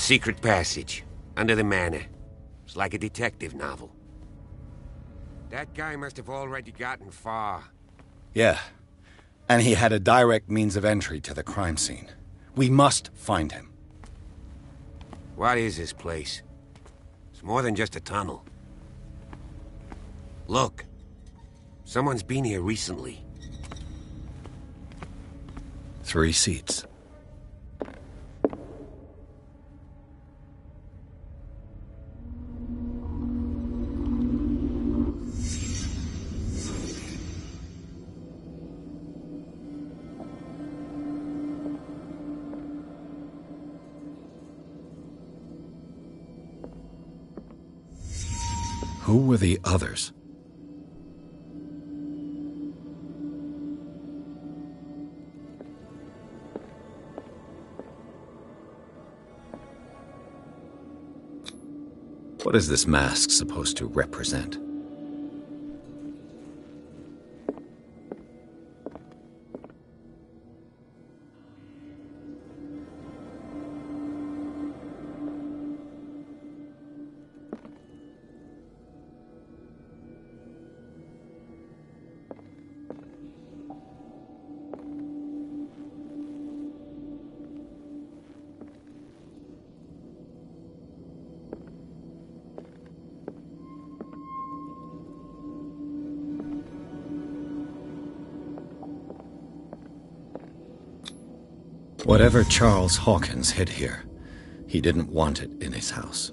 Secret passage, under the manor. It's like a detective novel. That guy must have already gotten far. Yeah. And he had a direct means of entry to the crime scene. We must find him. What is this place? It's more than just a tunnel. Look. Someone's been here recently. 3 seats. Who were the others? What is this mask supposed to represent? Whatever Charles Hawkins hid here, he didn't want it in his house.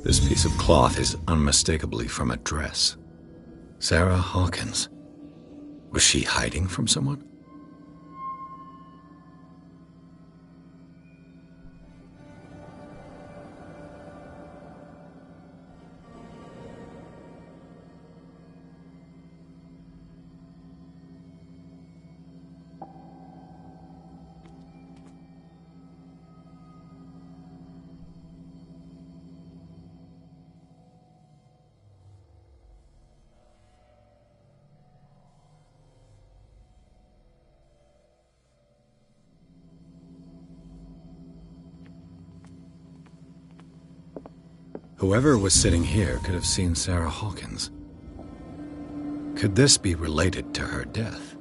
This piece of cloth is unmistakably from a dress. Sarah Hawkins. Was she hiding from someone? Whoever was sitting here could have seen Sarah Hawkins. Could this be related to her death?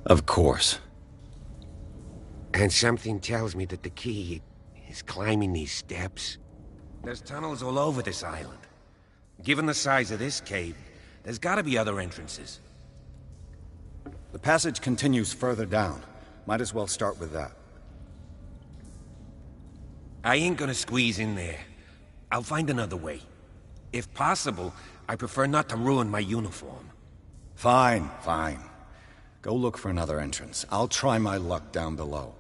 Of course. And something tells me that the key is climbing these steps. There's tunnels all over this island. Given the size of this cave, there's gotta be other entrances. The passage continues further down. Might as well start with that. I ain't gonna squeeze in there. I'll find another way. If possible, I prefer not to ruin my uniform. Fine, fine. Go look for another entrance. I'll try my luck down below.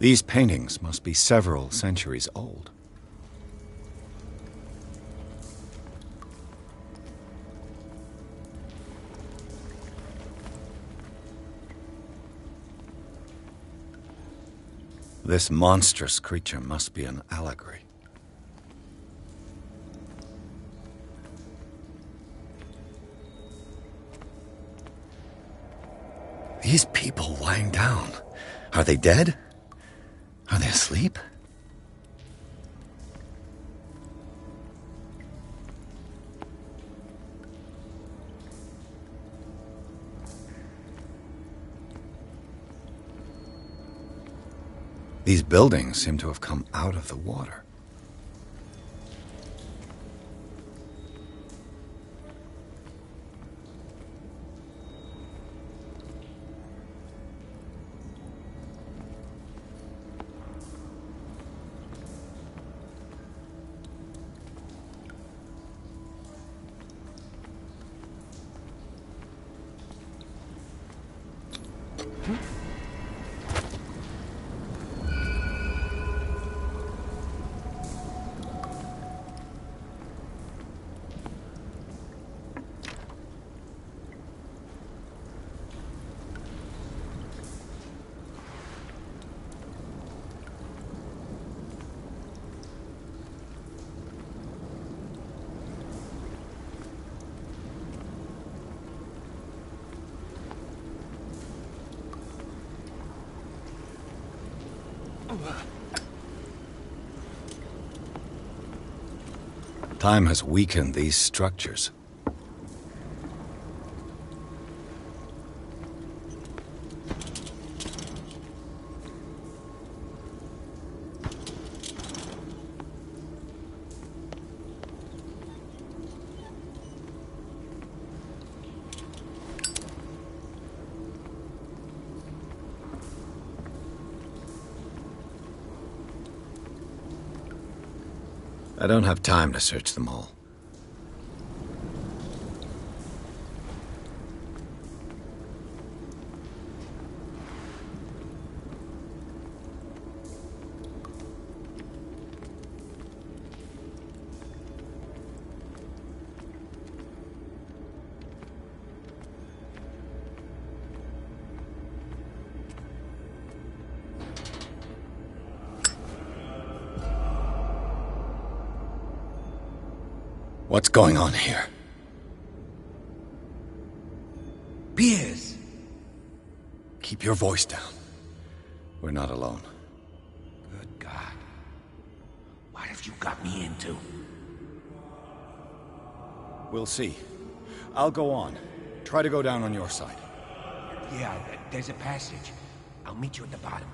These paintings must be several centuries old. This monstrous creature must be an allegory. These people lying down, are they dead? Are they asleep? These buildings seem to have come out of the water. Time has weakened these structures. I don't have time to search them all. What's going on here? Piers! Keep your voice down. We're not alone. Good God. What have you got me into? We'll see. I'll go on. Try to go down on your side. Yeah, there's a passage. I'll meet you at the bottom.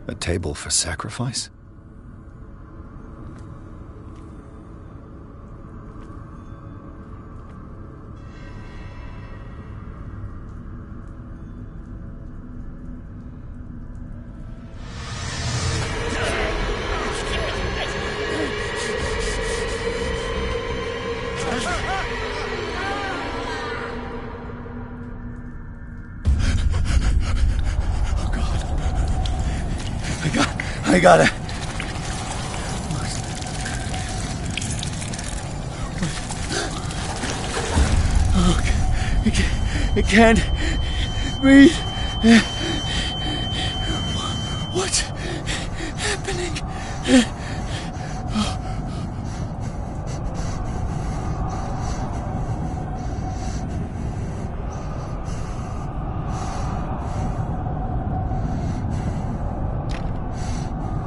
A table for sacrifice? I got it. Oh, I can't breathe. What's happening?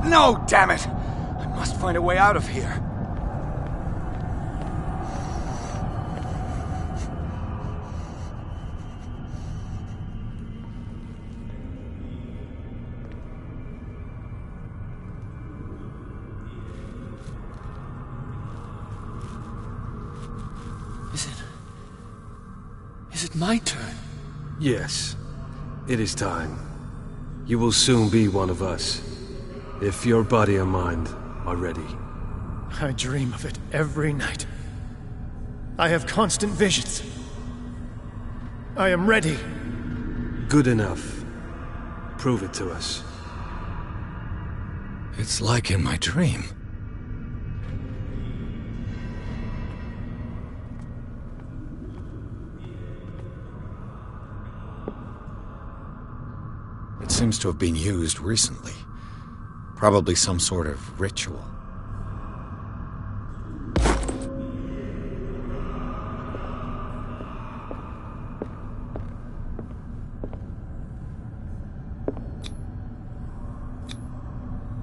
No, damn it! I must find a way out of here. Is it my turn? Yes, it is time. You will soon be one of us, if your body and mind are ready. I dream of it every night. I have constant visions. I am ready. Good enough. Prove it to us. It's like in my dream. It seems to have been used recently. Probably some sort of ritual.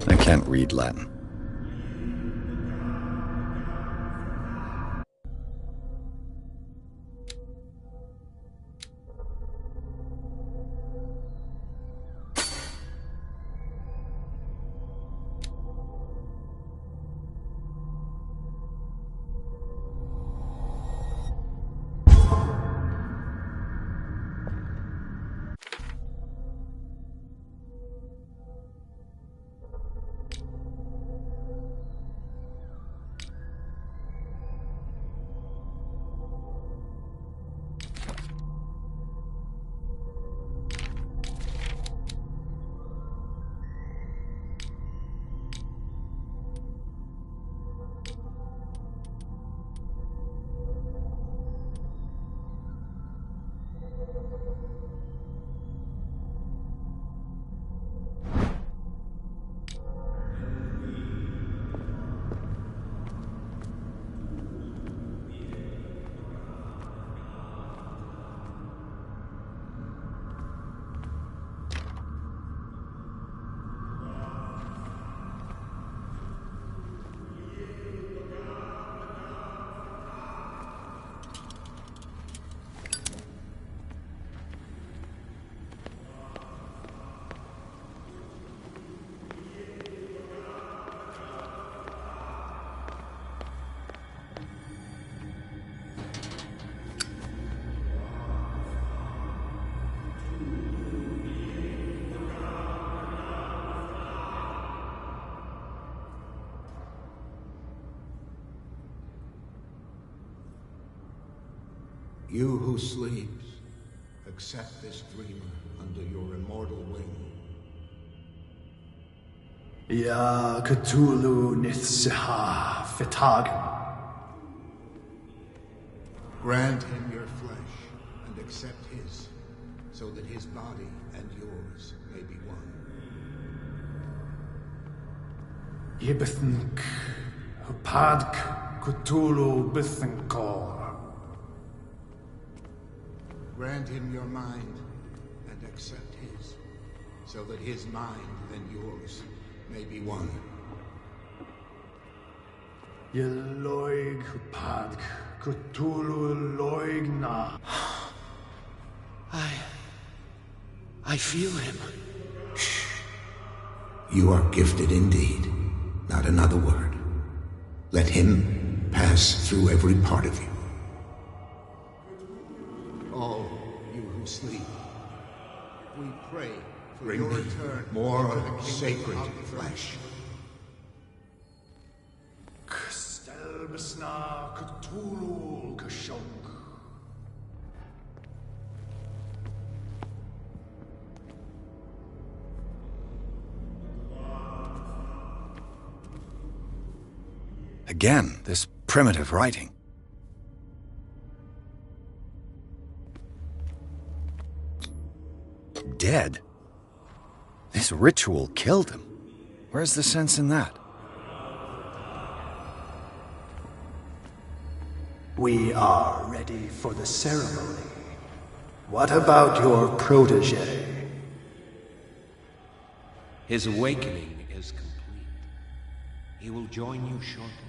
I can't read Latin. You who sleeps, accept this dreamer under your immortal wing. Ya Cthulhu Nithsiha Fitagam. Grant him your flesh and accept his, so that his body and yours may be one. Yibithink Hupadk Cthulhu Bithinkor. Grant him your mind and accept his, so that his mind and yours may be one. Yeloig Hupadk Cthulhu Loigna. I feel him. You are gifted indeed. Not another word. Let him pass through every part of you. All you who sleep, we pray for your return. More sacred flesh. Kstelbisna Cthulhu Kashok. Again, this primitive writing. Dead? This ritual killed him. Where's the sense in that? We are ready for the ceremony. What about your protege? His awakening is complete. He will join you shortly.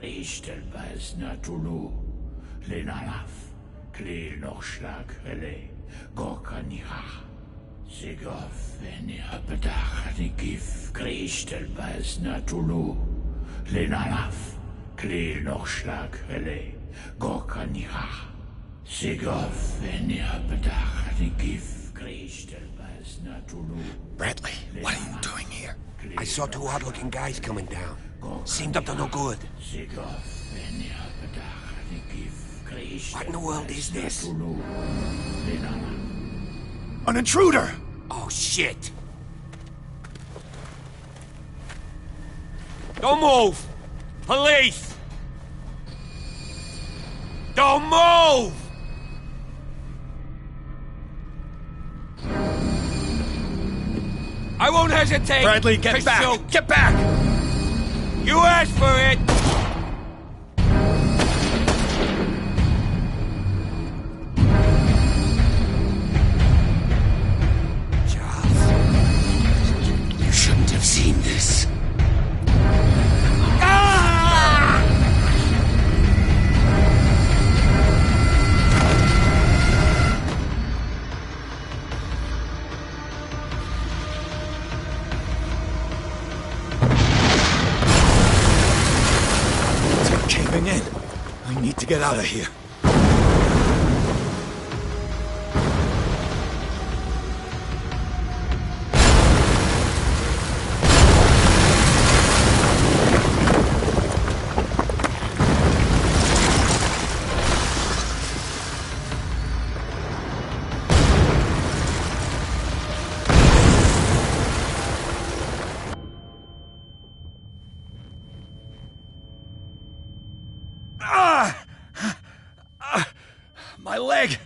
Ishtelbaz Natulu, Lenalaf, Klil Nochschlag, Rele, Gorkaniha, Sigov, Veniapedach, Nikif, Krishtelbaz Natulu, Lenalaf, Klil Nochschlag, Rele, Gorkaniha, Sigov, Veniapedach, Nikif, Krishtelbaz Natulu. Bradley, what are you doing here? I saw two odd-looking guys coming down. Seemed up to no good. What in the world is this? An intruder! Oh, shit! Don't move! Police! Don't move! I won't hesitate! Bradley, get back! Shoot. Get back! You asked for it! Charles, you shouldn't have seen this. need to get out of here. My leg!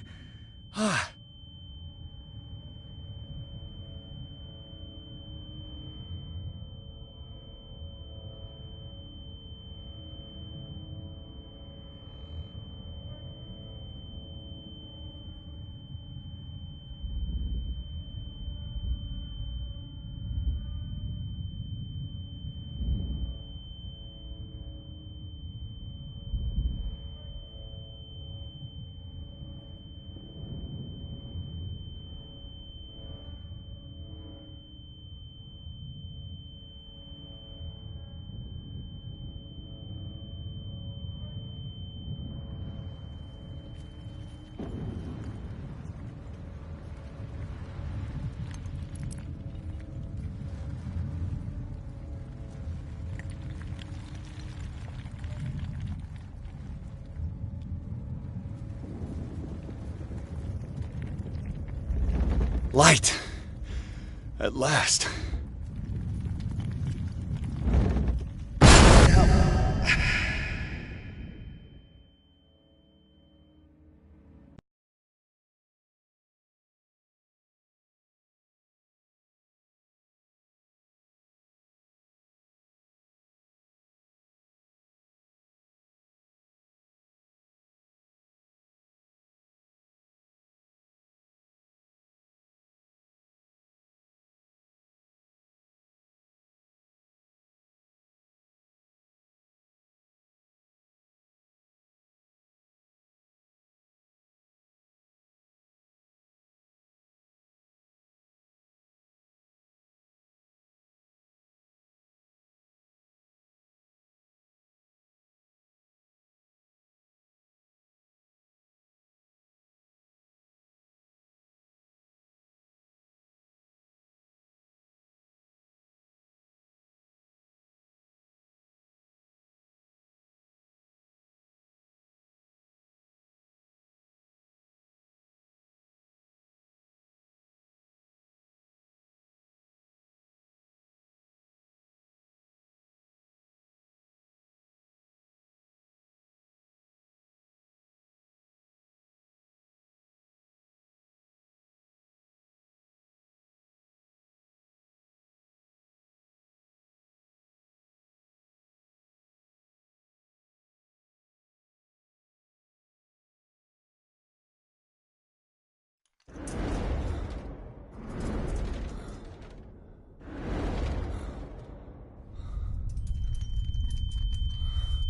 Light! At last.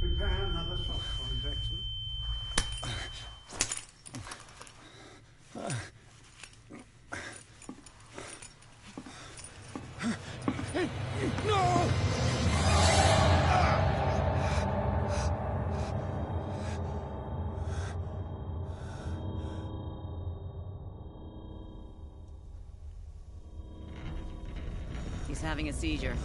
Prepare another shot for injection. No! He's having a seizure.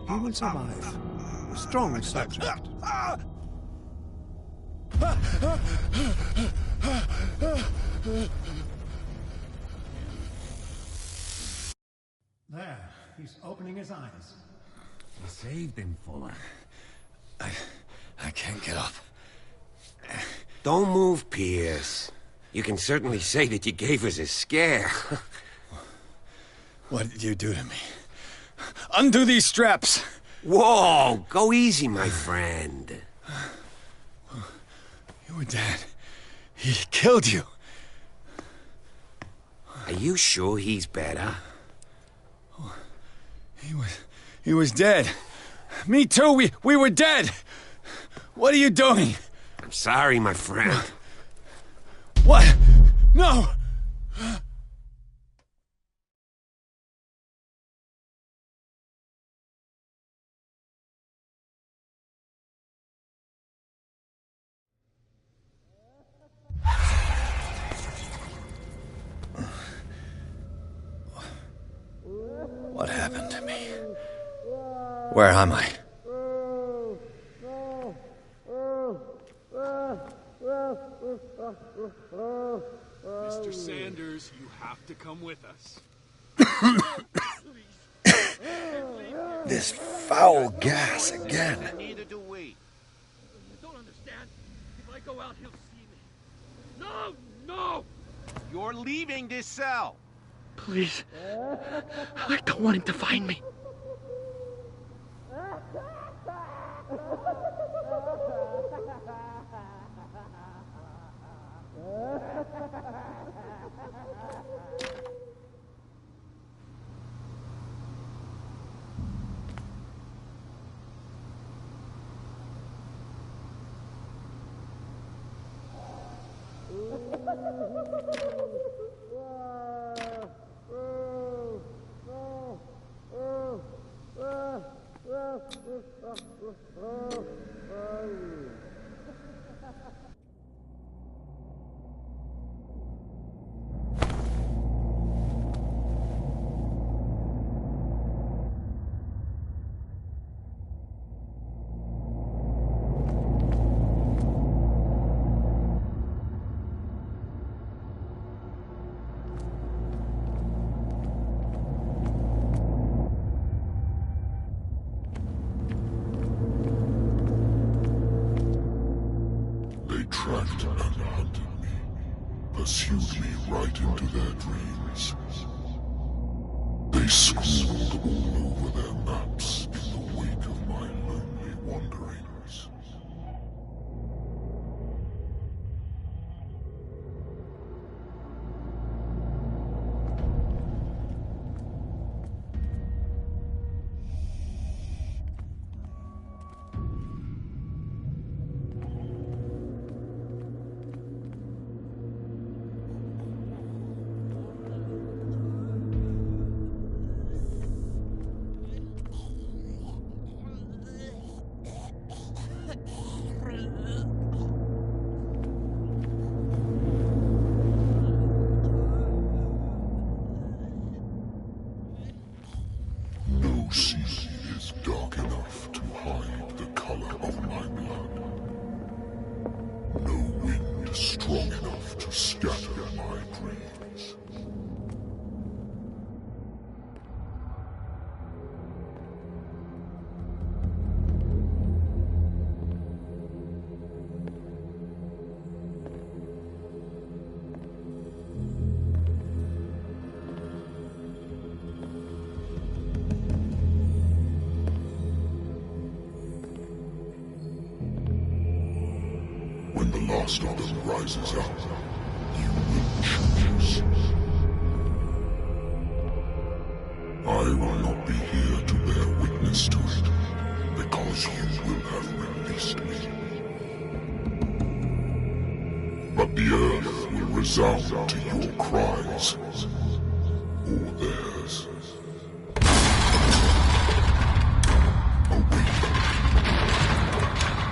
He will survive. A strong subject. There, he's opening his eyes. You saved him, Fuller. I can't get up. Don't move, Pierce. You can certainly say that you gave us a scare. What did you do to me? Undo these straps! Whoa! Go easy, my friend. You were dead. He killed you. Are you sure he's better? He was dead. Me too, we were dead! What are you doing? I'm sorry, my friend. What? No! What happened to me? Where am I? Mr. Sanders, you have to come with us. This foul gas again. Neither do we. You don't understand. If I go out, he'll see me. No! No! You're leaving this cell. Please. I don't want him to find me. Tracked and hunted me, pursued me right into their dreams. They scrawled all over their maps in the wake of my lonely wanderings. No sea is dark enough to hide the color of my blood. No wind strong enough to scatter my dreams. When the last of them rises up, you will choose. I will not be here to bear witness to it, because you will have released me. But the earth will resound to your cries, or theirs. Awake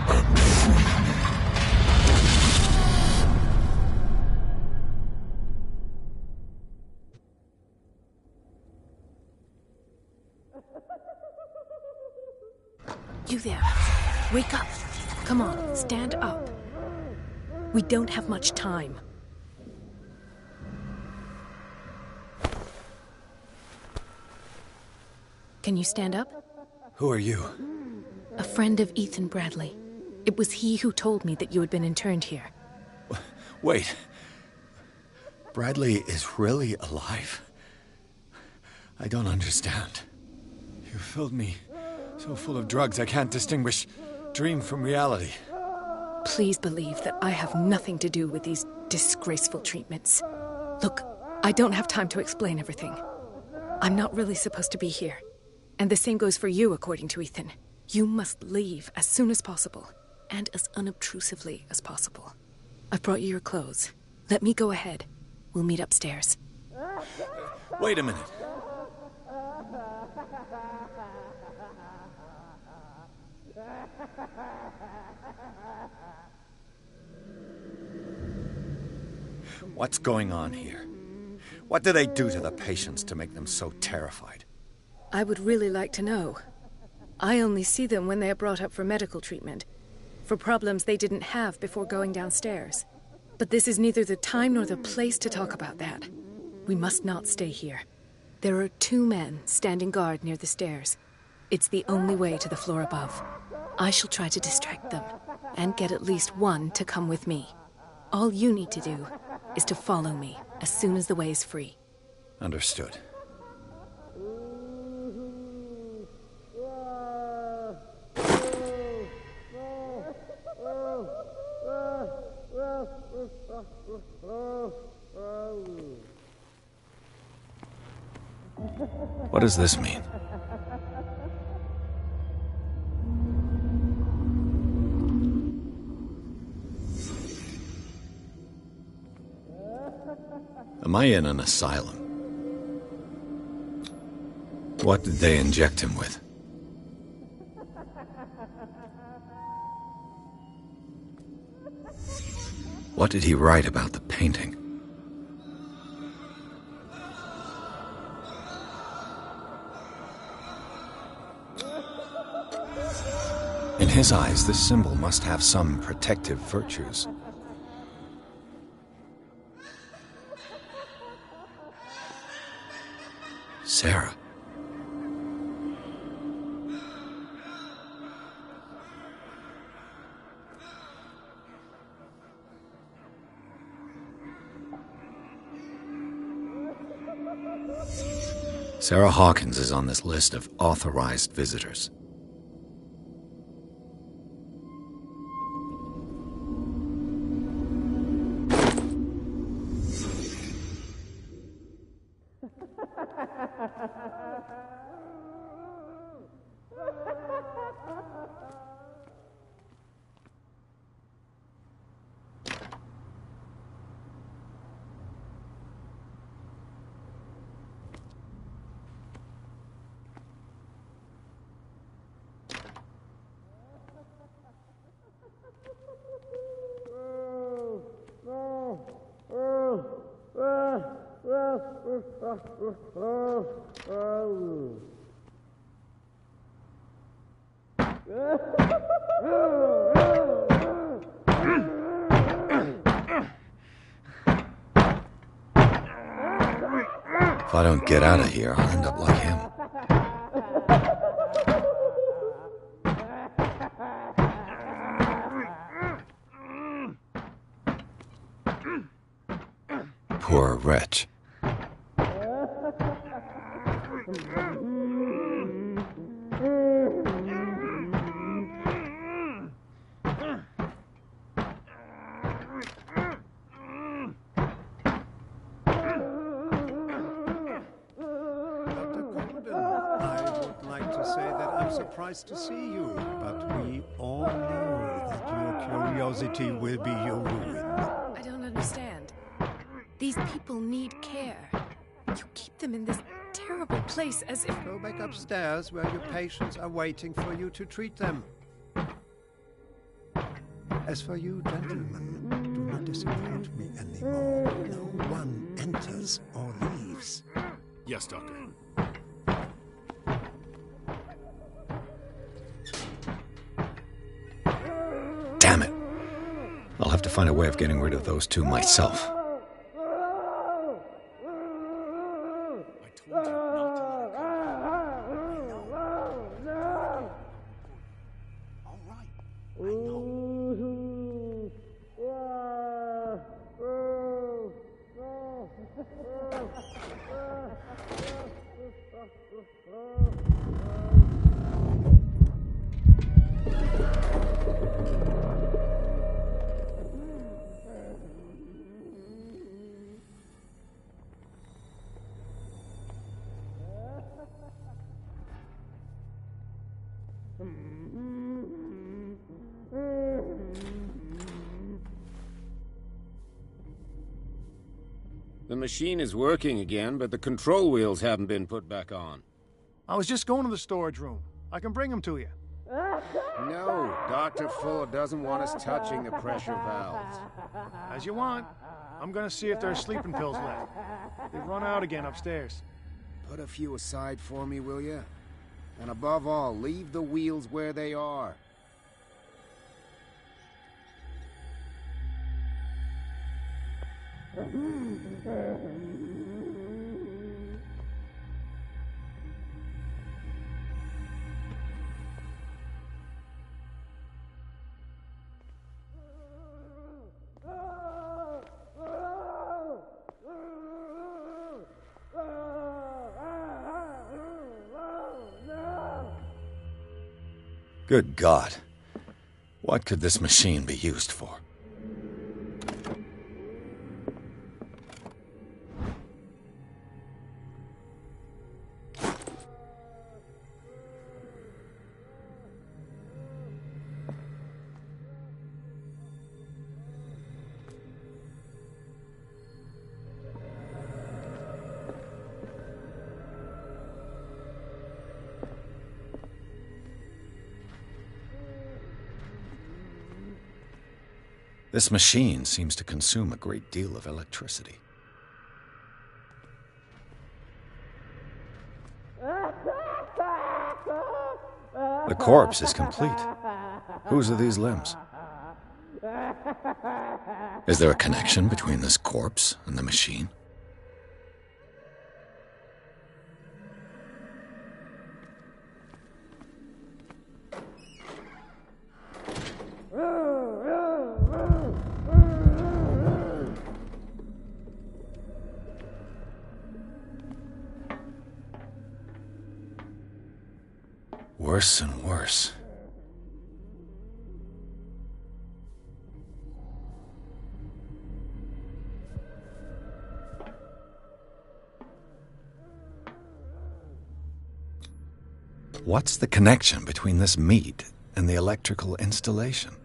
and free me. You there. Wake up. Come on, stand up. We don't have much time. Can you stand up? Who are you? A friend of Ethan Bradley. It was he who told me that you had been interned here. Wait. Bradley is really alive? I don't understand. You filled me so full of drugs I can't distinguish dream from reality. Please believe that I have nothing to do with these disgraceful treatments. Look, I don't have time to explain everything. I'm not really supposed to be here. And the same goes for you, according to Ethan. You must leave as soon as possible, and as unobtrusively as possible. I've brought you your clothes. Let me go ahead. We'll meet upstairs. Wait a minute. What's going on here? What do they do to the patients to make them so terrified? I would really like to know. I only see them when they are brought up for medical treatment, for problems they didn't have before going downstairs. But this is neither the time nor the place to talk about that. We must not stay here. There are 2 men standing guard near the stairs. It's the only way to the floor above. I shall try to distract them, and get at least one to come with me. All you need to do is to follow me as soon as the way is free. Understood. What does this mean? Am I in an asylum? What did they inject him with? What did he write about the painting? In his eyes, this symbol must have some protective virtues. Sarah. Sarah Hawkins is on this list of authorized visitors. If I don't get out of here, I'll end up like him. Poor wretch. To see you, but we all know that your curiosity will be your ruin. I don't understand. These people need care. You keep them in this terrible place as if... Go back upstairs where your patients are waiting for you to treat them. As for you, gentlemen, do not disappoint me anymore. No one enters or leaves. Yes, Doctor. Damn it. I'll have to find a way of getting rid of those 2 myself. The machine is working again, but the control wheels haven't been put back on. I was just going to the storage room. I can bring them to you. No, Dr. Fuller doesn't want us touching the pressure valves. As you want. I'm gonna see if there are sleeping pills left. They've run out again upstairs. Put a few aside for me, will you? And above all, leave the wheels where they are. Good God. What could this machine be used for? This machine seems to consume a great deal of electricity. The corpse is complete. Whose are these limbs? Is there a connection between this corpse and the machine? Worse and worse. What's the connection between this meat and the electrical installation?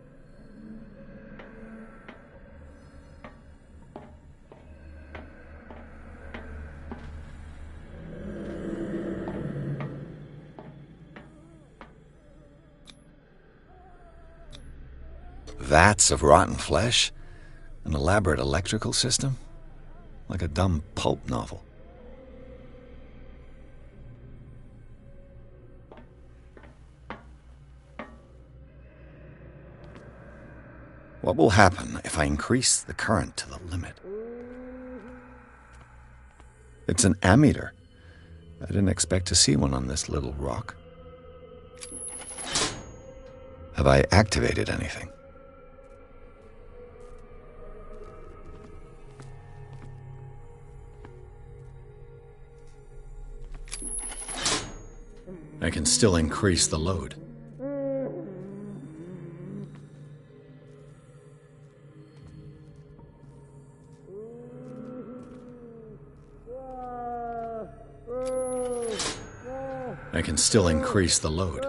Vats of rotten flesh? An elaborate electrical system? Like a dumb pulp novel. What will happen if I increase the current to the limit? It's an ammeter. I didn't expect to see one on this little rock. Have I activated anything? I can still increase the load. I can still increase the load.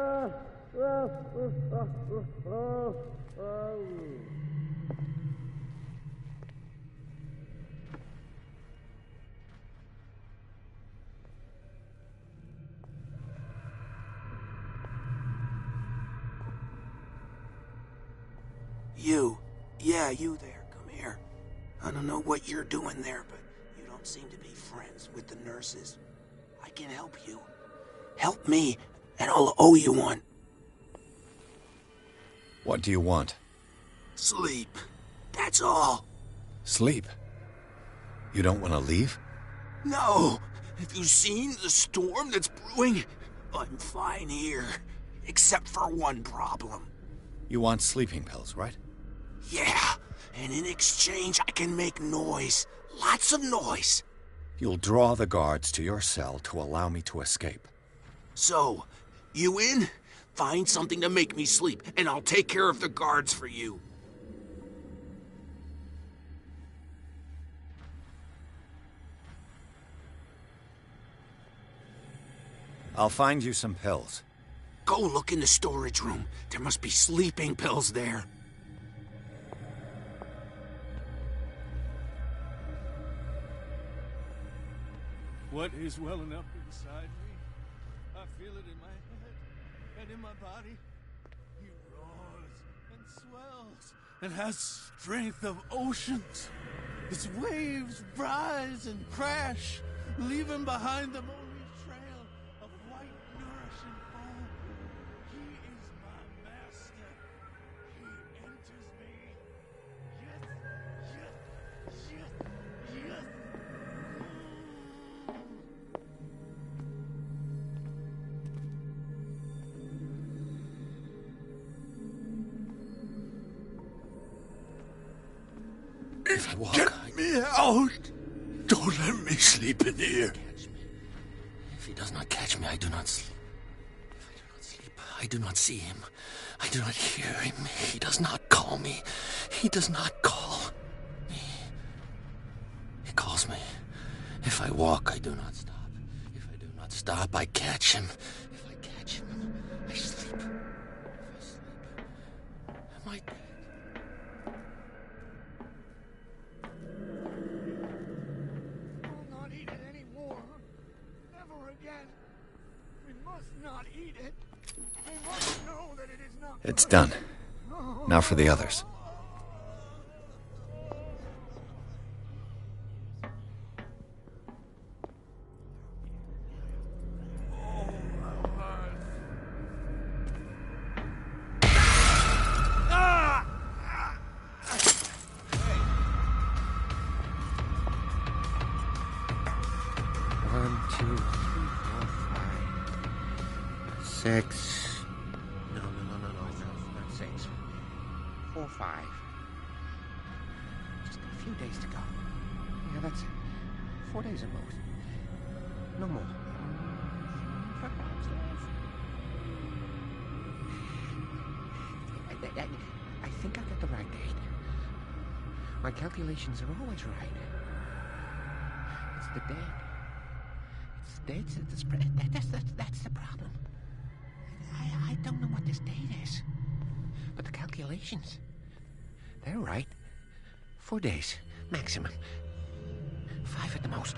Yeah, you there. Come here. I don't know what you're doing there, but you don't seem to be friends with the nurses. I can help you. Help me, and I'll owe you one. What do you want? Sleep. That's all. Sleep? You don't want to leave? No. Have you seen the storm that's brewing? I'm fine here, except for one problem. You want sleeping pills, right? Yeah, and in exchange I can make noise. Lots of noise. You'll draw the guards to your cell to allow me to escape. So, you in? Find something to make me sleep, and I'll take care of the guards for you. I'll find you some pills. Go look in the storage room. There must be sleeping pills there. What is welling up inside me? I feel it in my head and in my body. He roars and swells and has strength of oceans. Its waves rise and crash, leaving behind them only walk. Get me out! Don't let me sleep in here. If he does not catch me, I do not sleep. If I do not sleep, I do not see him. I do not hear him. He does not call me. He does not call me. He calls me. If I walk, I do not stop. If I do not stop, I catch him. If I catch him, I sleep. If I sleep, am I dead? I'll not eat it anymore. Never again. We must not eat it. We must know that it is not. It's done. Now for the others. Six. No, not six. 4, 5. Just a few days to go. Yeah, that's it. 4 days at most. No more. I think I got the right date. My calculations are always right. It's the date. It's the dates at the spread. That's the problem. I don't know what this date is. But the calculations, they're right. 4 days, maximum. 5 at the most.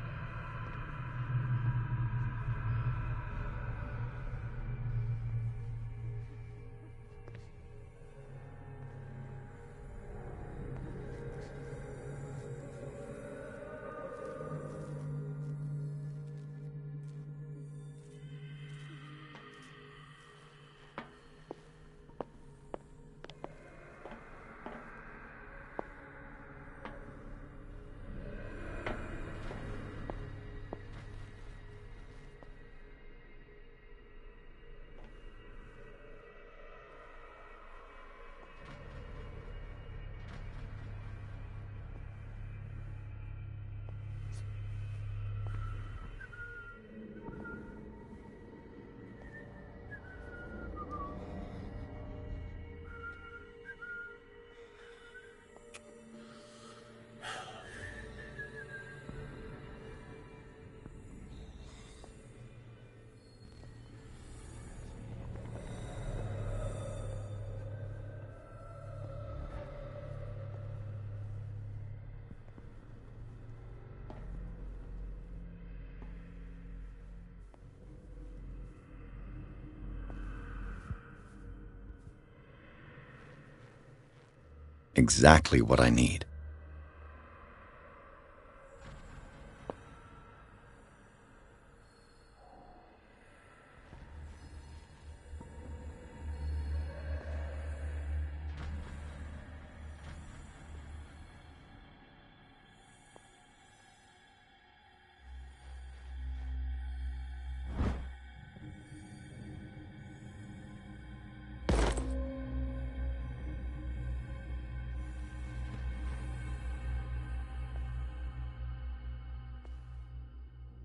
Exactly what I need.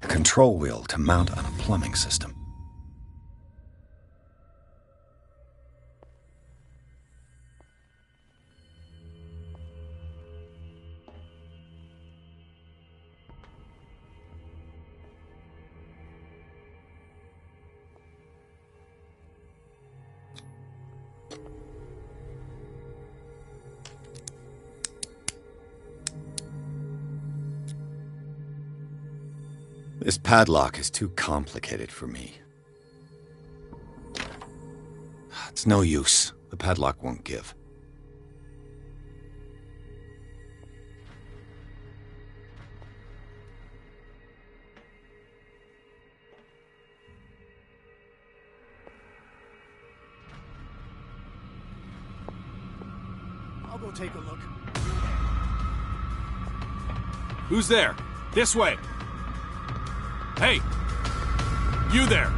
A control wheel to mount on a plumbing system. This padlock is too complicated for me. It's no use. The padlock won't give. I'll go take a look. Who's there? This way! Hey! You there!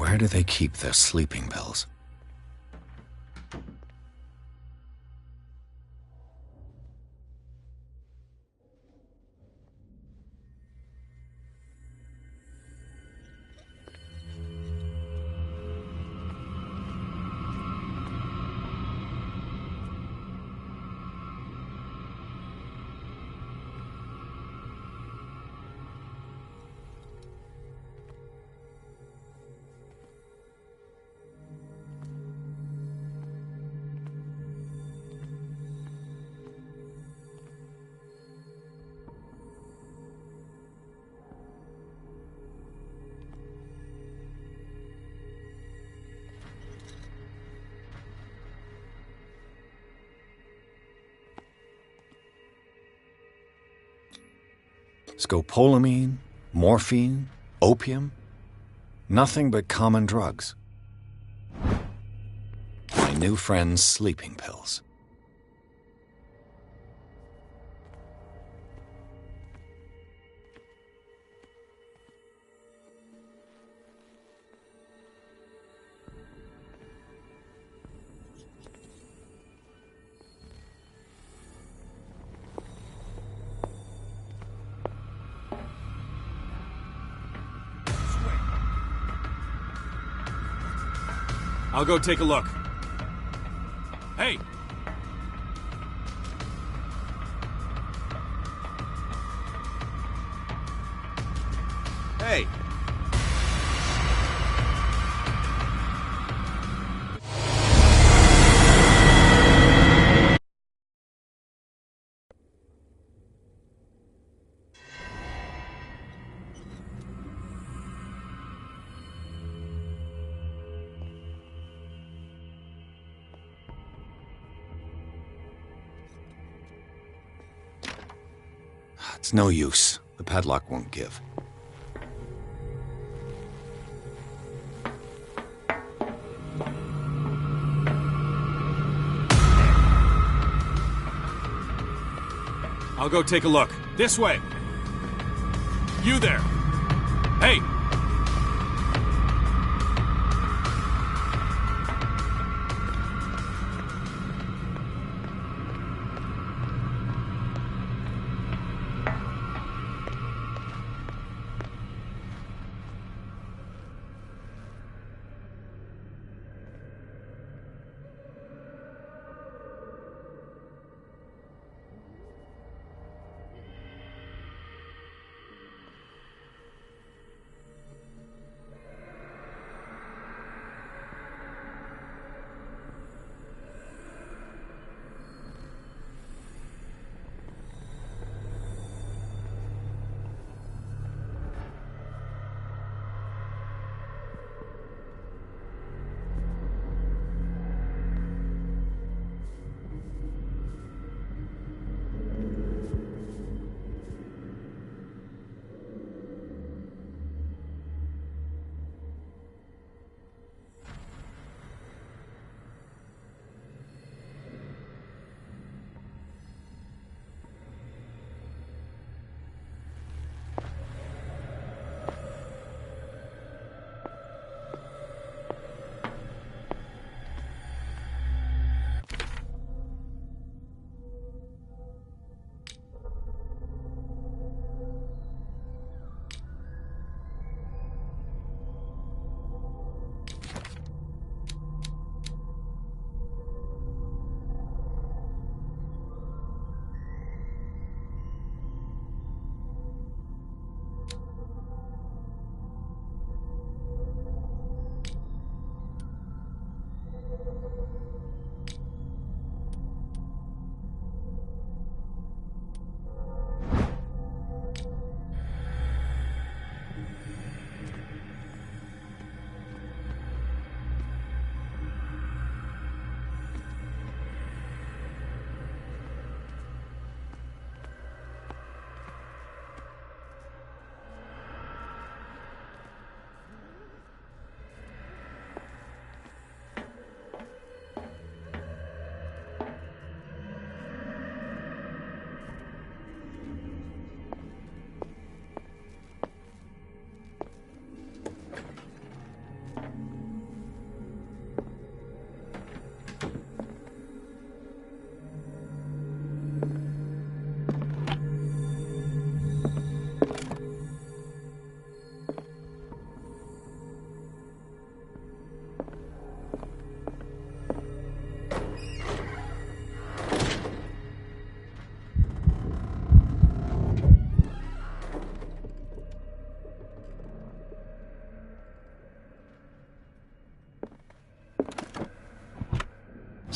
Where do they keep their sleeping pills? Scopolamine, morphine, opium, nothing but common drugs. My new friend's sleeping pills. I'll go take a look. Hey! Hey! It's no use. The padlock won't give. I'll go take a look. This way! You there! Hey!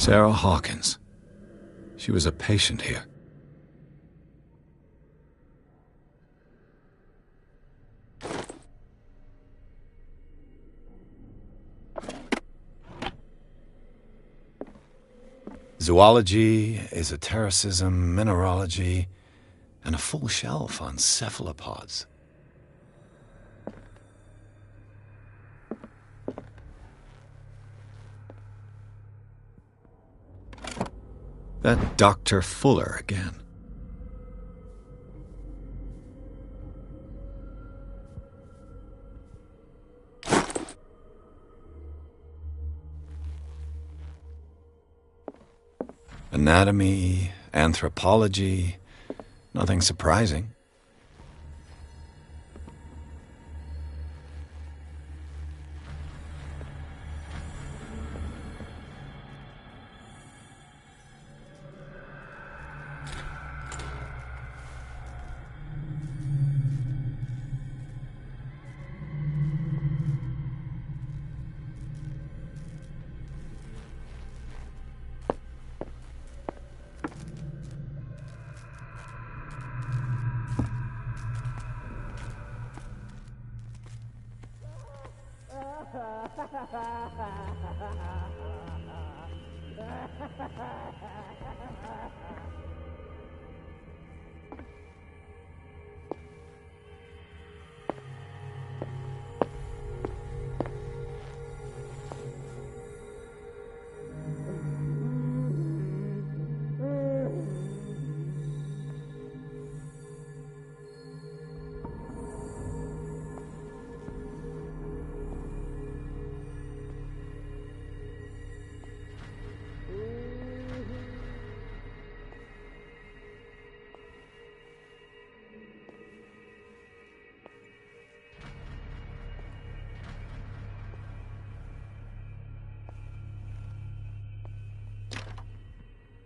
Sarah Hawkins. She was a patient here. Zoology, esotericism, mineralogy, and a full shelf on cephalopods. That Dr. Fuller again. Anatomy, anthropology, nothing surprising.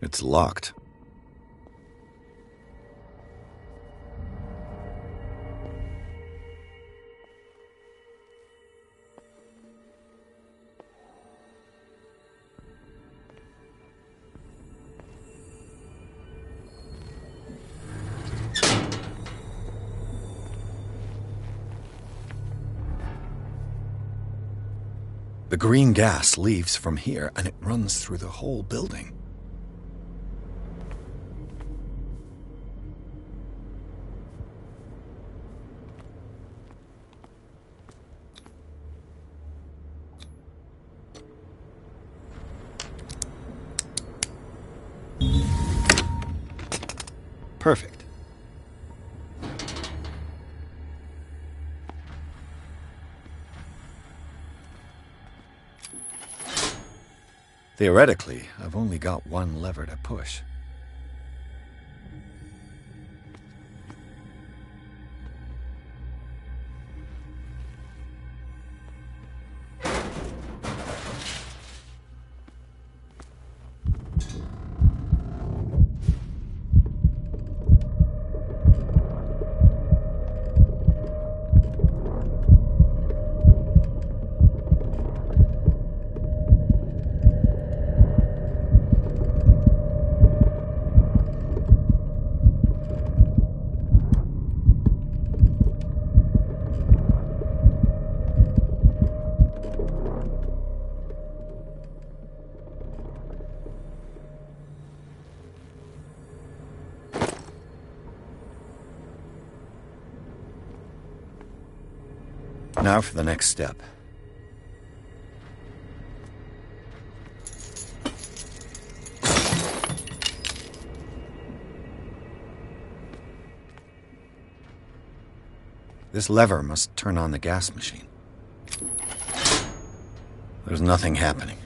It's locked. The green gas leaves from here, and it runs through the whole building. Perfect. Theoretically, I've only got one lever to push. Now for the next step. This lever must turn on the gas machine. There's nothing happening.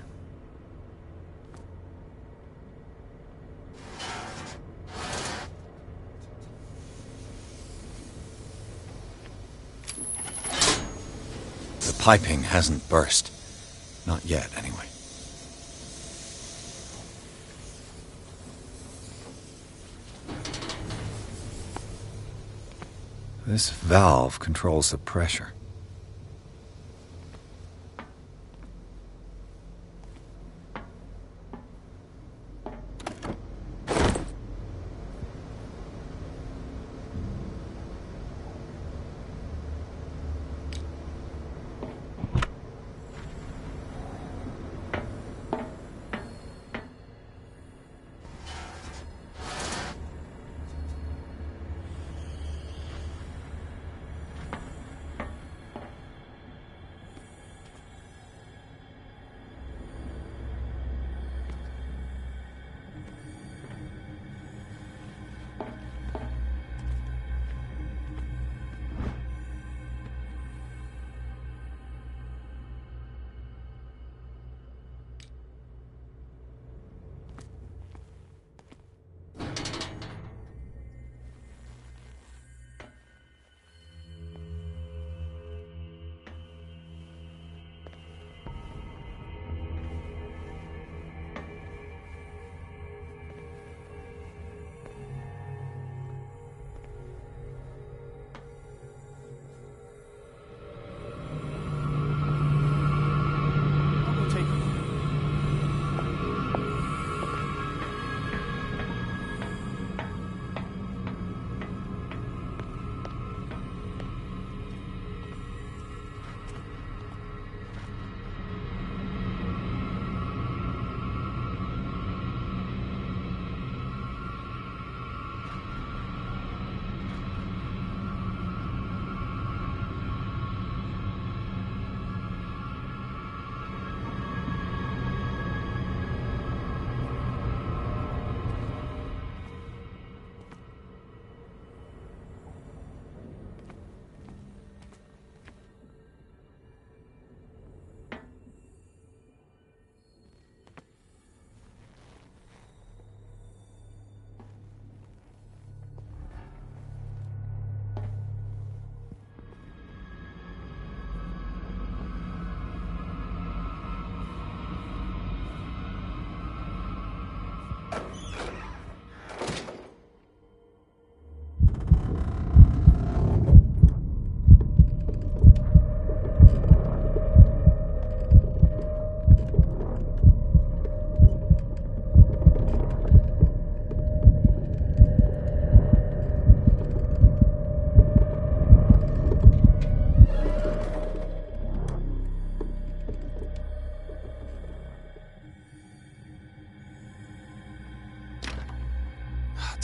The piping hasn't burst. Not yet, anyway. This valve controls the pressure.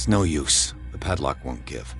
It's no use. The padlock won't give.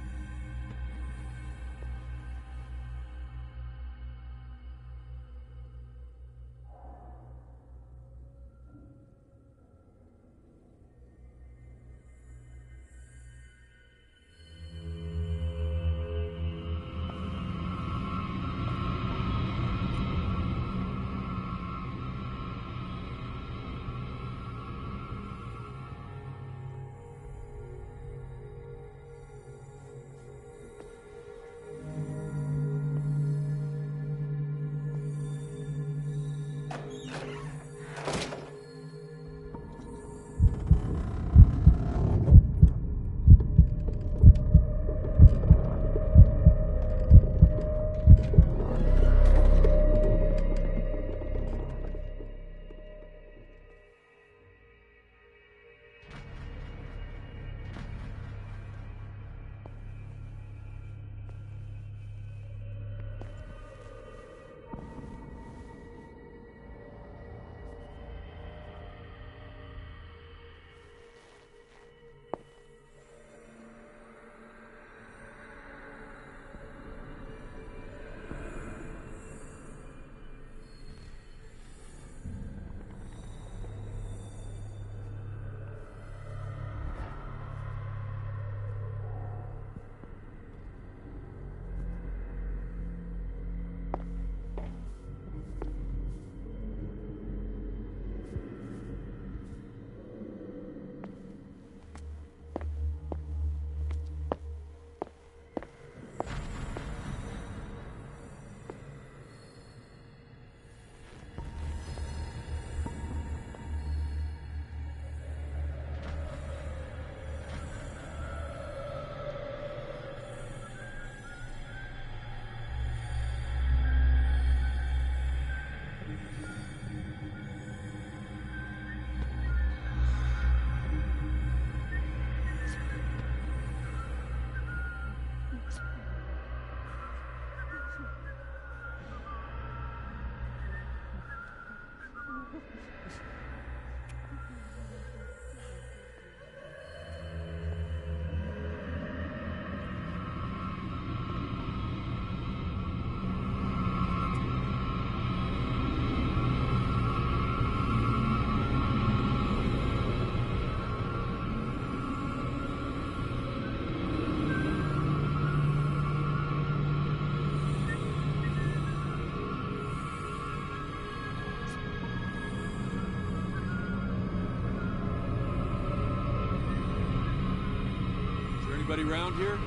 Anybody around here?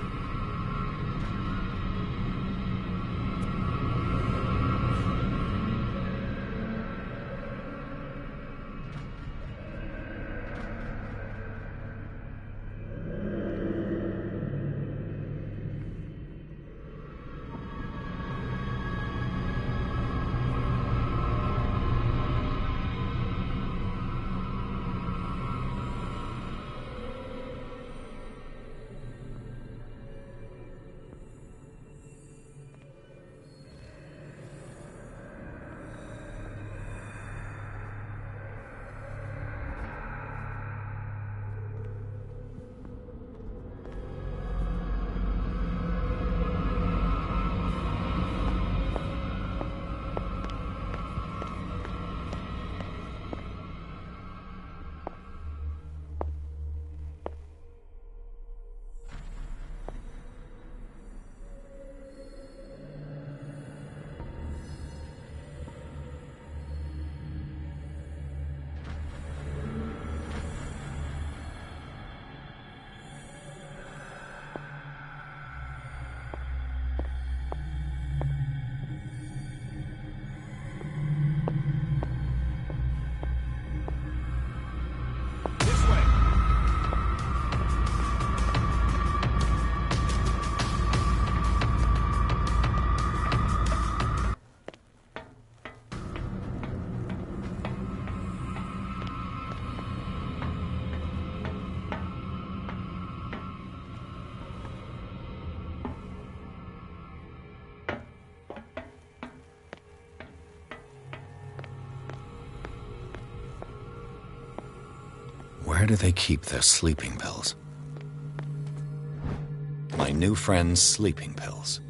Where do they keep their sleeping pills? my new friend's sleeping pills.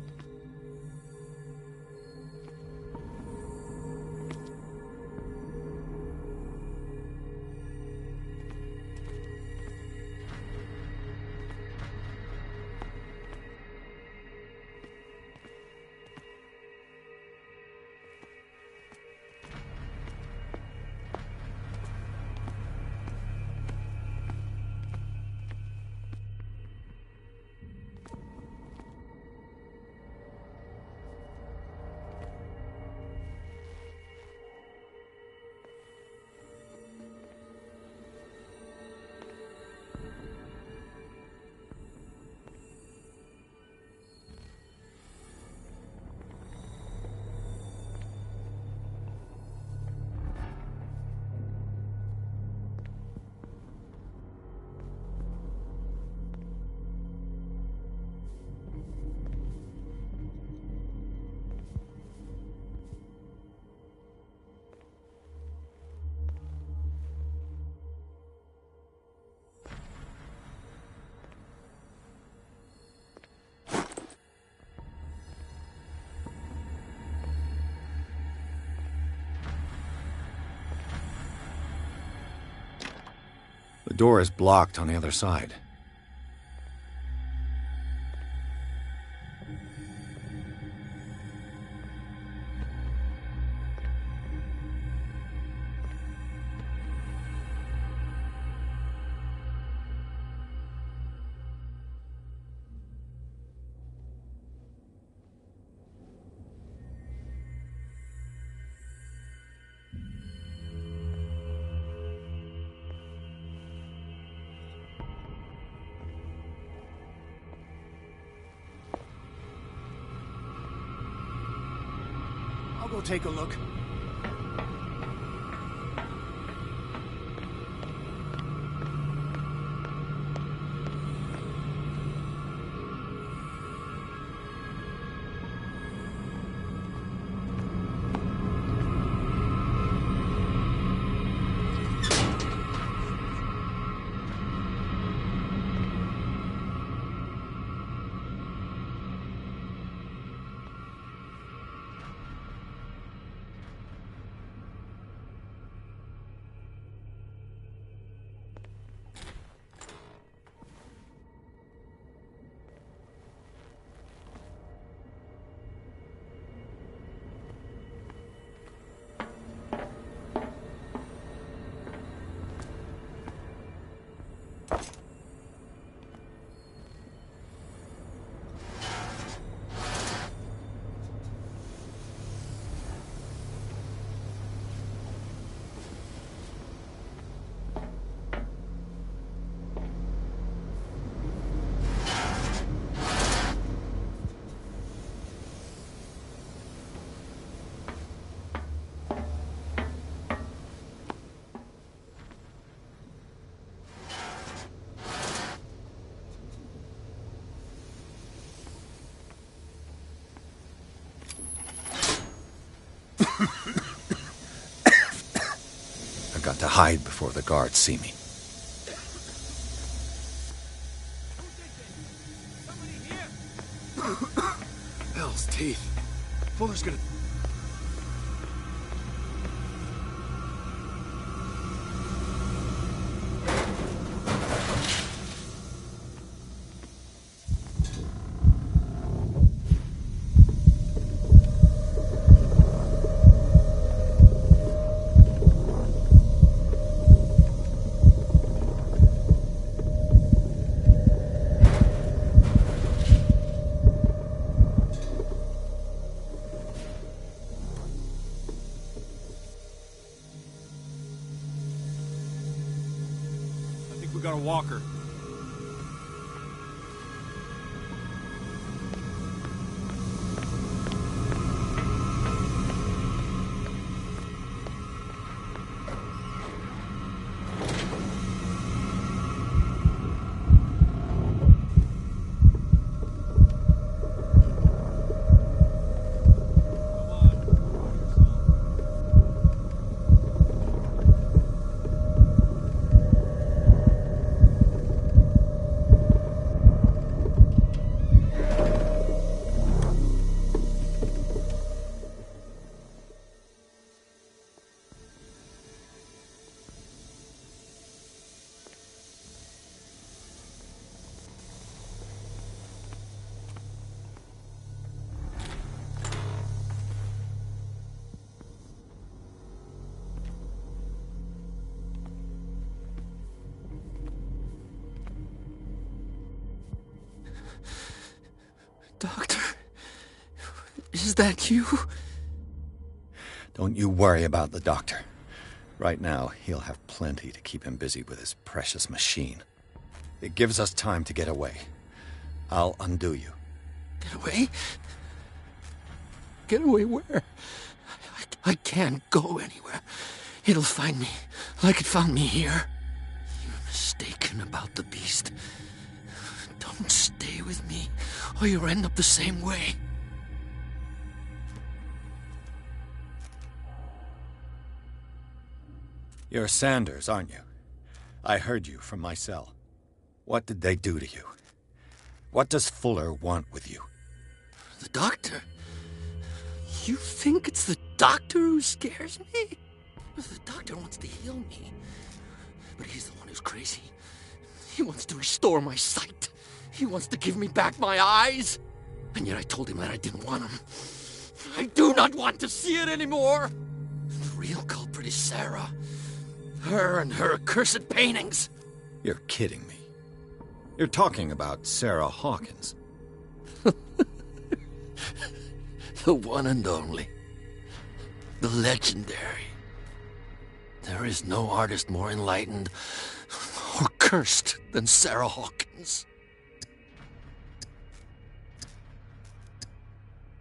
The door is blocked on the other side. I'll go take a look. I've got to hide before the guards see me. Hell's teeth. Fuller's gonna... We got a walker. Is that you? Don't you worry about the doctor. Right now, he'll have plenty to keep him busy with his precious machine. It gives us time to get away. I'll undo you. Get away? Get away where? I can't go anywhere. It'll find me, like it found me here. You're mistaken about the beast. Don't stay with me, or you'll end up the same way. You're Sanders, aren't you? I heard you from my cell. What did they do to you? What does Fuller want with you? The doctor? You think it's the doctor who scares me? The doctor wants to heal me. But he's the one who's crazy. He wants to restore my sight. He wants to give me back my eyes. And yet I told him that I didn't want him. I do not want to see it anymore. The real culprit is Sarah. Her and her accursed paintings. You're kidding me. You're talking about Sarah Hawkins. The one and only. The legendary. There is no artist more enlightened or cursed than Sarah Hawkins.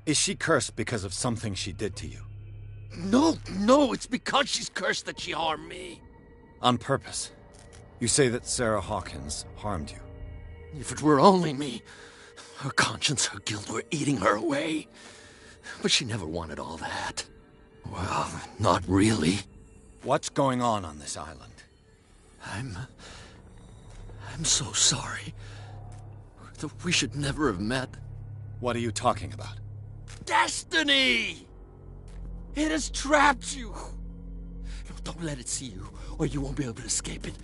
Is she cursed because of something she did to you? No, it's because she's cursed that she harmed me. On purpose. You say that Sarah Hawkins harmed you. If it were only me, her conscience, her guilt were eating her away. But she never wanted all that. Well, not really. What's going on this island? I'm so sorry. We should never have met. What are you talking about? Destiny! It has trapped you. No, don't let it see you, or you won't be able to escape it.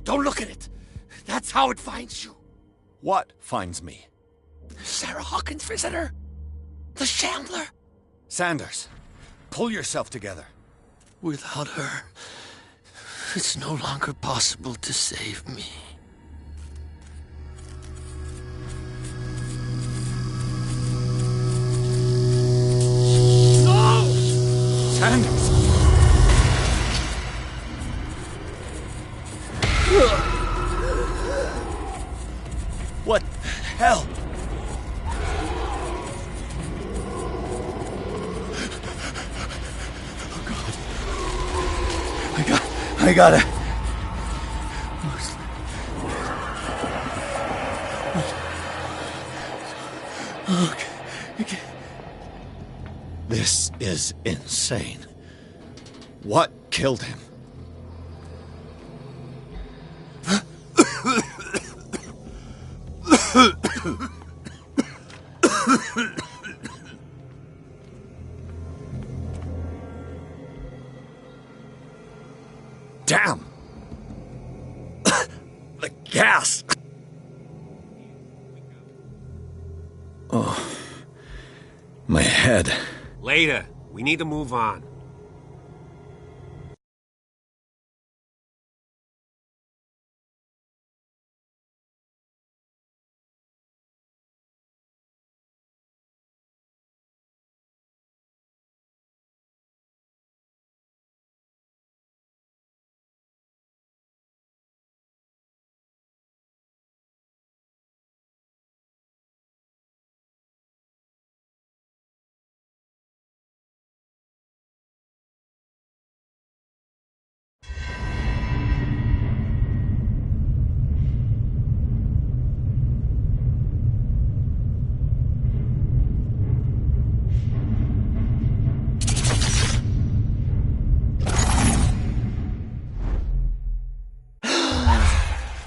Don't look at it. That's how it finds you. What finds me? Sarah Hawkins' visitor. The Shambler. Sanders, pull yourself together. Without her, it's no longer possible to save me. No! Sanders! What the hell? I gotta... Okay. This is insane. What killed him? Damn! The gas! Oh. My head. Later. We need to move on.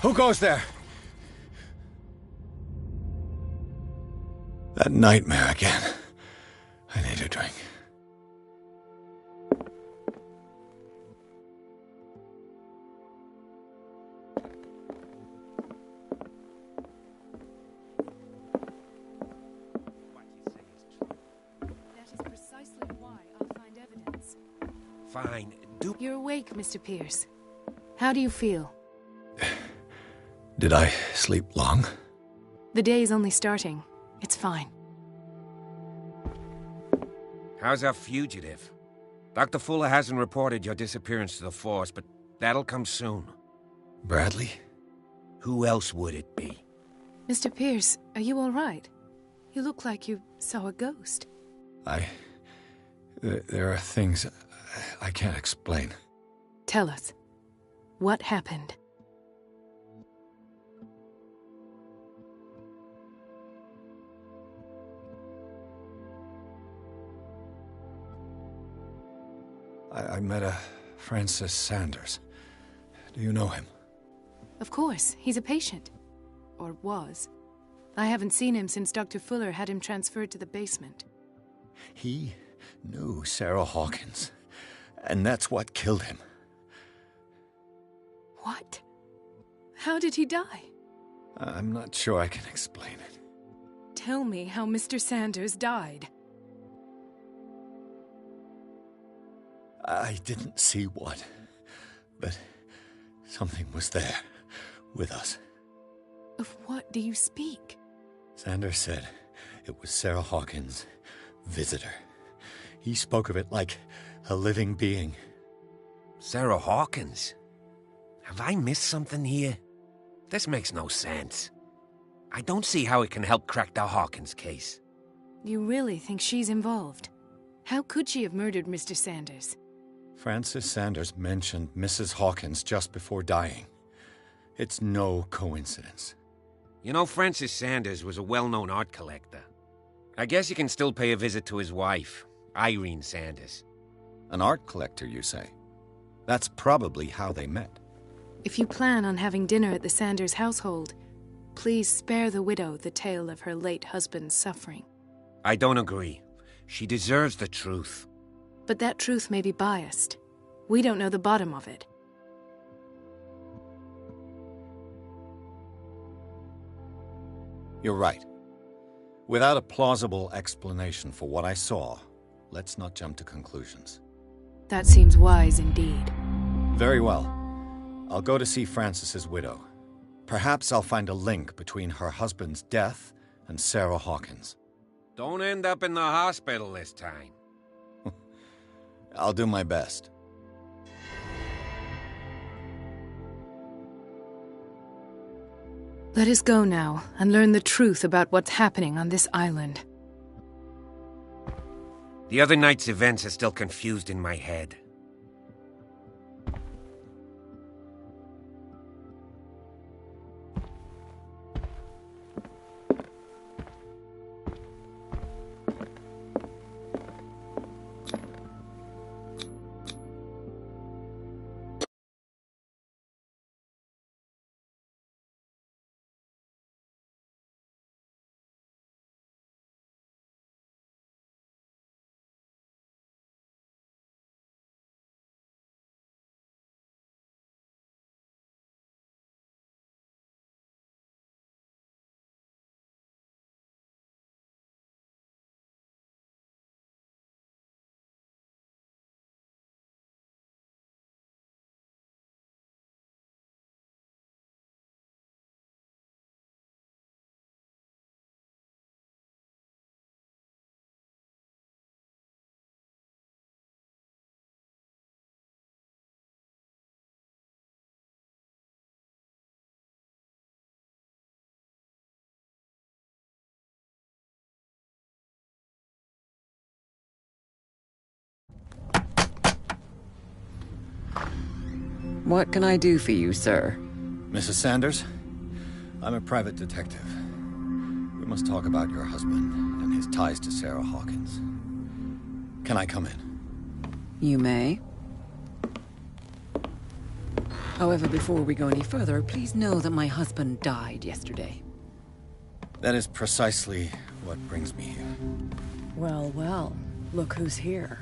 Who goes there? That nightmare again. I need a drink. That is precisely why I'll find evidence. Fine. You're awake, Mr. Pierce. How do you feel? Did I sleep long? The day is only starting. It's fine. How's our fugitive? Dr. Fuller hasn't reported your disappearance to the Force, but that'll come soon. Bradley? Who else would it be? Mr. Pierce, are you all right? You look like you saw a ghost. There are things I can't explain. Tell us. What happened? I met a Francis Sanders. Do you know him? Of course. He's a patient. Or was. I haven't seen him since Dr. Fuller had him transferred to the basement. He knew Sarah Hawkins, and that's what killed him. What? How did he die? I'm not sure I can explain it. Tell me how Mr. Sanders died. I didn't see what, but something was there, with us. Of what do you speak? Sanders said it was Sarah Hawkins' visitor. He spoke of it like a living being. Sarah Hawkins? Have I missed something here? This makes no sense. I don't see how it can help crack the Hawkins case. You really think she's involved? How could she have murdered Mr. Sanders? Francis Sanders mentioned Mrs. Hawkins just before dying. It's no coincidence. You know, Francis Sanders was a well-known art collector. I guess you can still pay a visit to his wife, Irene Sanders. An art collector, you say? That's probably how they met. If you plan on having dinner at the Sanders household, please spare the widow the tale of her late husband's suffering. I don't agree. She deserves the truth. But that truth may be biased. We don't know the bottom of it. You're right. Without a plausible explanation for what I saw, let's not jump to conclusions. That seems wise indeed. Very well. I'll go to see Francis's widow. Perhaps I'll find a link between her husband's death and Sarah Hawkins. Don't end up in the hospital this time. I'll do my best. Let us go now and learn the truth about what's happening on this island. The other night's events are still confused in my head. What can I do for you, sir? Mrs. Sanders? I'm a private detective. We must talk about your husband and his ties to Sarah Hawkins. Can I come in? You may. However, before we go any further, please know that my husband died yesterday. That is precisely what brings me here. Well, well, look who's here.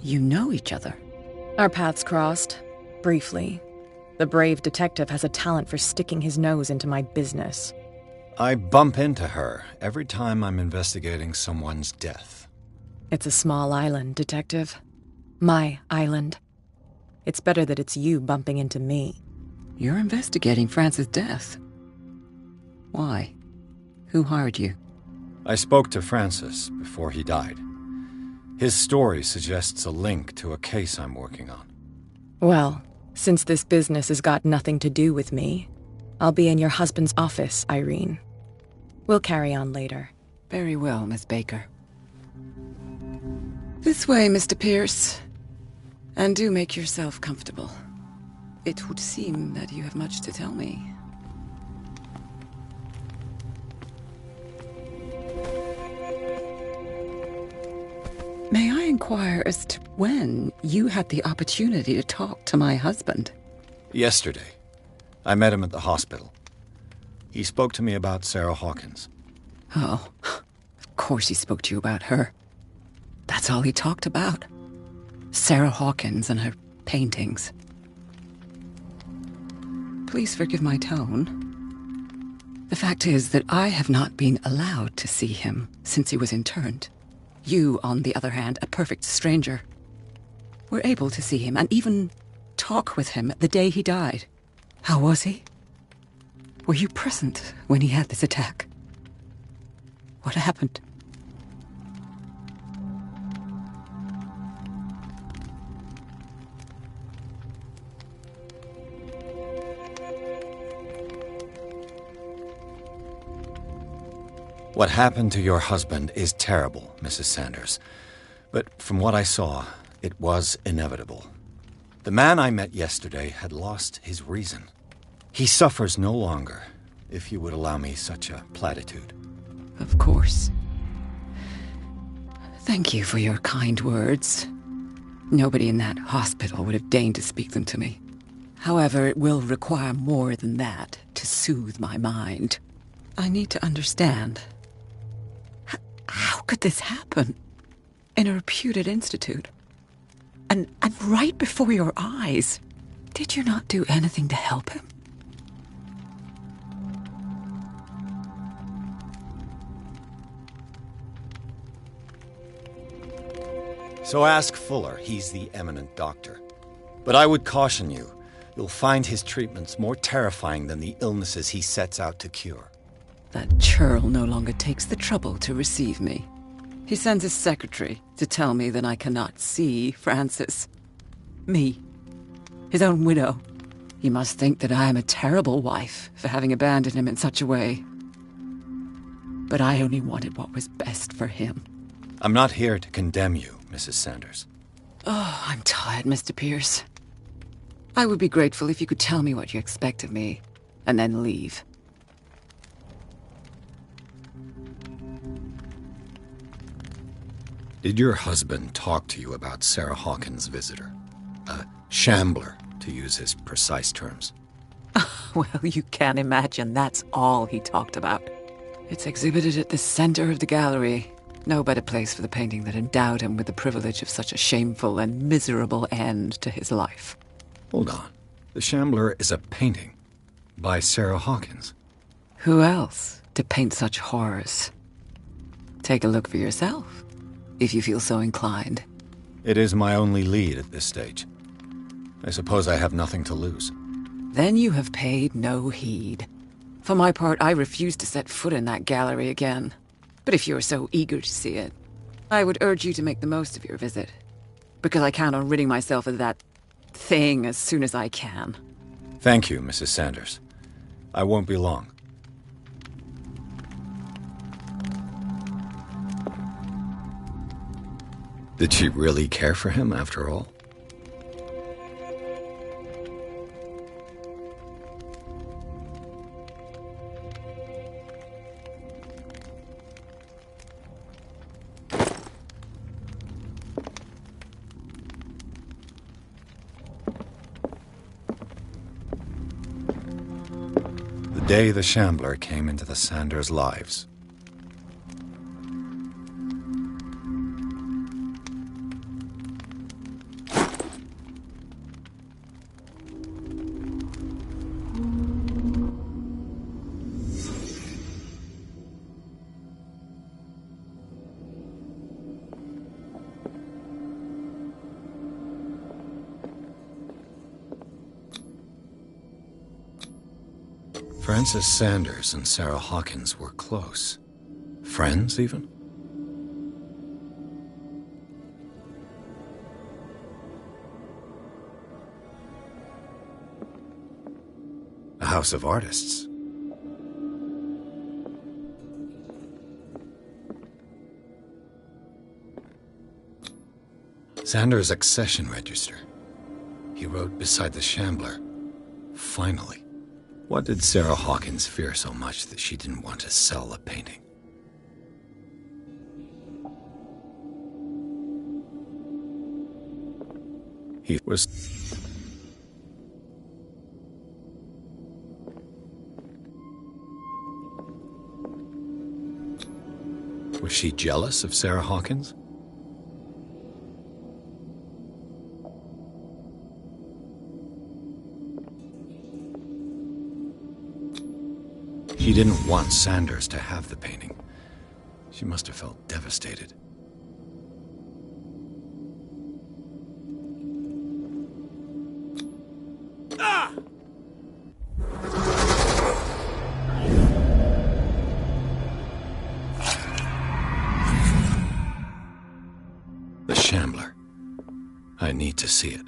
You know each other. Our paths crossed, briefly. The brave detective has a talent for sticking his nose into my business. I bump into her every time I'm investigating someone's death. It's a small island, Detective. My island. It's better that it's you bumping into me. You're investigating Francis' death. Why? Who hired you? I spoke to Francis before he died. His story suggests a link to a case I'm working on. Well, since this business has got nothing to do with me, I'll be in your husband's office, Irene. We'll carry on later. Very well, Miss Baker. This way, Mr. Pierce. And do make yourself comfortable. It would seem that you have much to tell me. May I inquire as to when you had the opportunity to talk to my husband? Yesterday. I met him at the hospital. He spoke to me about Sarah Hawkins. Oh, of course he spoke to you about her. That's all he talked about. Sarah Hawkins and her paintings. Please forgive my tone. The fact is that I have not been allowed to see him since he was interned. You, on the other hand, a perfect stranger, were able to see him and even talk with him the day he died. How was he? Were you present when he had this attack? What happened? What happened to your husband is terrible, Mrs. Sanders. But from what I saw, it was inevitable. The man I met yesterday had lost his reason. He suffers no longer, if you would allow me such a platitude. Of course. Thank you for your kind words. Nobody in that hospital would have deigned to speak them to me. However, it will require more than that to soothe my mind. I need to understand. How could this happen? In a reputed institute? And right before your eyes? Did you not do anything to help him? So ask Fuller. He's the eminent doctor. But I would caution you, you'll find his treatments more terrifying than the illnesses he sets out to cure. That churl no longer takes the trouble to receive me. He sends his secretary to tell me that I cannot see Francis. Me. His own widow. He must think that I am a terrible wife for having abandoned him in such a way. But I only wanted what was best for him. I'm not here to condemn you, Mrs. Sanders. Oh, I'm tired, Mr. Pierce. I would be grateful if you could tell me what you expect of me, and then leave. Did your husband talk to you about Sarah Hawkins' visitor? A shambler, to use his precise terms. Well, you can imagine that's all he talked about. It's exhibited at the center of the gallery. No better place for the painting that endowed him with the privilege of such a shameful and miserable end to his life. Hold on. The Shambler is a painting by Sarah Hawkins. Who else to paint such horrors? Take a look for yourself, if you feel so inclined. It is my only lead at this stage. I suppose I have nothing to lose. Then you have paid no heed. For my part, I refuse to set foot in that gallery again. But if you are so eager to see it, I would urge you to make the most of your visit. Because I count on ridding myself of that thing as soon as I can. Thank you, Mrs. Sanders. I won't be long. Did she really care for him after all? The day the Shambler came into the Sanders' lives. Francis Sanders and Sarah Hawkins were close. Friends, even? A house of artists. Sanders' accession register. He wrote beside the Shambler, "Finally." What did Sarah Hawkins fear so much that she didn't want to sell the painting? He was... Was she jealous of Sarah Hawkins? She didn't want Sanders to have the painting. She must have felt devastated. Ah! The Shambler. I need to see it.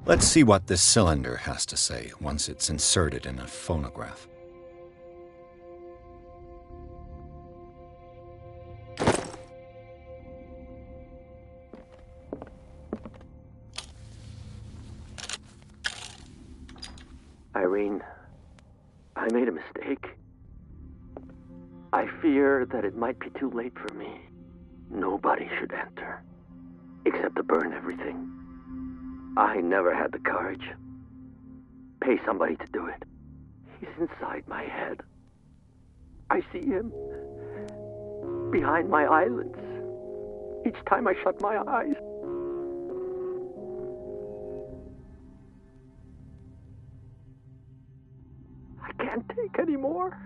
Let's see what this cylinder has to say once it's inserted in a phonograph. Irene, I made a mistake. I fear that it might be too late for me. Nobody should enter, except to burn everything. I never had the courage. Pay somebody to do it. He's inside my head. I see him behind my eyelids each time I shut my eyes. I can't take any more.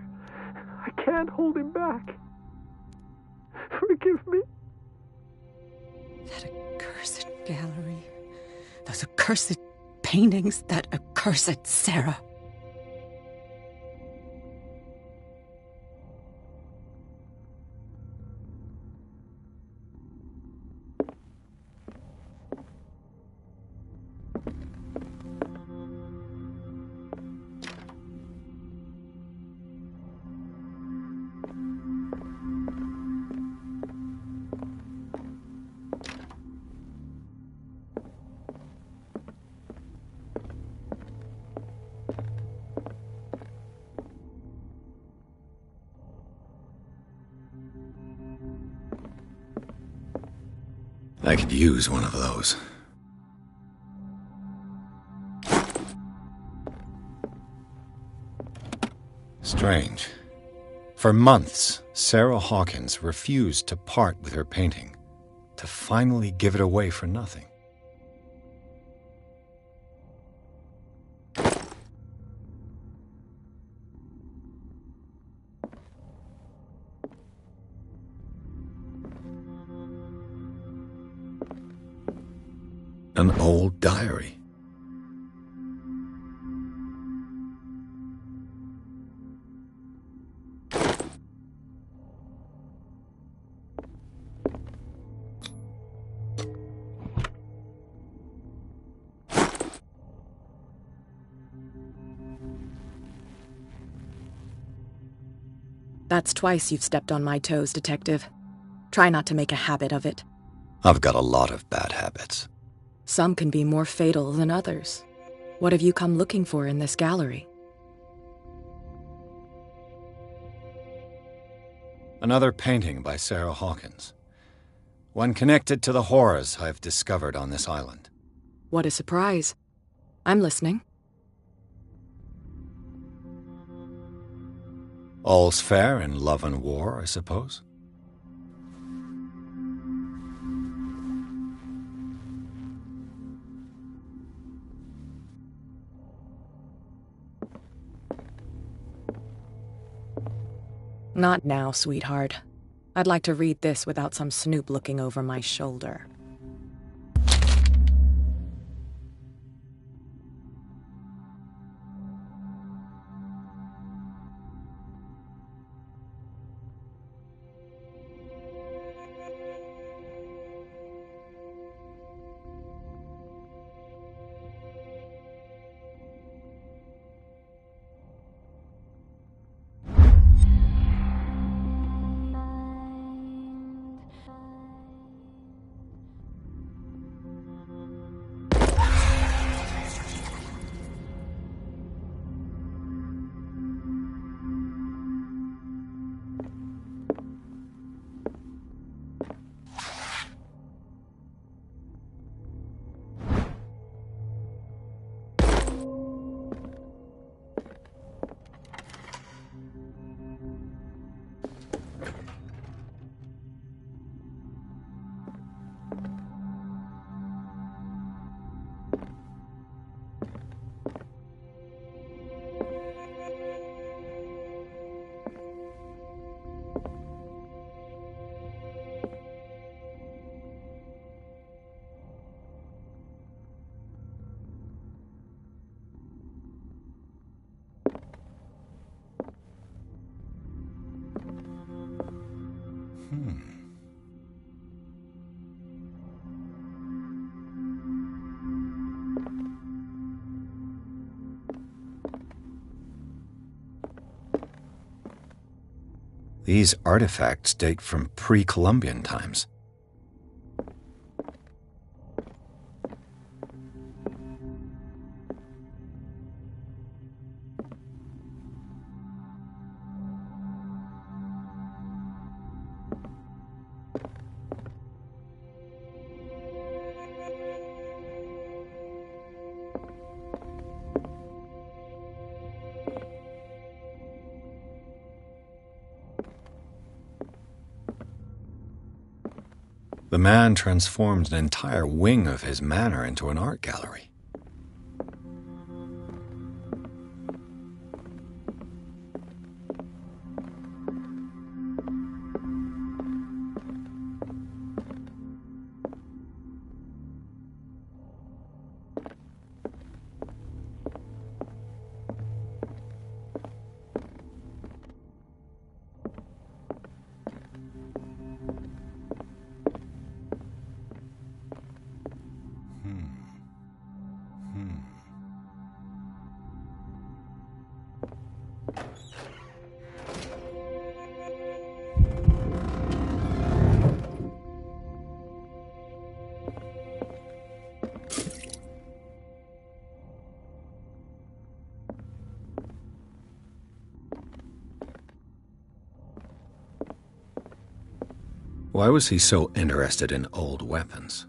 I can't hold him back. Forgive me. That accursed gallery. Those accursed paintings, that accursed Sarah. I could use one of those. Strange. For months, Sarah Hawkins refused to part with her painting, to finally give it away for nothing. An old diary. That's twice you've stepped on my toes, Detective. Try not to make a habit of it. I've got a lot of bad habits. Some can be more fatal than others. What have you come looking for in this gallery? Another painting by Sarah Hawkins. One connected to the horrors I've discovered on this island. What a surprise. I'm listening. All's fair in love and war, I suppose. Not now, sweetheart. I'd like to read this without some snoop looking over my shoulder. These artifacts date from pre-Columbian times. The man transformed an entire wing of his manor into an art gallery. Why was he so interested in old weapons?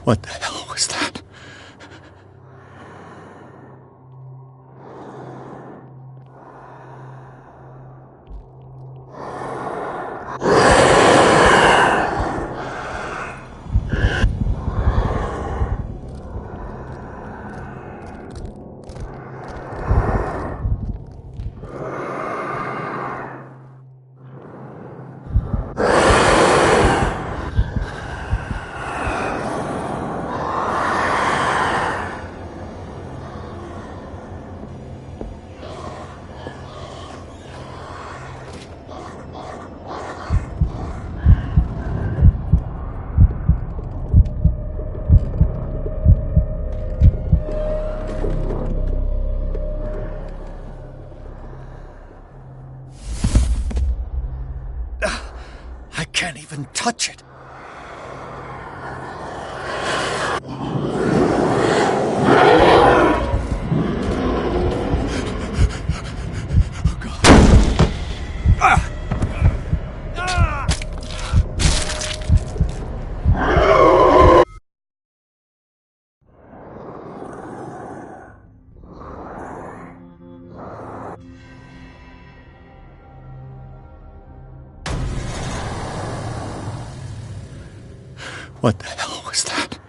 What the hell was that? can't even touch it. What the hell was that?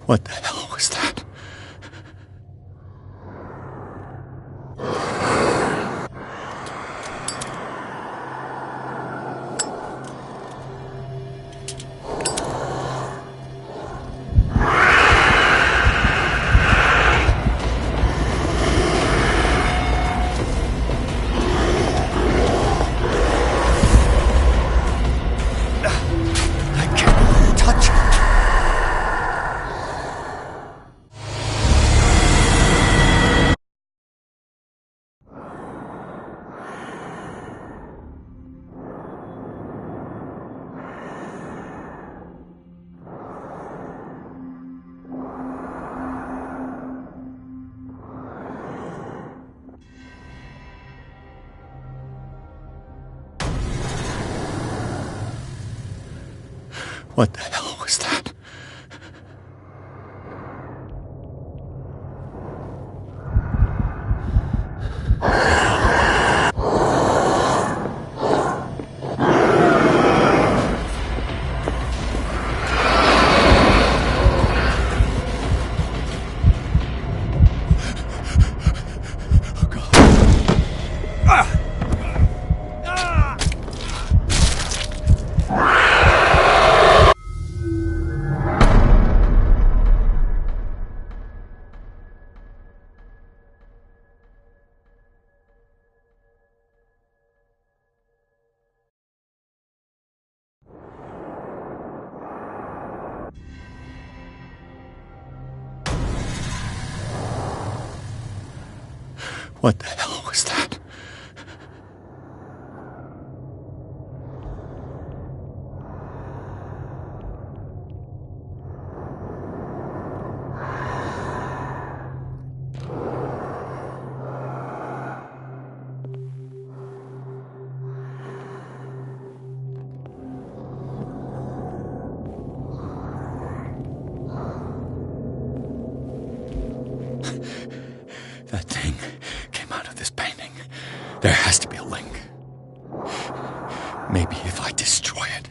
What the hell was that? What the hell was that? What the hell was that? That thing came out of this painting. There has to be a link. Maybe if I destroy it.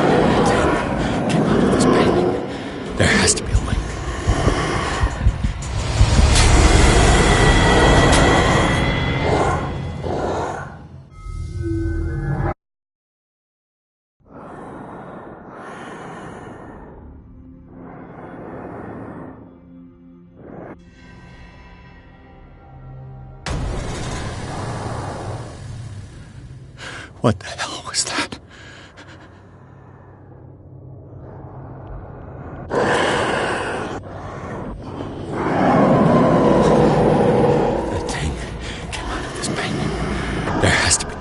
That thing came out of this painting. There has to be a link. What the hell was that? That thing came out of this painting. There has to be.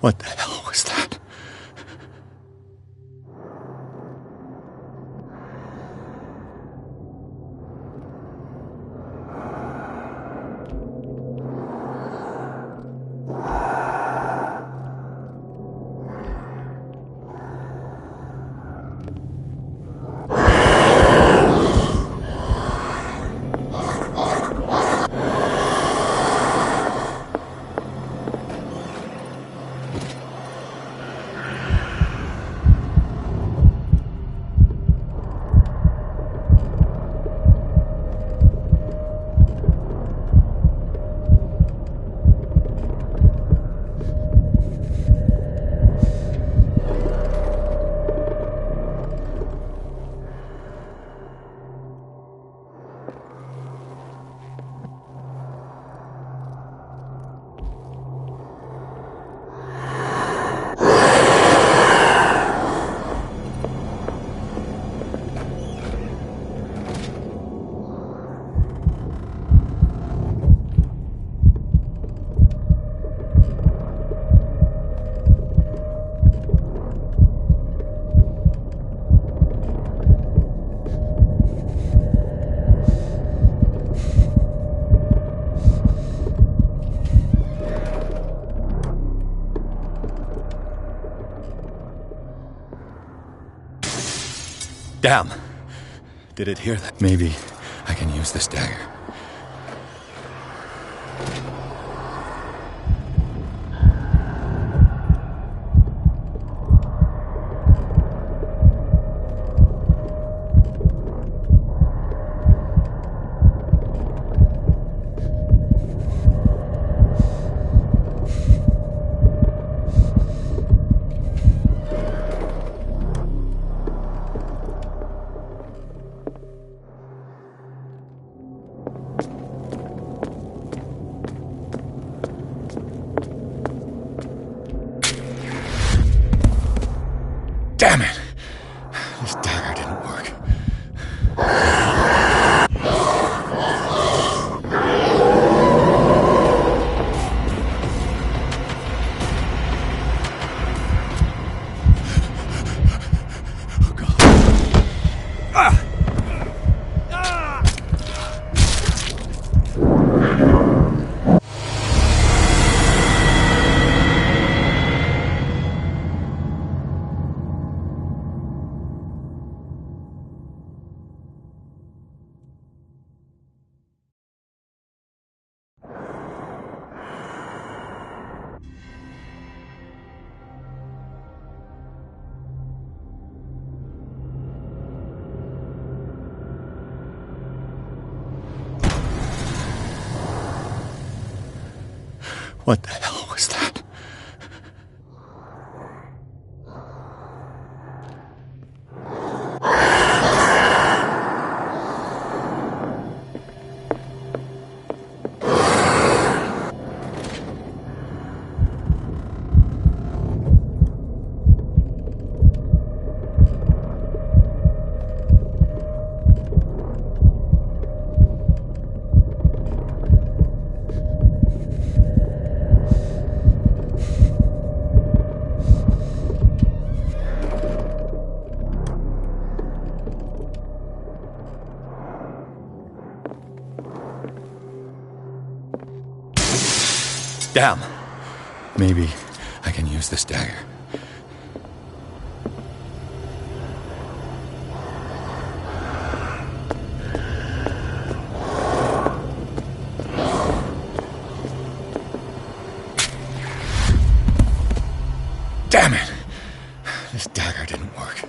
What the hell was that? Damn! Did it hear that? Maybe I can use this dagger. Damn it! This dagger didn't work. What the hell was that? Damn. Maybe I can use this dagger. Damn it! This dagger didn't work.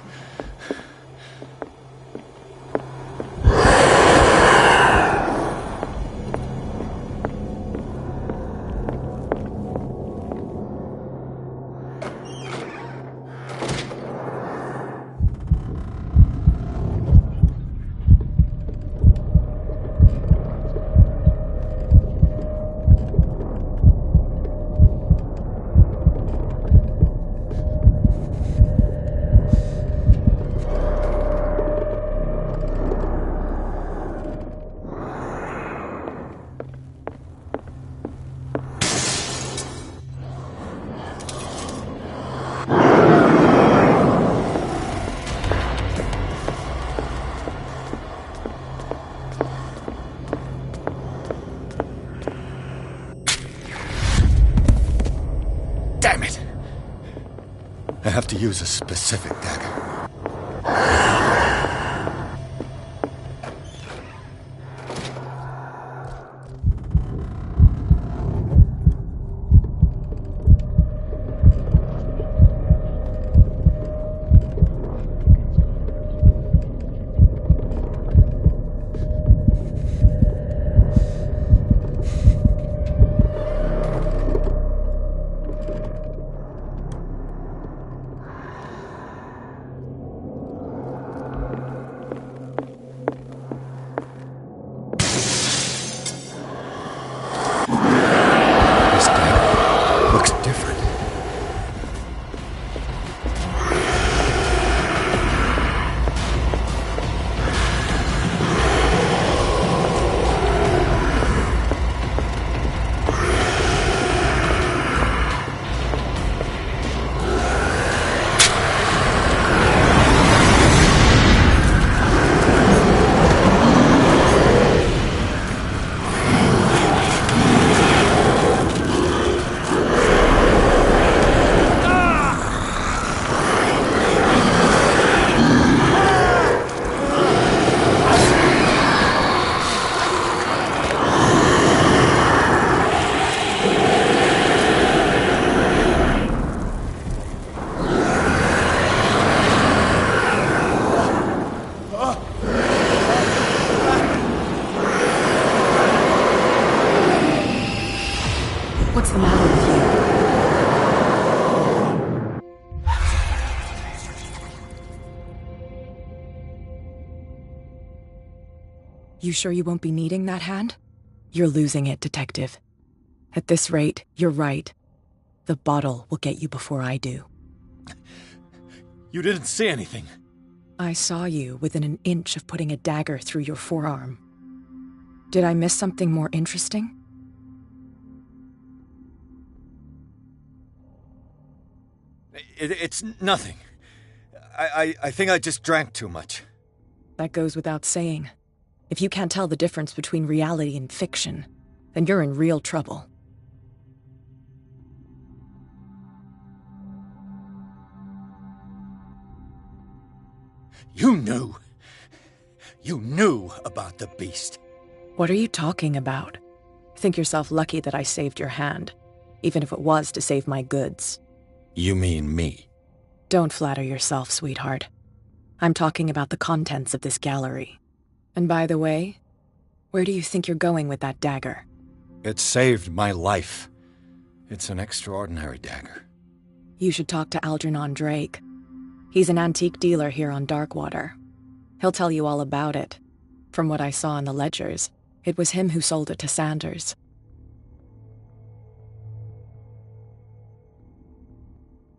Damn it! I have to use a specific dagger. What's the matter with you? You sure you won't be needing that hand? You're losing it, Detective. At this rate, you're right. The bottle will get you before I do. You didn't see anything. I saw you within an inch of putting a dagger through your forearm. Did I miss something more interesting? It's nothing. I think I just drank too much. That goes without saying. If you can't tell the difference between reality and fiction, then you're in real trouble. You knew. You knew about the beast. What are you talking about? Think yourself lucky that I saved your hand, even if it was to save my goods. You mean me? Don't flatter yourself, sweetheart. I'm talking about the contents of this gallery. And by the way, where do you think you're going with that dagger? It saved my life. It's an extraordinary dagger. You should talk to Algernon Drake. He's an antique dealer here on Darkwater. He'll tell you all about it. From what I saw in the ledgers, it was him who sold it to Sanders.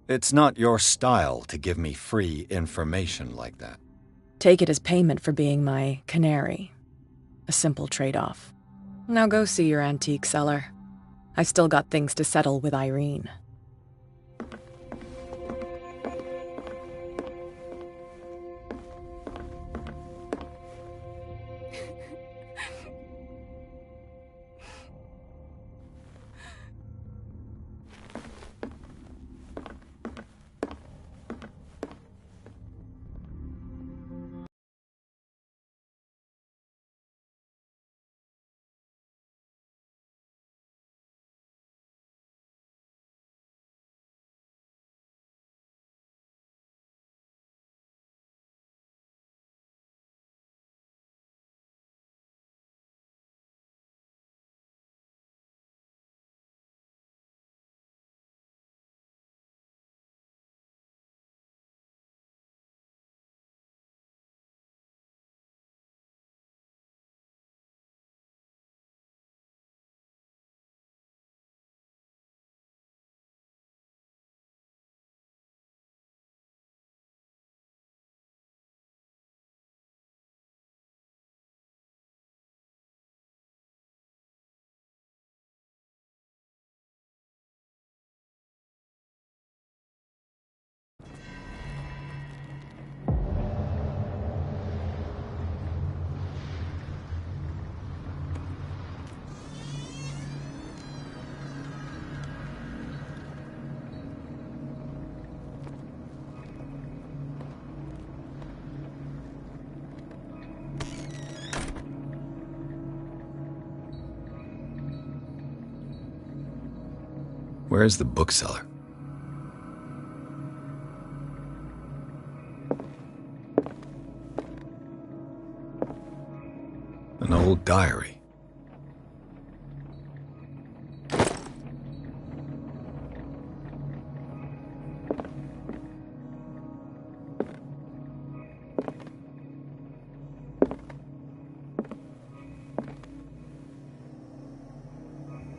It's not your style to give me free information like that. Take it as payment for being my canary. A simple trade-off. Now go see your antique seller. I've still got things to settle with Irene. Where's the bookseller? An old diary.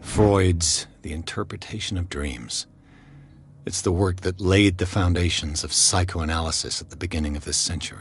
Freud's The Interpretation of Dreams. It's the work that laid the foundations of psychoanalysis at the beginning of this century.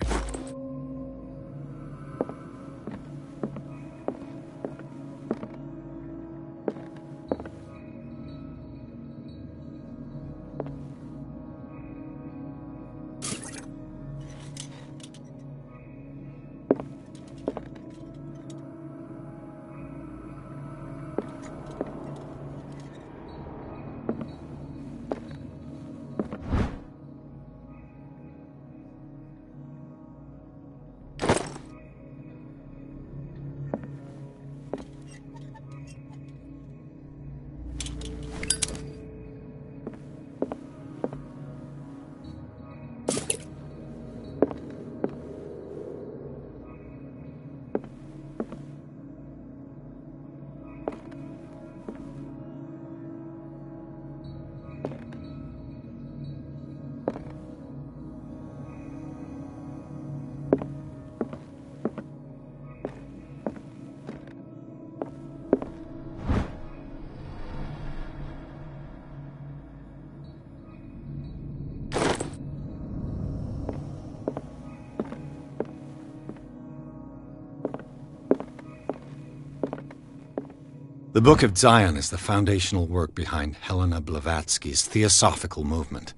The Book of Zion is the foundational work behind Helena Blavatsky's Theosophical movement.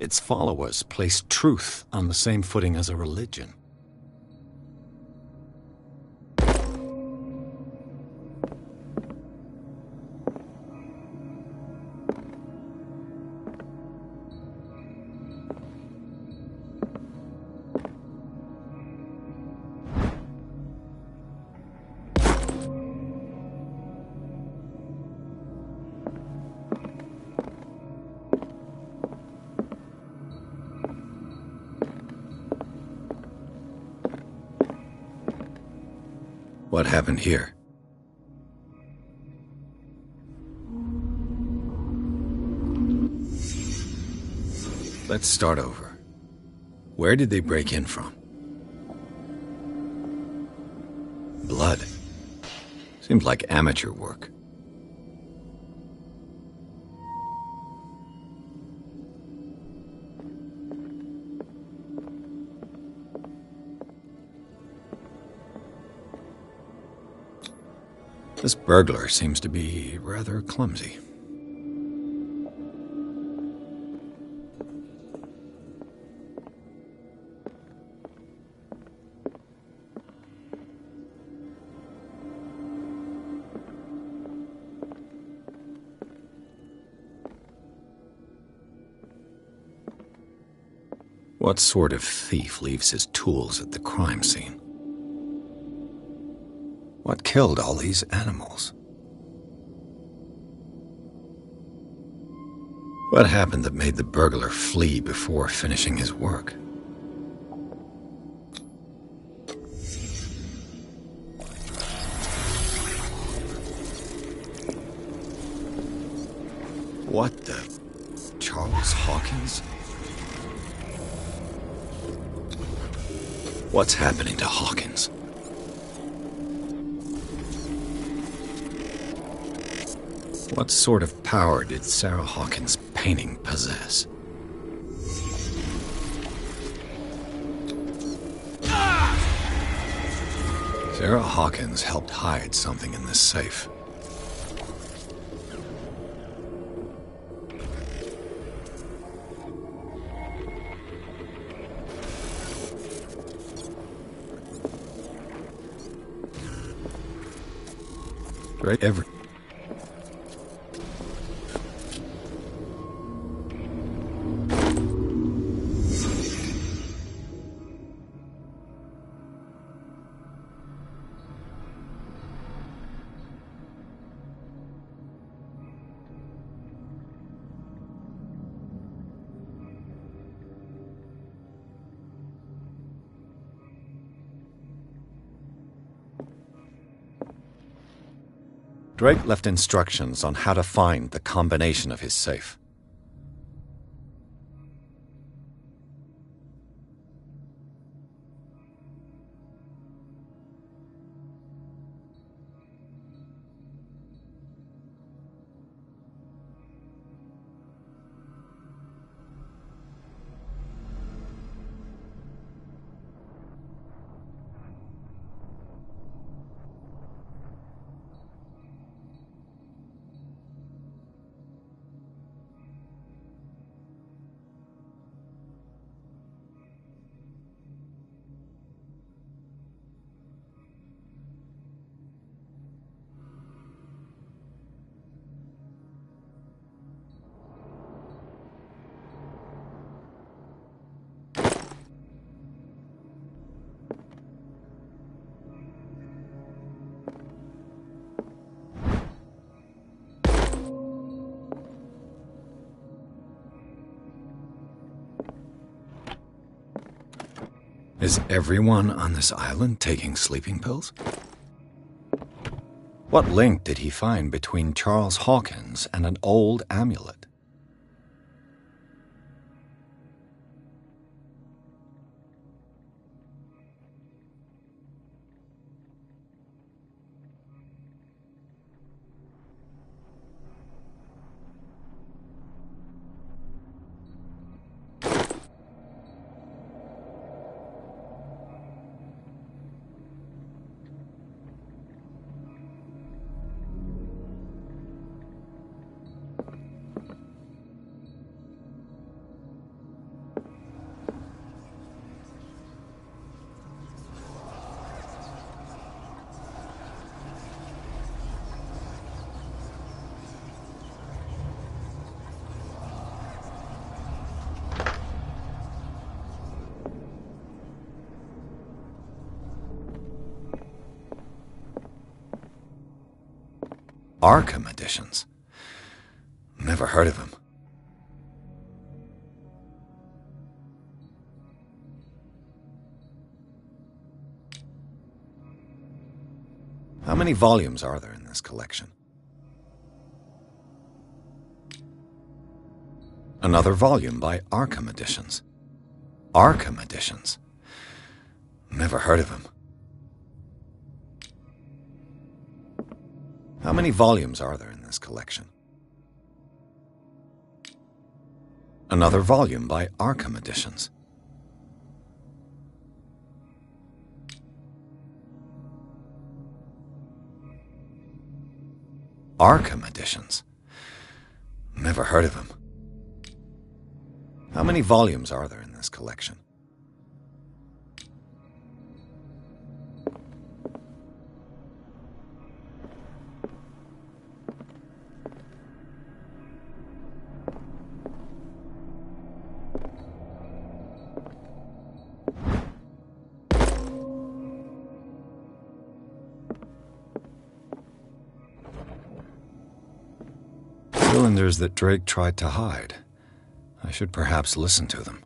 Its followers place truth on the same footing as a religion. What happened here? Let's start over. Where did they break in from? Blood. Seems like amateur work. This burglar seems to be rather clumsy. What sort of thief leaves his tools at the crime scene? What killed all these animals? What happened that made the burglar flee before finishing his work? What the... Charles Hawkins? What's happening to Hawkins? What sort of power did Sarah Hawkins' painting possess? Sarah Hawkins helped hide something in this safe. Right, Drake left instructions on how to find the combination of his safe. Is everyone on this island taking sleeping pills? What link did he find between Charles Hawkins and an old amulet? Arkham editions. Never heard of him. How many volumes are there in this collection? Another volume by Arkham Editions. Arkham Editions. Never heard of him. How many volumes are there in this collection? Another volume by Arkham Editions. Arkham Editions. Never heard of him. How many volumes are there in this collection? Cylinders that Drake tried to hide. I should perhaps listen to them.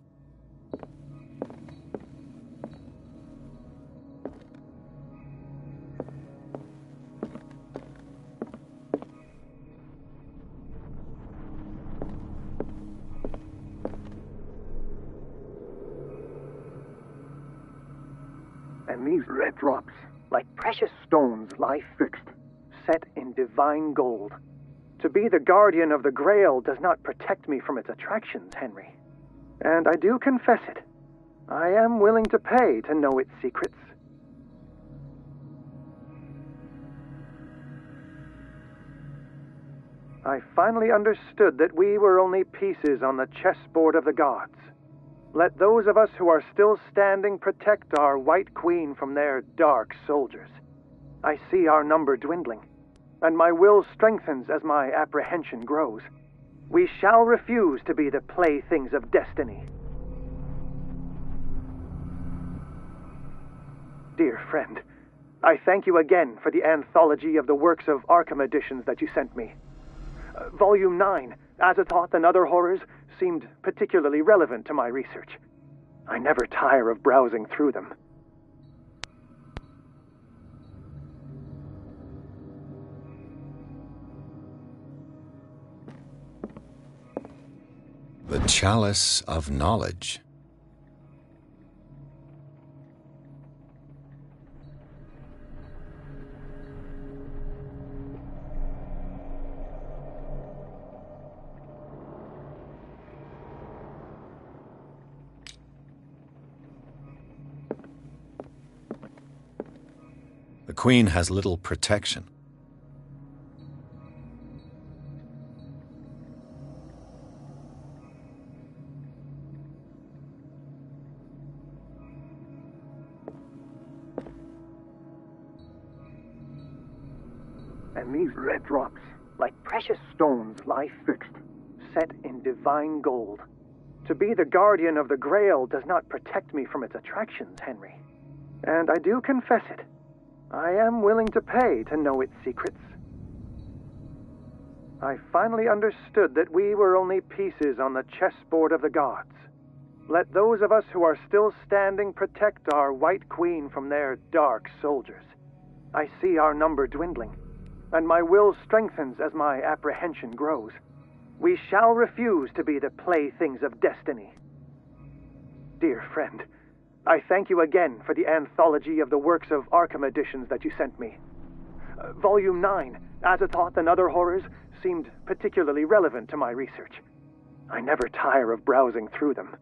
And these red drops, like precious stones, lie fixed, set in divine gold. To be the guardian of the Grail does not protect me from its attractions, Henry. And I do confess it. I am willing to pay to know its secrets. I finally understood that we were only pieces on the chessboard of the gods. Let those of us who are still standing protect our White Queen from their dark soldiers. I see our number dwindling, and my will strengthens as my apprehension grows. We shall refuse to be the playthings of destiny. Dear friend, I thank you again for the anthology of the works of Arkham editions that you sent me. Volume 9, Azathoth and Other Horrors, seemed particularly relevant to my research. I never tire of browsing through them. The Chalice of Knowledge. The Queen has little protection. And these red drops, like precious stones, lie fixed, set in divine gold. To be the guardian of the Grail does not protect me from its attractions, Henry. And I do confess it. I am willing to pay to know its secrets. I finally understood that we were only pieces on the chessboard of the gods. Let those of us who are still standing protect our White Queen from their dark soldiers. I see our number dwindling, and my will strengthens as my apprehension grows. We shall refuse to be the playthings of destiny. Dear friend, I thank you again for the anthology of the works of Arkham editions that you sent me. Volume 9, Azathoth and Other Horrors, seemed particularly relevant to my research. I never tire of browsing through them.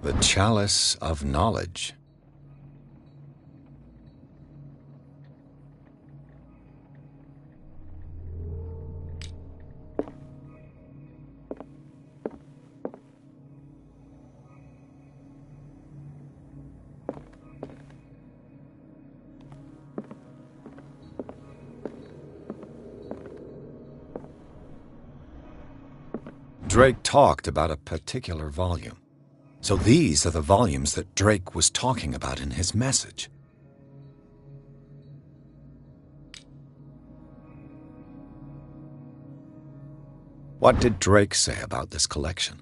The Chalice of Knowledge. Drake talked about a particular volume. So these are the volumes that Drake was talking about in his message. What did Drake say about this collection?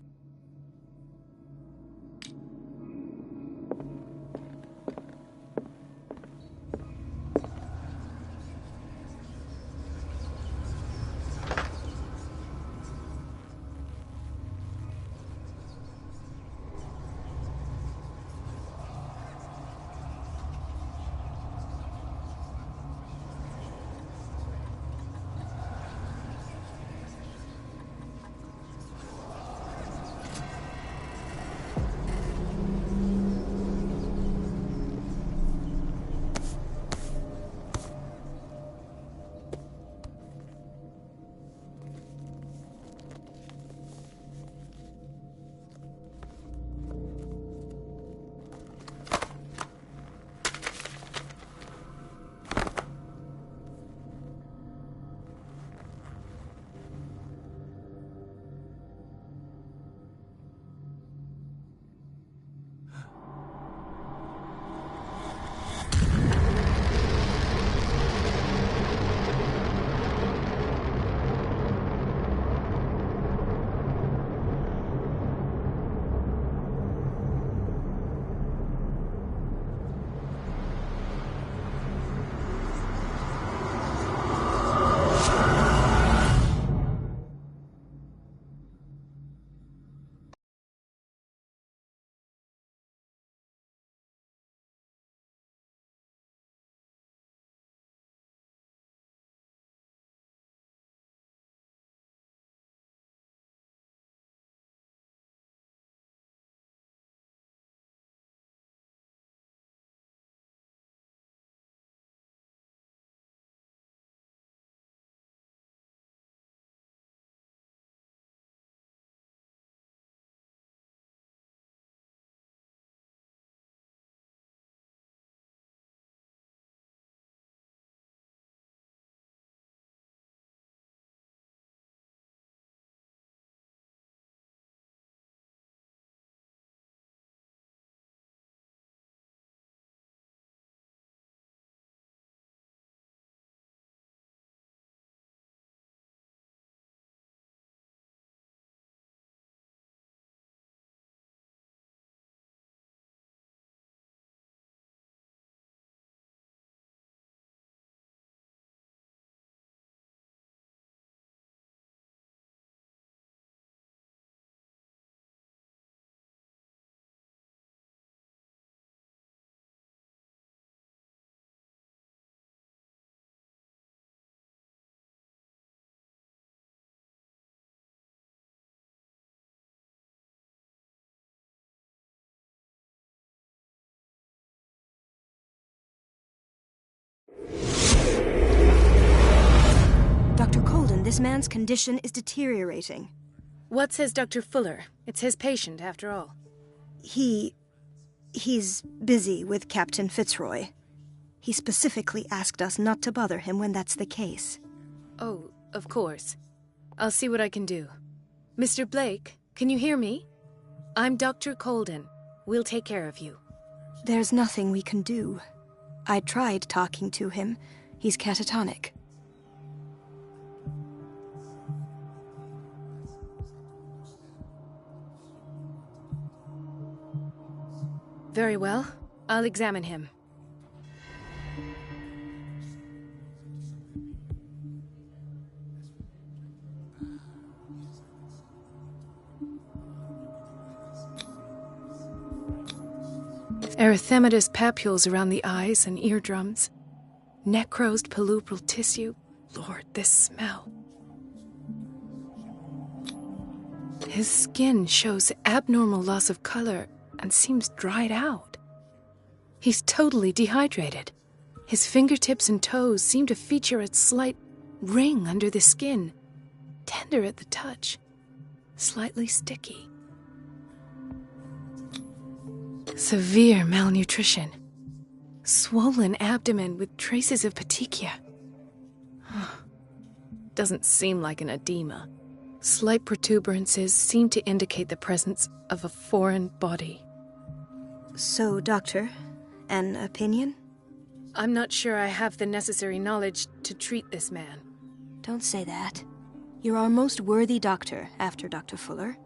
Dr. Colden, this man's condition is deteriorating. What says Dr. Fuller? It's his patient, after all. He's busy with Captain Fitzroy. He specifically asked us not to bother him when that's the case. Oh, of course. I'll see what I can do. Mr. Blake, can you hear me? I'm Dr. Colden. We'll take care of you. There's nothing we can do. I tried talking to him. He's catatonic. Very well. I'll examine him. Erythematous papules around the eyes and eardrums. Necrosed palpebral tissue. Lord, this smell. His skin shows abnormal loss of color and seems dried out. He's totally dehydrated. His fingertips and toes seem to feature a slight ring under the skin, tender at the touch, slightly sticky. Severe malnutrition. Swollen abdomen with traces of petechia. Doesn't seem like an edema. Slight protuberances seem to indicate the presence of a foreign body. So, Doctor, an opinion? I'm not sure I have the necessary knowledge to treat this man. Don't say that. You're our most worthy doctor after Dr. Fuller.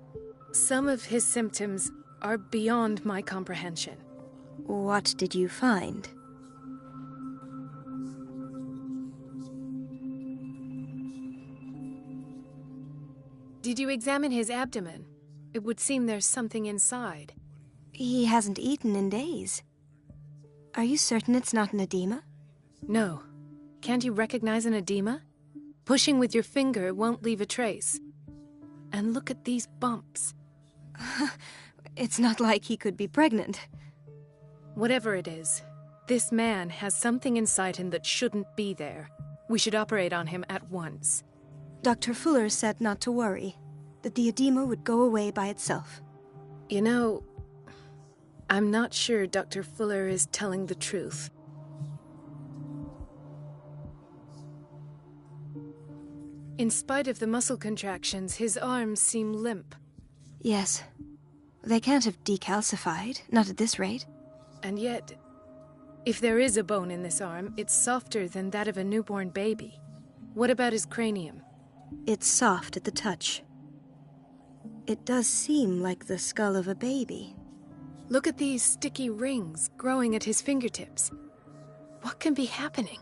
Some of his symptoms are beyond my comprehension. What did you find? Did you examine his abdomen? It would seem there's something inside. He hasn't eaten in days. Are you certain it's not an edema? No. Can't you recognize an edema? Pushing with your finger won't leave a trace. And look at these bumps. It's not like he could be pregnant. Whatever it is, this man has something inside him that shouldn't be there. We should operate on him at once. Dr. Fuller said not to worry, that the edema would go away by itself. You know, I'm not sure Dr. Fuller is telling the truth. In spite of the muscle contractions, his arms seem limp. Yes. They can't have decalcified, not at this rate. And yet, if there is a bone in this arm, it's softer than that of a newborn baby. What about his cranium? It's soft at the touch. It does seem like the skull of a baby. Look at these sticky rings growing at his fingertips. What can be happening?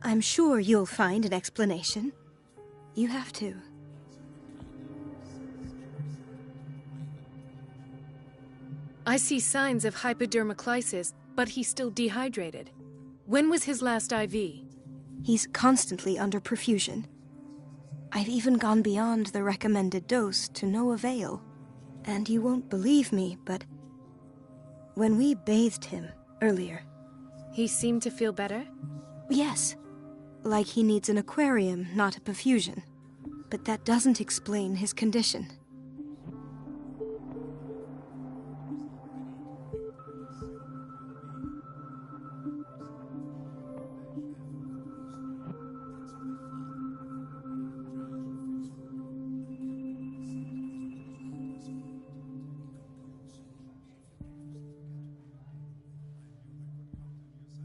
I'm sure you'll find an explanation. You have to. I see signs of hypodermoclysis, but he's still dehydrated. When was his last IV? He's constantly under perfusion. I've even gone beyond the recommended dose to no avail. And you won't believe me, but when we bathed him earlier... He seemed to feel better? Yes. Like he needs an aquarium, not a perfusion. But that doesn't explain his condition.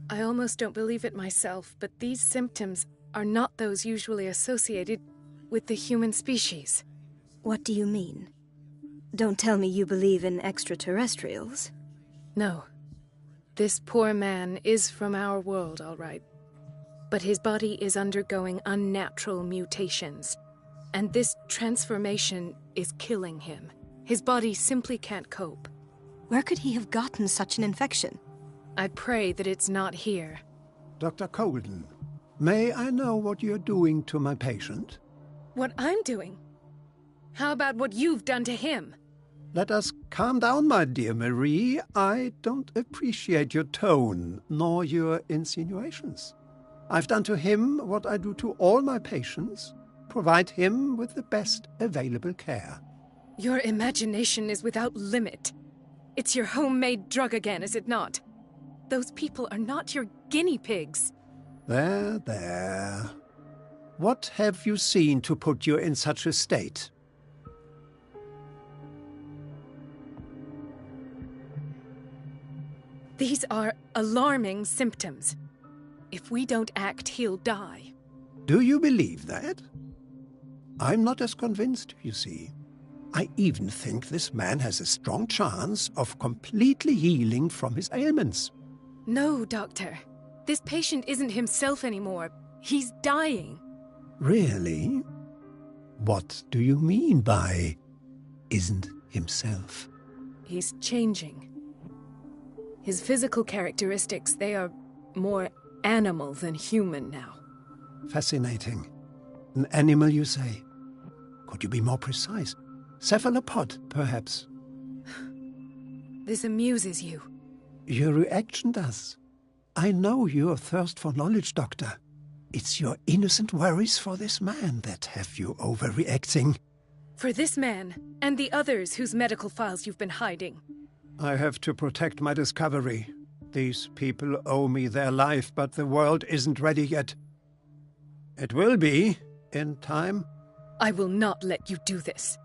I almost don't believe it myself, but these symptoms are not those usually associated with the human species. What do you mean? Don't tell me you believe in extraterrestrials. No. This poor man is from our world, all right. But his body is undergoing unnatural mutations. And this transformation is killing him. His body simply can't cope. Where could he have gotten such an infection? I pray that it's not here. Dr. Colden, may I know what you're doing to my patient? What I'm doing? How about what you've done to him? Let us calm down, my dear Marie. I don't appreciate your tone, nor your insinuations. I've done to him what I do to all my patients. Provide him with the best available care. Your imagination is without limit. It's your homemade drug again, is it not? Those people are not your guinea pigs. There, there. What have you seen to put you in such a state? These are alarming symptoms. If we don't act, he'll die. Do you believe that? I'm not as convinced, you see. I even think this man has a strong chance of completely healing from his ailments. No, Doctor. This patient isn't himself anymore. He's dying. Really? What do you mean by isn't himself? He's changing. His physical characteristics, they are more animal than human now. Fascinating. An animal, you say? Could you be more precise? Cephalopod, perhaps? This amuses you. Your reaction does. I know your thirst for knowledge, Doctor. It's your innocent worries for this man that have you overreacting. For this man, and the others whose medical files you've been hiding. I have to protect my discovery. These people owe me their life, but the world isn't ready yet. It will be, in time. I will not let you do this.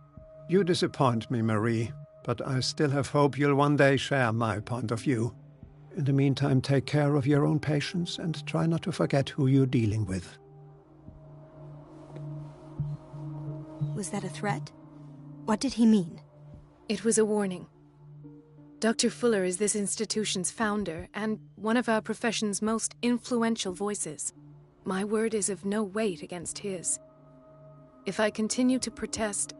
You disappoint me, Marie, but I still have hope you'll one day share my point of view. In the meantime, take care of your own patients and try not to forget who you're dealing with. Was that a threat? What did he mean? It was a warning. Dr. Fuller is this institution's founder and one of our profession's most influential voices. My word is of no weight against his. If I continue to protest,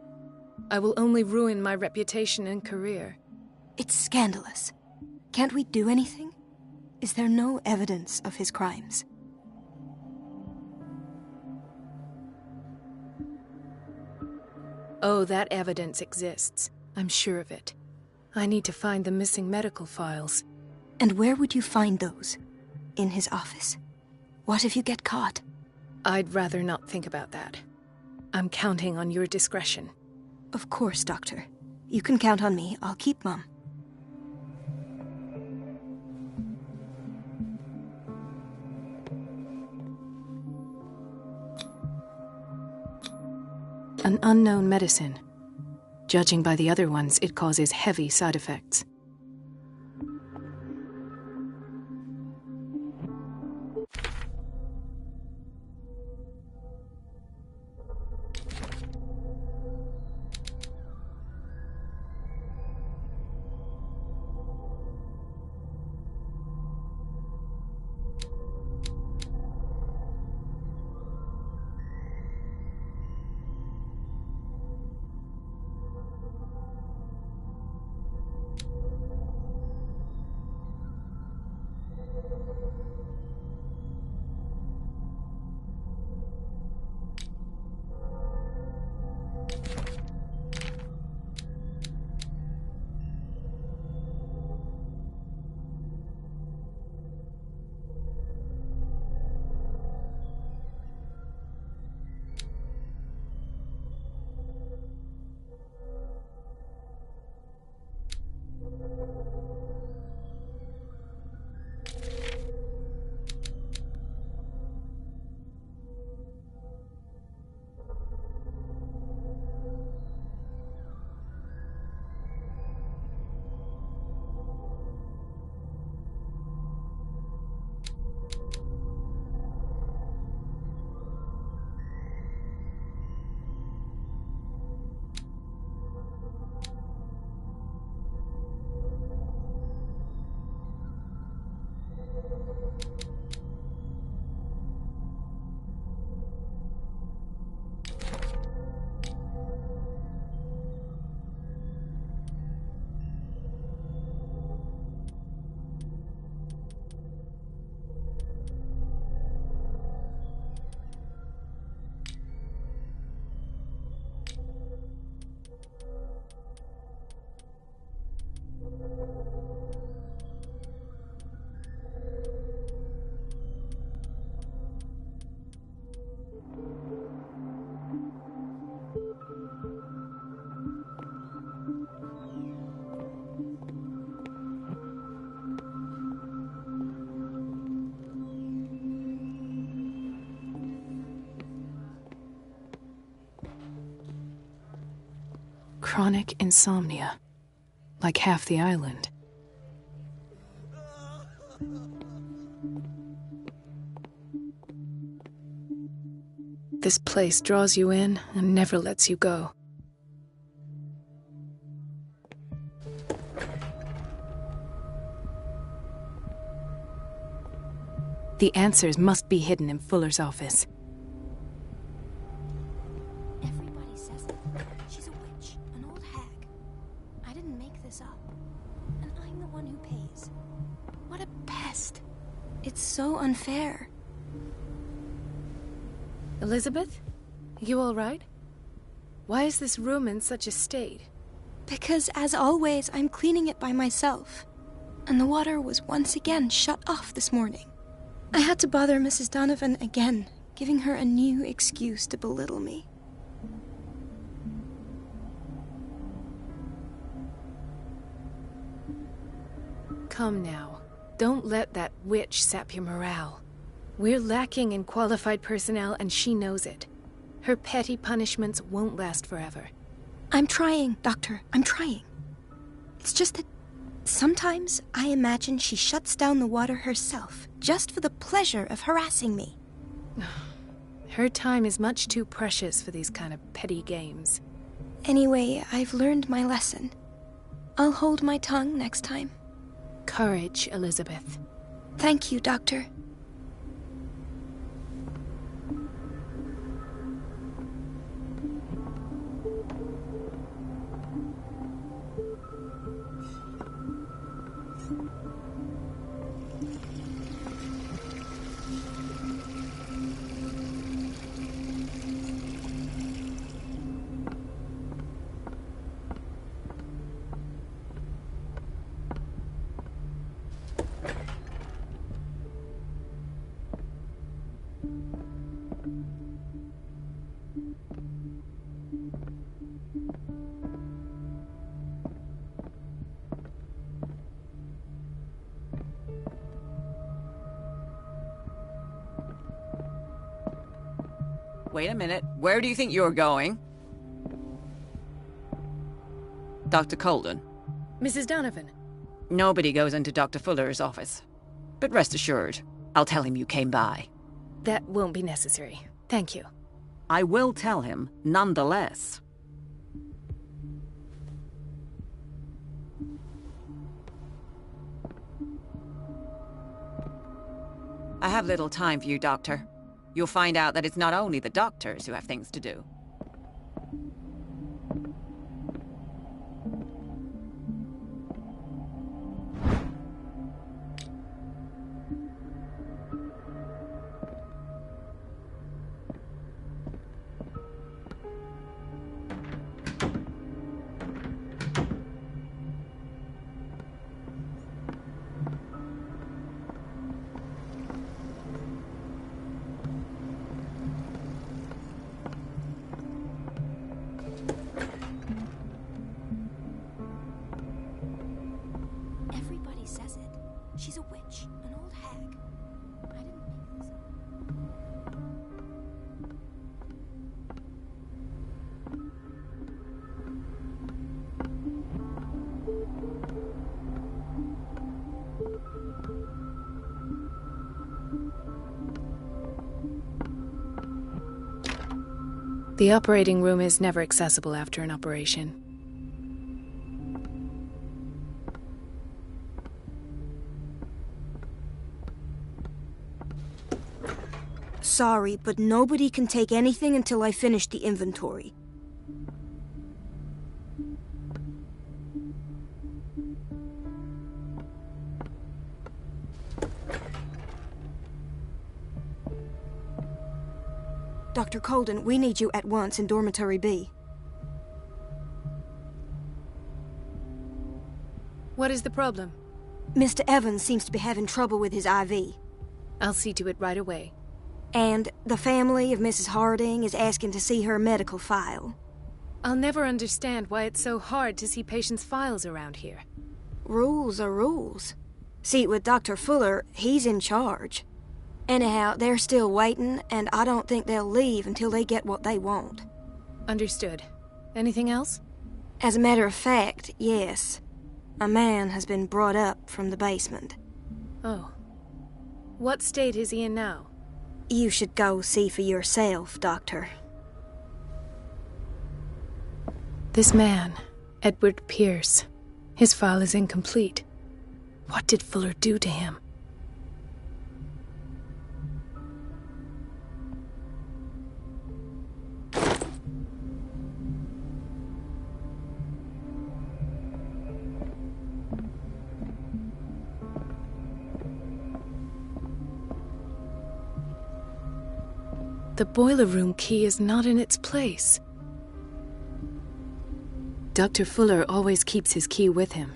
I will only ruin my reputation and career. It's scandalous. Can't we do anything? Is there no evidence of his crimes? Oh, that evidence exists. I'm sure of it. I need to find the missing medical files. And where would you find those? In his office? What if you get caught? I'd rather not think about that. I'm counting on your discretion. Of course, Doctor. You can count on me. I'll keep mum. An unknown medicine. Judging by the other ones, it causes heavy side effects. Chronic insomnia. Like half the island. This place draws you in and never lets you go. The answers must be hidden in Fuller's office. Everybody says it. She's a witch, an old hag. I didn't make this up. And I'm the one who pays. What a pest. It's so unfair. Elizabeth? You all right? Why is this room in such a state? Because, as always, I'm cleaning it by myself. And the water was once again shut off this morning. I had to bother Mrs. Donovan again, giving her a new excuse to belittle me. Come now. Don't let that witch sap your morale. We're lacking in qualified personnel, and she knows it. Her petty punishments won't last forever. I'm trying, Doctor. I'm trying. It's just that sometimes I imagine she shuts down the water herself, just for the pleasure of harassing me. Her time is much too precious for these kind of petty games. Anyway, I've learned my lesson. I'll hold my tongue next time. Courage, Elizabeth. Thank you, Doctor. Wait a minute. Where do you think you're going? Dr. Colden. Mrs. Donovan. Nobody goes into Dr. Fuller's office. But rest assured, I'll tell him you came by. That won't be necessary. Thank you. I will tell him, nonetheless. I have little time for you, Doctor. You'll find out that it's not only the doctors who have things to do. Everybody says it. She's a witch, an old hag. I didn't make this up. The operating room is never accessible after an operation. Sorry, but nobody can take anything until I finish the inventory. Dr. Colden, we need you at once in Dormitory B. What is the problem? Mr. Evans seems to be having trouble with his IV. I'll see to it right away. And the family of Mrs. Harding is asking to see her medical file. I'll never understand why it's so hard to see patients' files around here. Rules are rules. See, with Dr. Fuller, he's in charge. Anyhow, they're still waiting, and I don't think they'll leave until they get what they want. Understood. Anything else? As a matter of fact, yes. A man has been brought up from the basement. Oh. What state is he in now? You should go see for yourself, Doctor. This man, Edward Pierce. His file is incomplete. What did Fuller do to him? The boiler room key is not in its place. Dr. Fuller always keeps his key with him.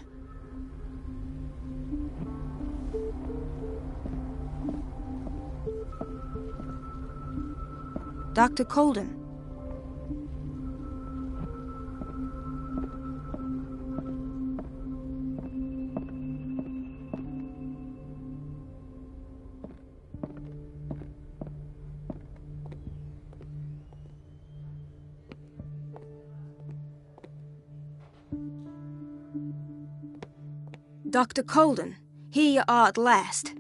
Dr. Colden. Dr. Colden, here you are at last.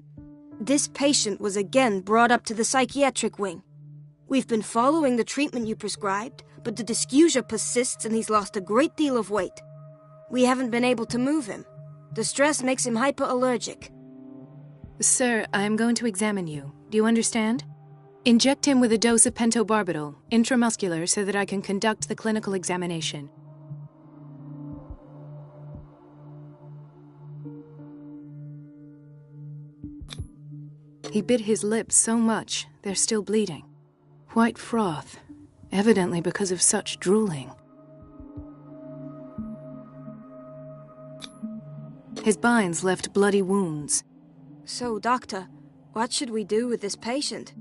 This patient was again brought up to the psychiatric wing. We've been following the treatment you prescribed, but the dysgeusia persists and he's lost a great deal of weight. We haven't been able to move him. The stress makes him hyperallergic. Sir, I am going to examine you. Do you understand? Inject him with a dose of pentobarbital, intramuscular, so that I can conduct the clinical examination. He bit his lips so much, they're still bleeding. White froth, evidently because of such drooling. His binds left bloody wounds. So, Doctor, what should we do with this patient?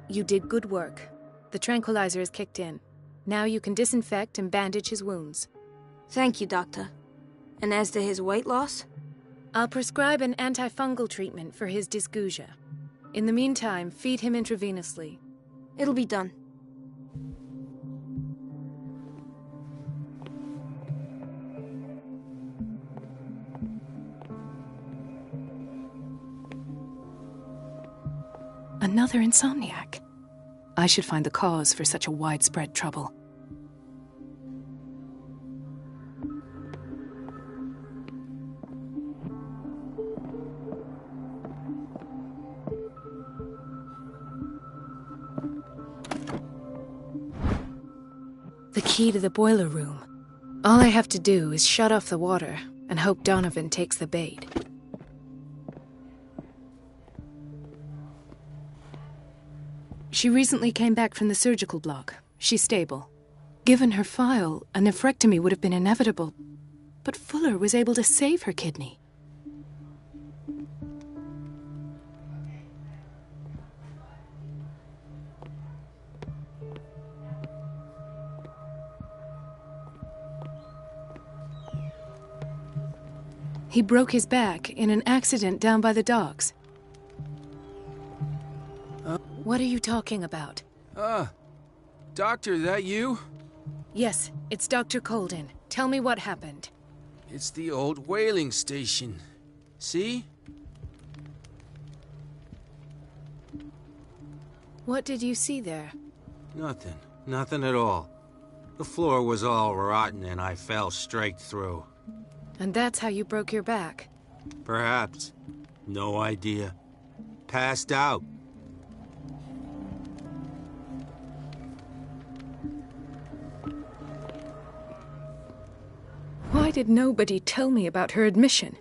You did good work. The tranquilizer is kicked in. Now you can disinfect and bandage his wounds. Thank you, Doctor. And as to his weight loss? I'll prescribe an antifungal treatment for his dysgeusia. In the meantime, feed him intravenously. It'll be done. Another insomniac. I should find the cause for such a widespread trouble. The key to the boiler room. All I have to do is shut off the water and hope Donovan takes the bait. She recently came back from the surgical block. She's stable. Given her file, a nephrectomy would have been inevitable, but Fuller was able to save her kidney. He broke his back in an accident down by the docks. What are you talking about? Doctor, that you? Yes, it's Dr. Colden. Tell me what happened. It's the old whaling station. See? What did you see there? Nothing. Nothing at all. The floor was all rotten and I fell straight through. And that's how you broke your back? Perhaps. No idea. Passed out. Why did nobody tell me about her admission?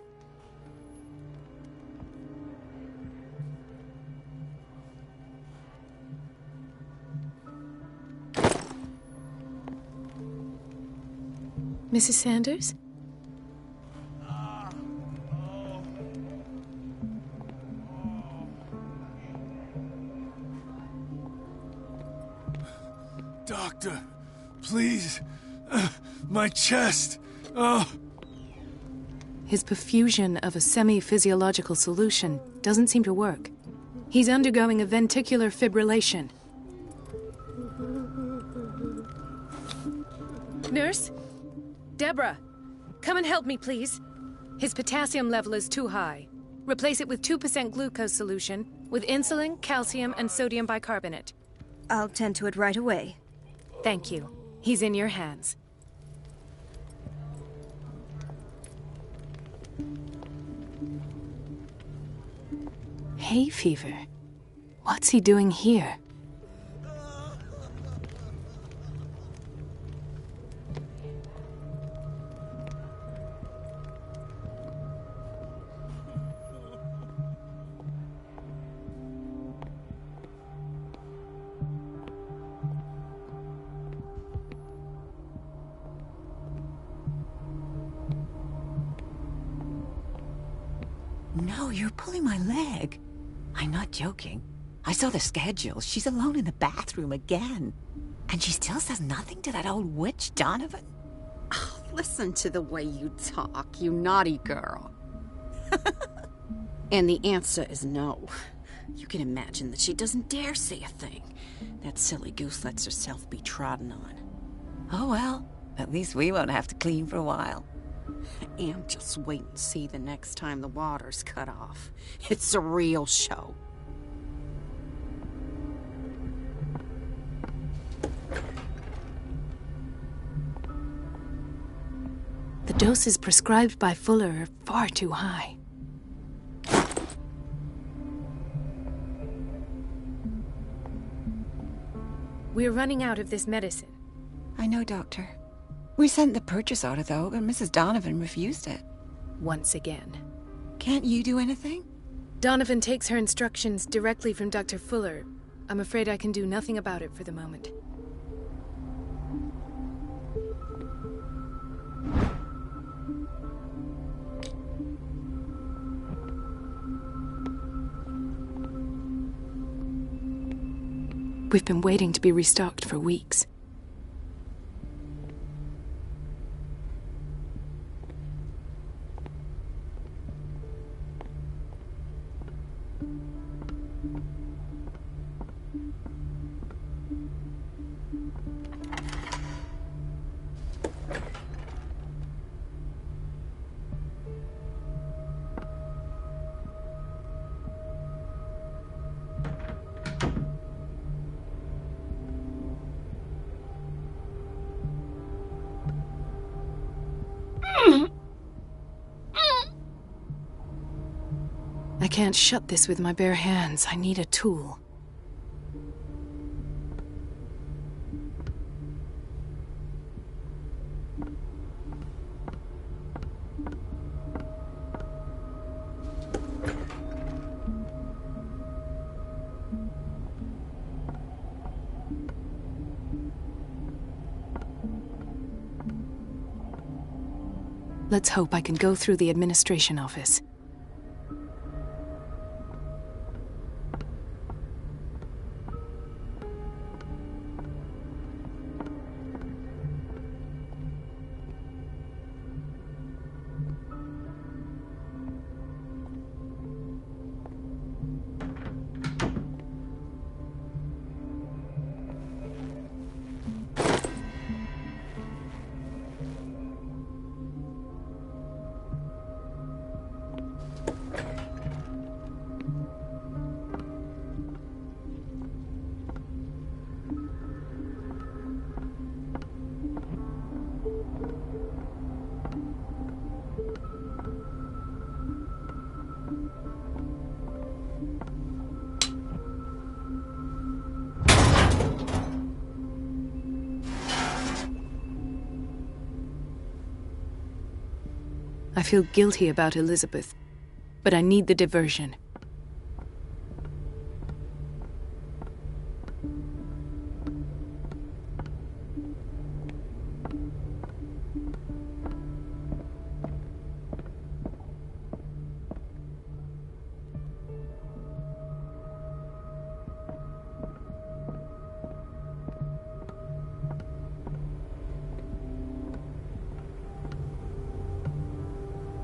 Mrs. Sanders? Doctor, please. My chest. Oh. His perfusion of a semi-physiological solution doesn't seem to work. He's undergoing a ventricular fibrillation. Nurse? Deborah, come and help me, please. His potassium level is too high. Replace it with 2% glucose solution with insulin, calcium, and sodium bicarbonate. I'll tend to it right away. Thank you. He's in your hands. Hay fever. What's he doing here? No, you're pulling my leg. I'm not joking. I saw the schedule. She's alone in the bathroom again. And she still says nothing to that old witch, Donovan. Oh, listen to the way you talk, you naughty girl. And the answer is no. You can imagine that she doesn't dare say a thing. That silly goose lets herself be trodden on. Oh well, At least we won't have to clean for a while. And just wait and see the next time the water's cut off. It's a real show. The doses prescribed by Fuller are far too high. We're running out of this medicine. I know, Doctor. We sent the purchase order, though, but Mrs. Donovan refused it. Once again. Can't you do anything? Donovan takes her instructions directly from Dr. Fuller. I'm afraid I can do nothing about it for the moment. We've been waiting to be restocked for weeks. I can't shut this with my bare hands. I need a tool. Let's hope I can go through the administration office. I feel guilty about Elizabeth, but I need the diversion.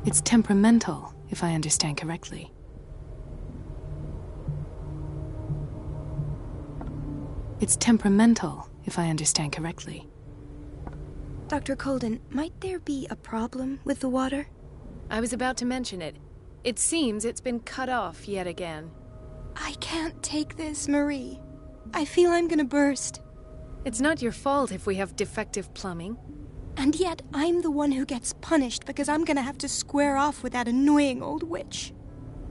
It's temperamental, if I understand correctly. It's temperamental, if I understand correctly. Dr. Colden, might there be a problem with the water? I was about to mention it. It seems it's been cut off yet again. I can't take this, Marie. I feel I'm gonna burst. It's not your fault if we have defective plumbing. And yet, I'm the one who gets punished because I'm gonna have to square off with that annoying old witch.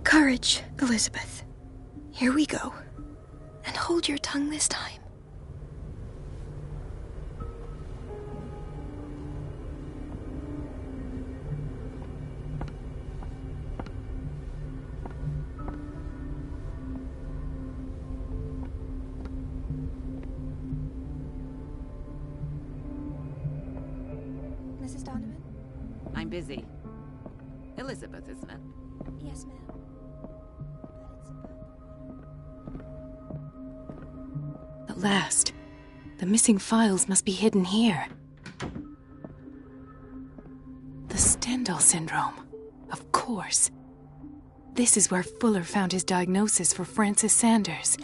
Courage, Elizabeth. Here we go. And hold your tongue this time. Mrs. Donovan? I'm busy. Elizabeth, isn't it? Yes, ma'am. At last. The missing files must be hidden here. The Stendhal syndrome. Of course. This is where Fuller found his diagnosis for Francis Sanders.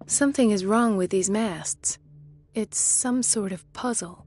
Something is wrong with these masts. It's some sort of puzzle.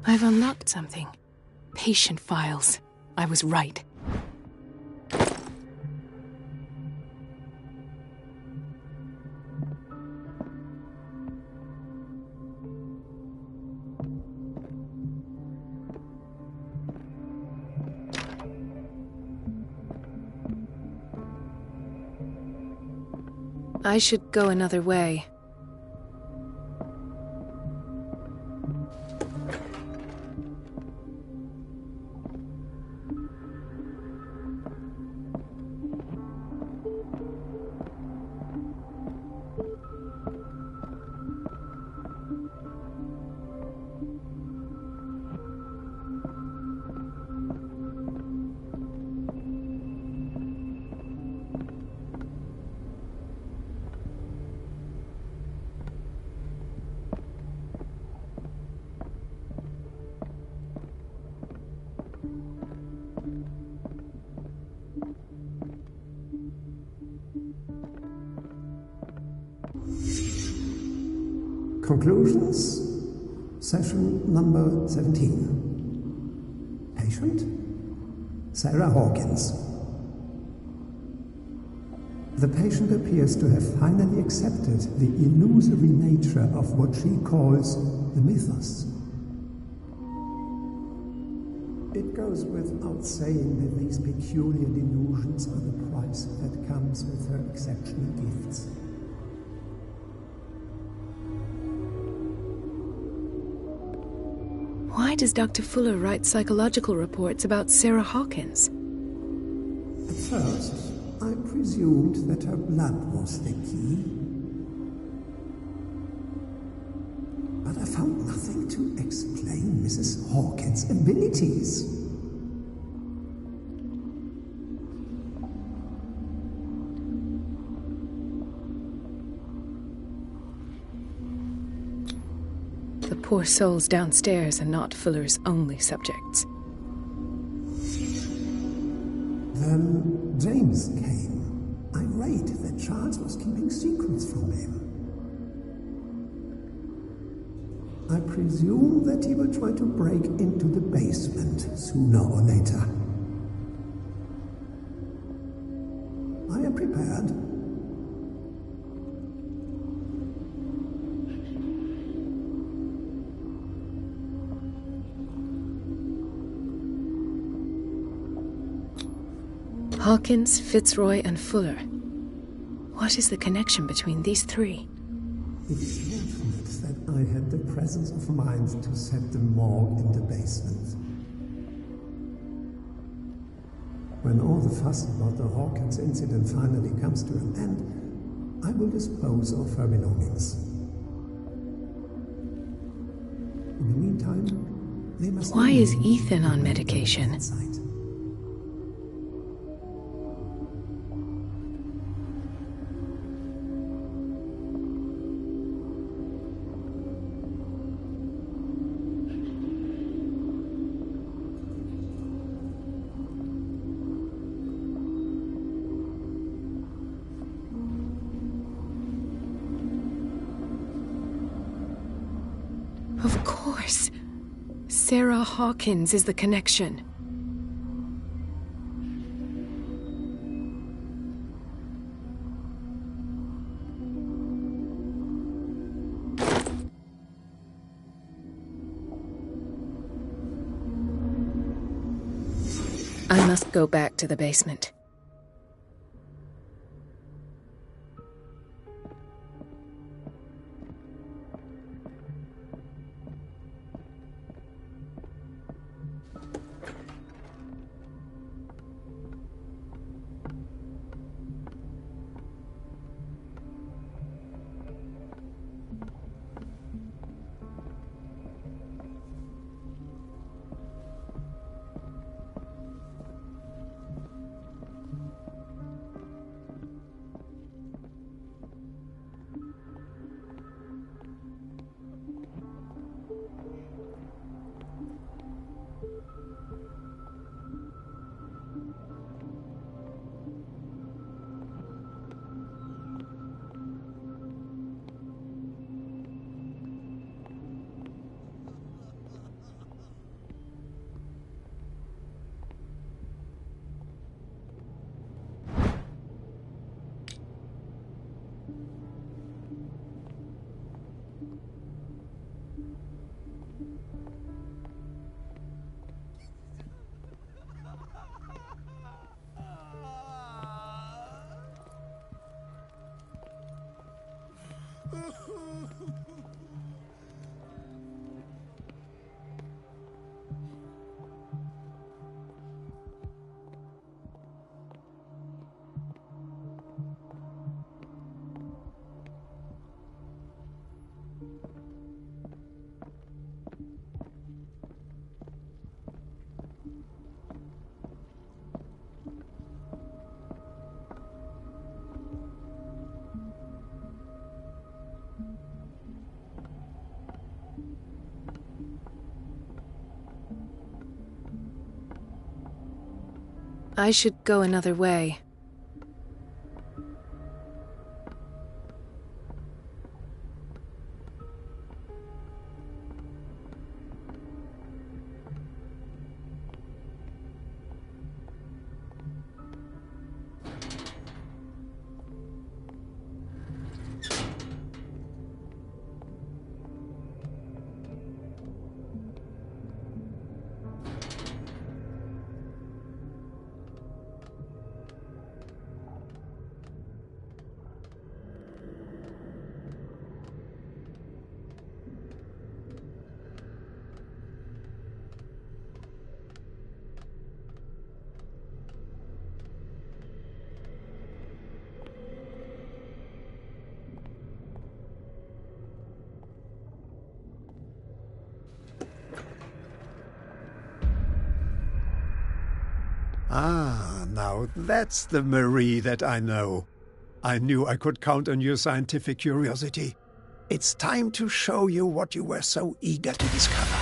I've unlocked something. Patient files. I was right. I should go another way. Conclusions, session number 17. Patient, Sarah Hawkins. The patient appears to have finally accepted the illusory nature of what she calls the mythos. It goes without saying that these peculiar delusions are the price that comes with her exceptional gifts. Why does Dr. Fuller write psychological reports about Sarah Hawkins? At first, I presumed that her blood was the key. But I found nothing to explain Mrs. Hawkins' abilities. The poor souls downstairs are not Fuller's only subjects. Then James came, irate that Charles was keeping secrets from him. I presume that he will try to break into the basement sooner or later. I am prepared. Hawkins, Fitzroy, and Fuller. What is the connection between these three? It is fortunate that I had the presence of mind to set the morgue in the basement. When all the fuss about the Hawkins incident finally comes to an end, I will dispose of her belongings. In the meantime, they must... Why is Ethan on medication? Of course. Sarah Hawkins is the connection. I must go back to the basement. I should go another way. Ah, now that's the Marie that I know. I knew I could count on your scientific curiosity. It's time to show you what you were so eager to discover.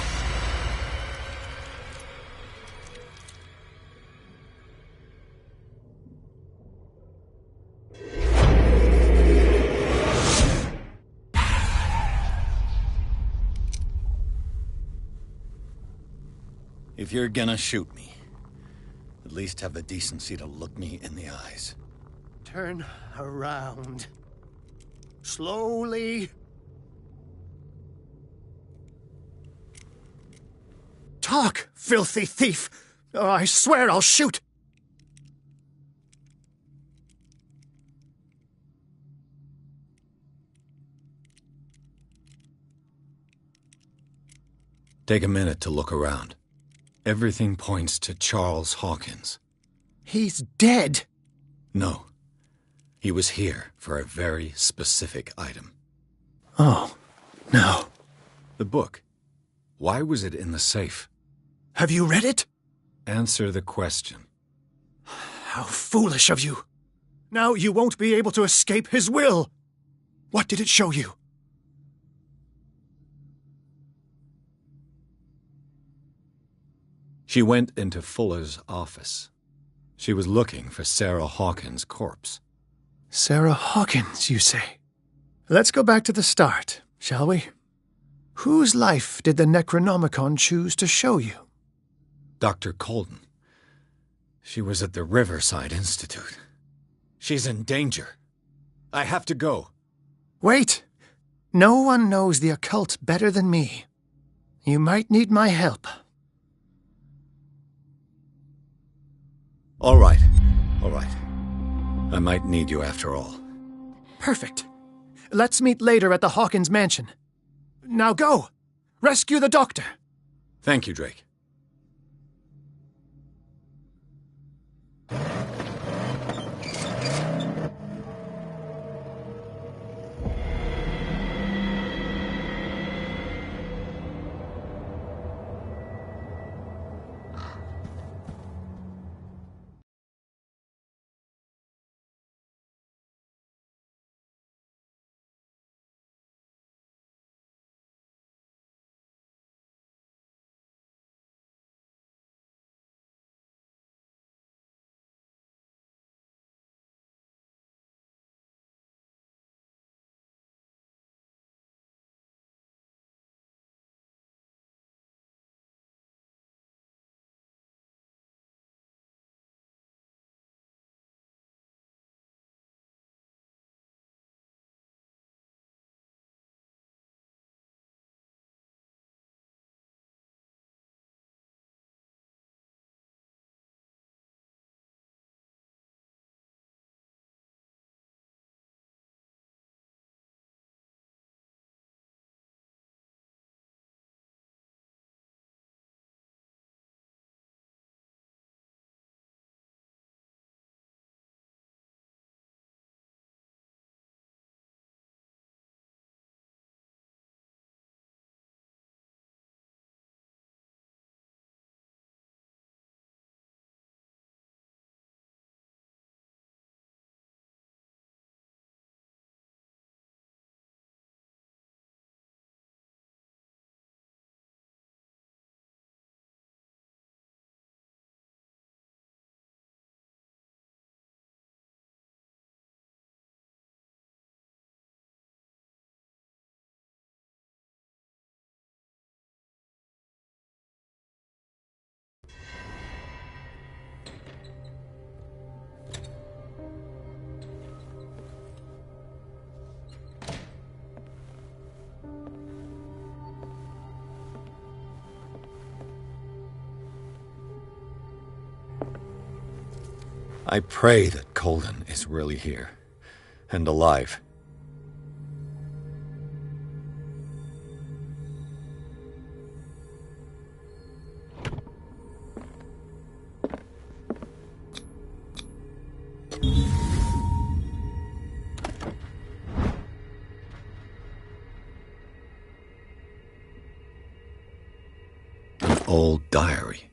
If you're gonna shoot me, at least have the decency to look me in the eyes. Turn around. Slowly. Talk, filthy thief! Or I swear I'll shoot! Take a minute to look around. Everything points to Charles Hawkins. He's dead! No. He was here for a very specific item. Oh, no. The book. Why was it in the safe? Have you read it? Answer the question. How foolish of you! Now you won't be able to escape his will! What did it show you? She went into Fuller's office. She was looking for Sarah Hawkins' corpse. Sarah Hawkins, you say? Let's go back to the start, shall we? Whose life did the Necronomicon choose to show you? Dr. Colden. She was at the Riverside Institute. She's in danger. I have to go. Wait! No one knows the occult better than me. You might need my help. All right. All right. I might need you after all. Perfect. Let's meet later at the Hawkins mansion. Now go! Rescue the doctor! Thank you, Drake. I pray that Colden is really here, and alive. An old diary.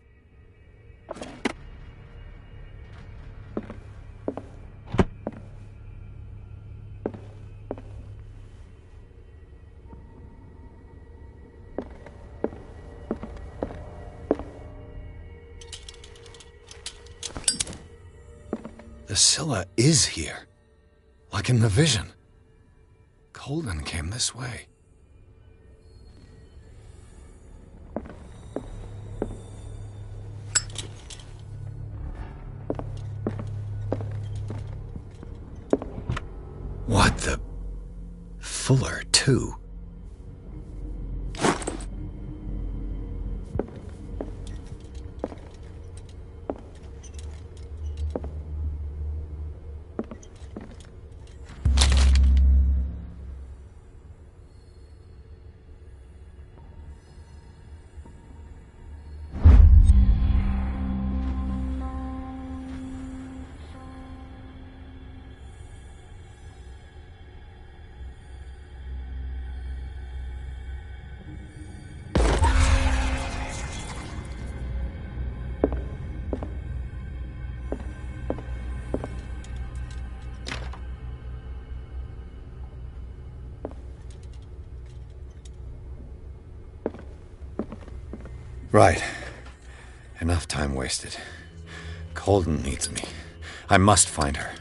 Scylla is here, like in the vision. Colden came this way. What the... Fuller, too. Right. Enough time wasted. Colden needs me. I must find her.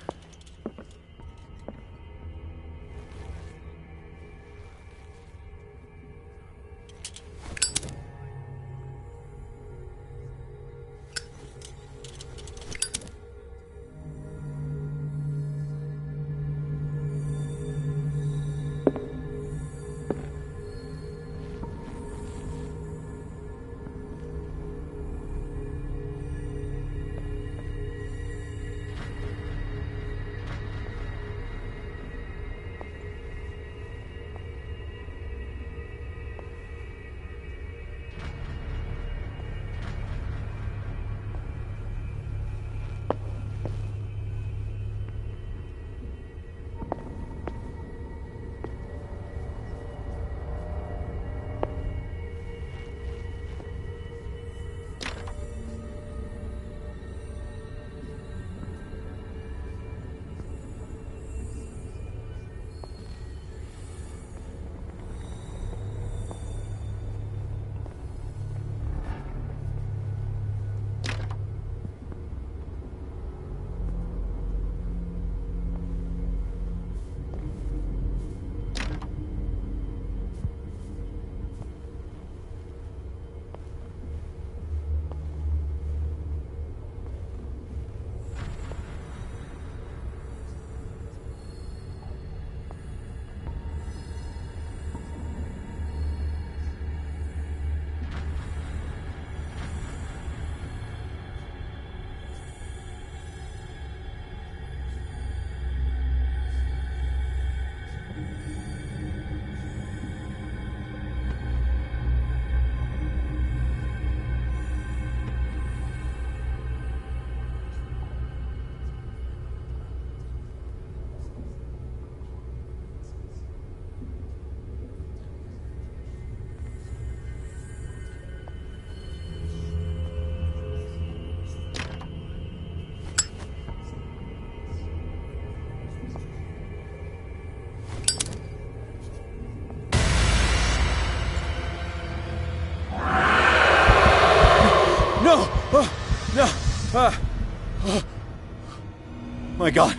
My God,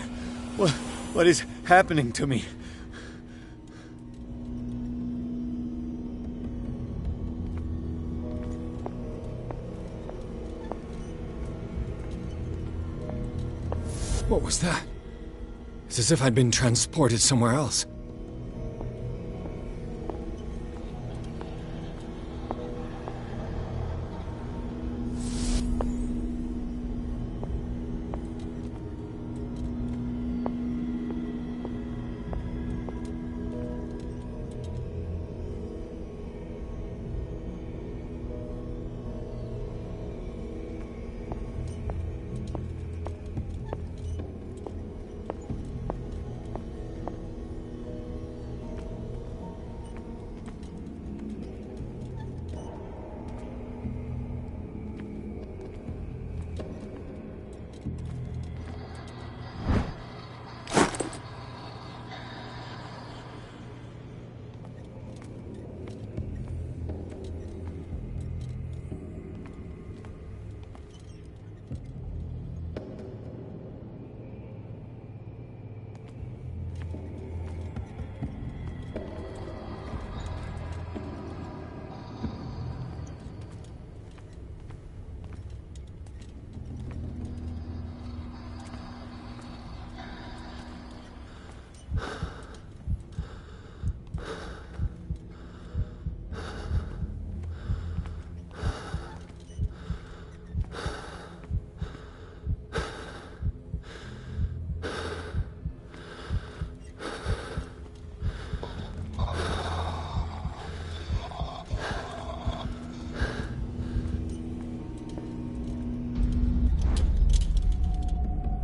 what is happening to me? What was that? It's as if I'd been transported somewhere else.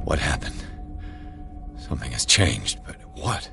What happened? Something has changed, but what?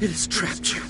It has trapped you.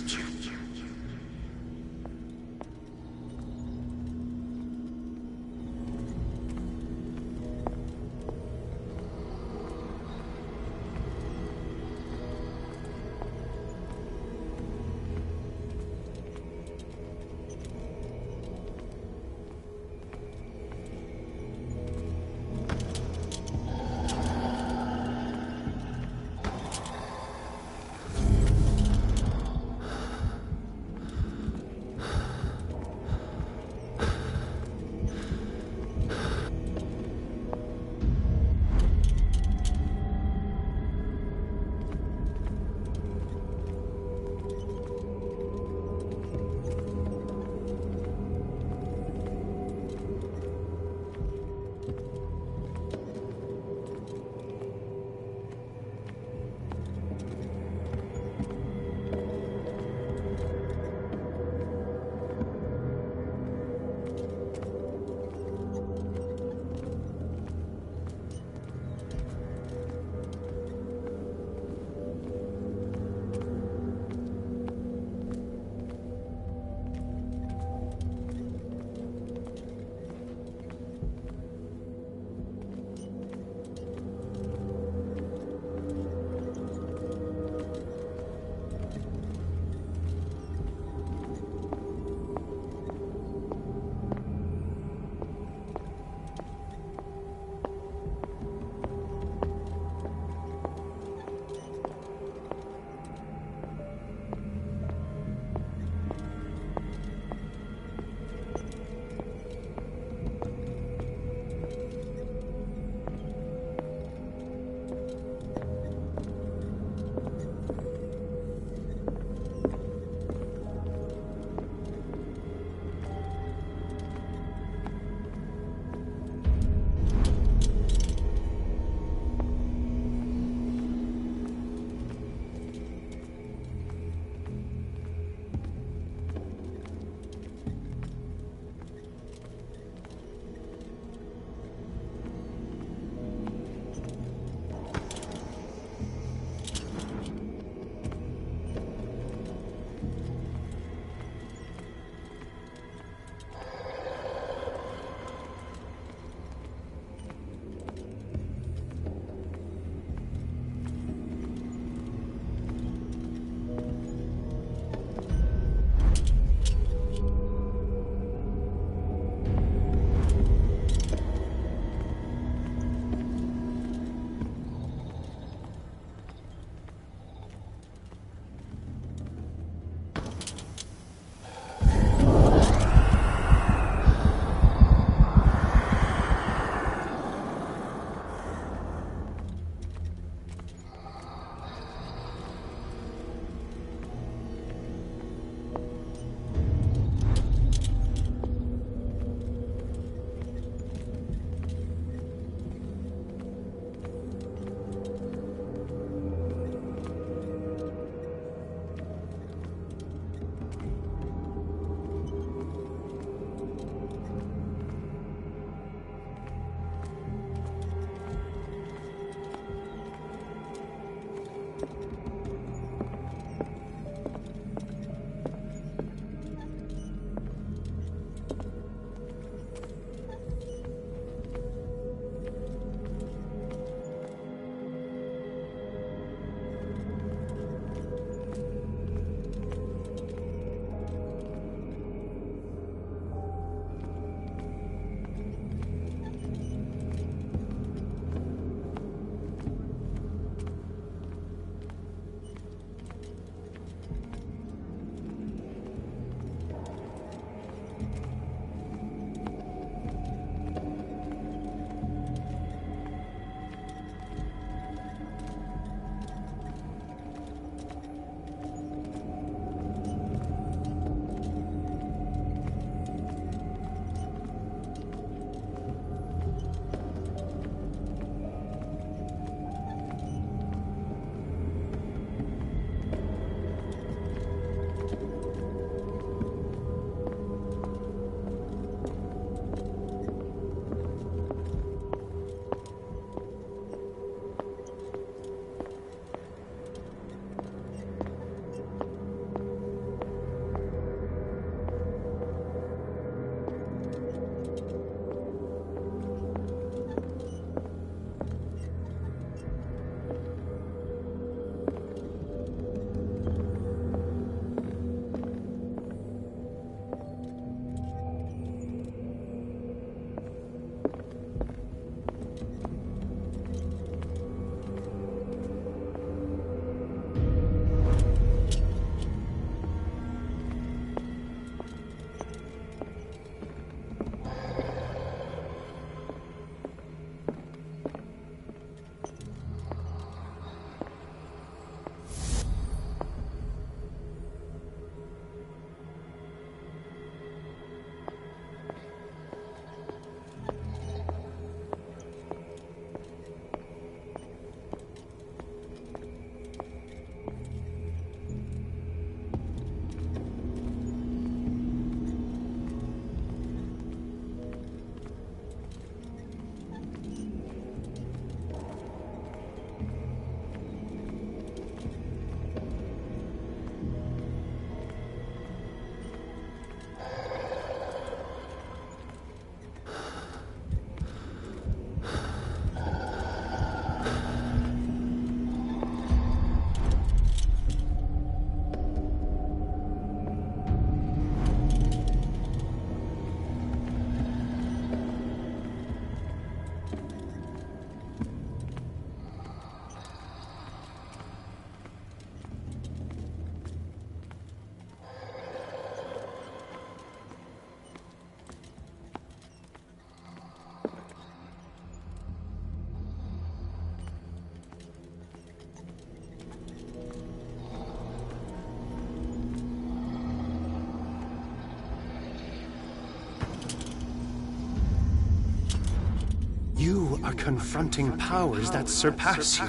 You are confronting powers that surpass you.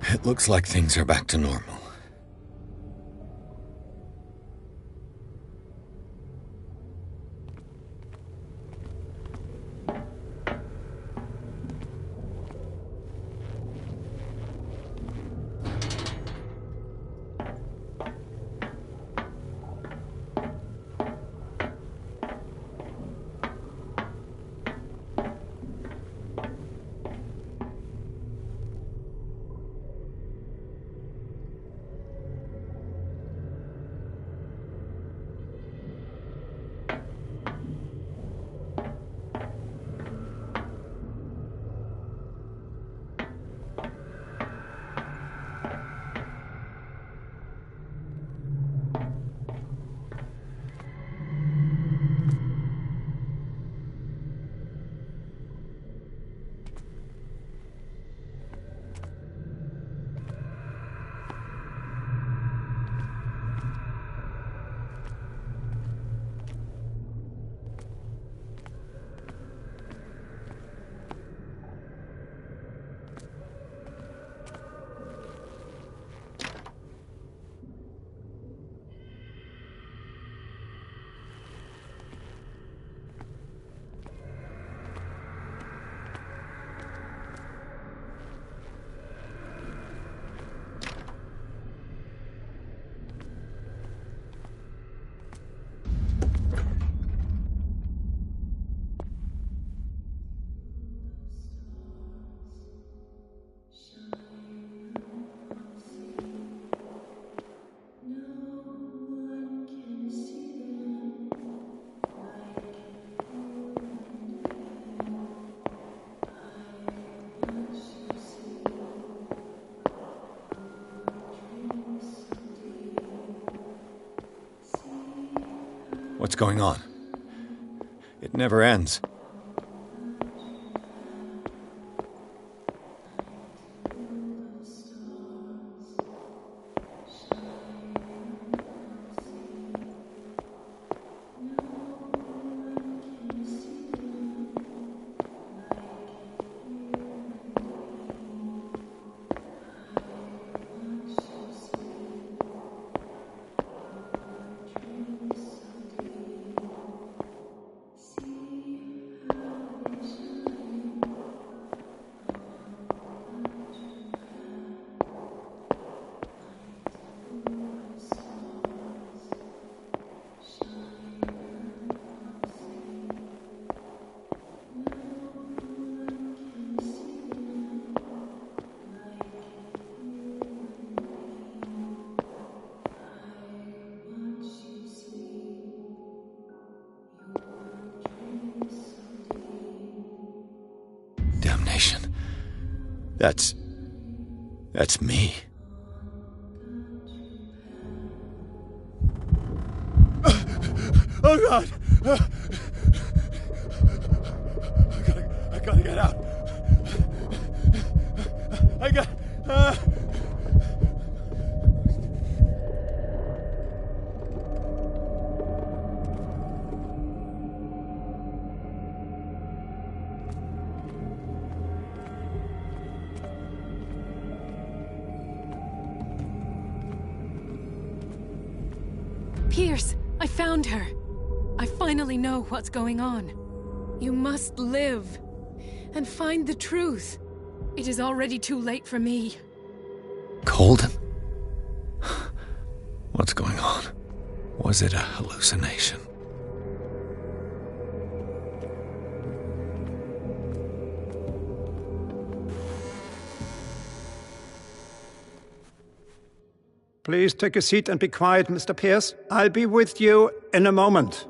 It looks like things are back to normal. What's going on? It never ends. Damnation. That's me. Oh, God! I gotta get out. I got... Pierce, I found her. I finally know what's going on. You must live and find the truth. It is already too late for me. Colden? What's going on? Was it a hallucination? Please take a seat and be quiet, Mr. Pierce. I'll be with you in a moment.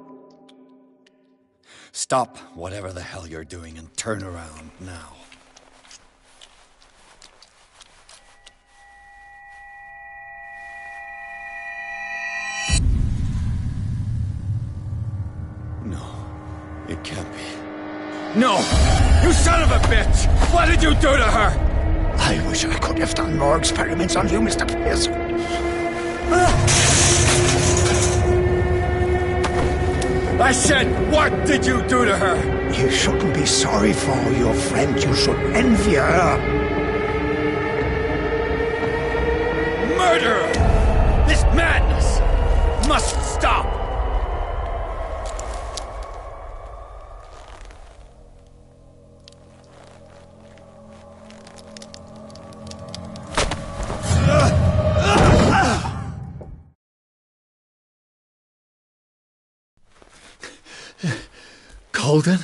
Stop whatever the hell you're doing and turn around now. No, it can't be. No! You son of a bitch! What did you do to her? I wish I could have done more experiments on you, Mr. Pierce. I said, what did you do to her? You shouldn't be sorry for your friend. You should envy her. murderer! This madness must stop! Colden?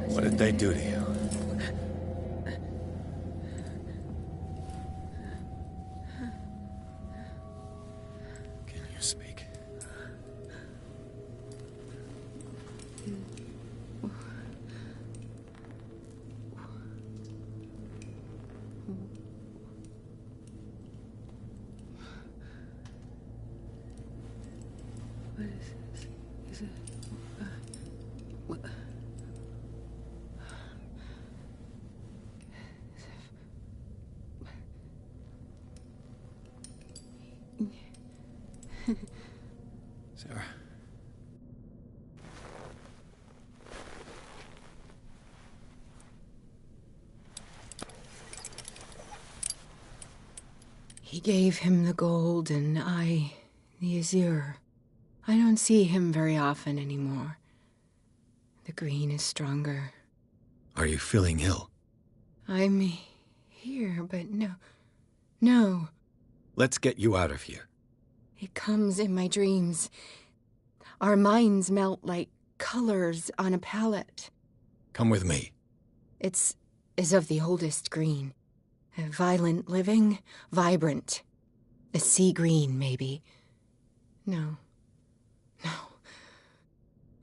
What did they do to you? Can you speak? What is this? Is it... what? Sarah. He gave him the gold and I the azure. I don't see him very often anymore. The green is stronger. Are you feeling ill? I'm here, but no. Let's get you out of here. It comes in my dreams. Our minds melt like colors on a palette. Come with me. It's as of the oldest green. A violent living, vibrant. A sea green, maybe. No.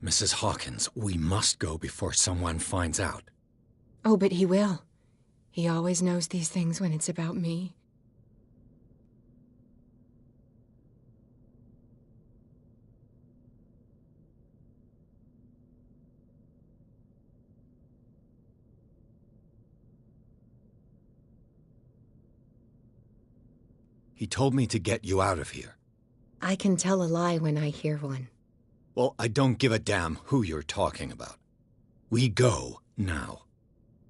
Mrs. Hawkins, we must go before someone finds out. Oh, but he will. He always knows these things when it's about me. He told me to get you out of here. I can tell a lie when I hear one. Well, I don't give a damn who you're talking about. We go now.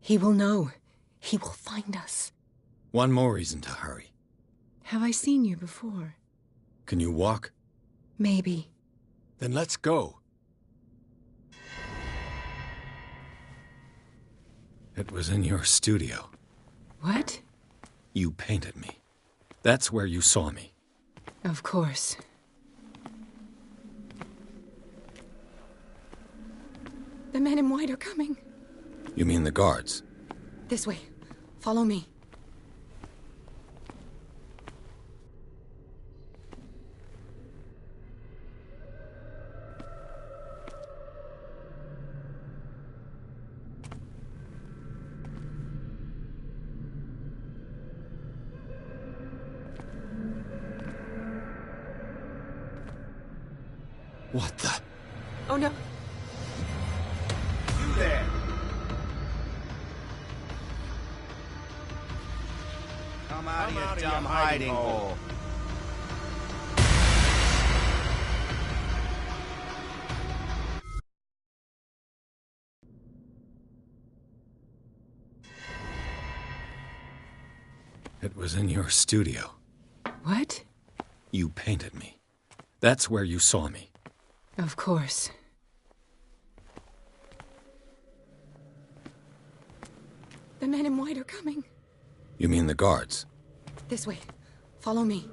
He will know. He will find us. One more reason to hurry. Have I seen you before? Can you walk? Maybe. Then let's go. It was in your studio. What? You painted me. That's where you saw me. Of course. The men in white are coming. You mean the guards? This way. Follow me. What the? Oh no. You there! Come out of your dumb hiding hole. It was in your studio. What? You painted me. That's where you saw me. Of course. The men in white are coming. You mean the guards? This way. Follow me.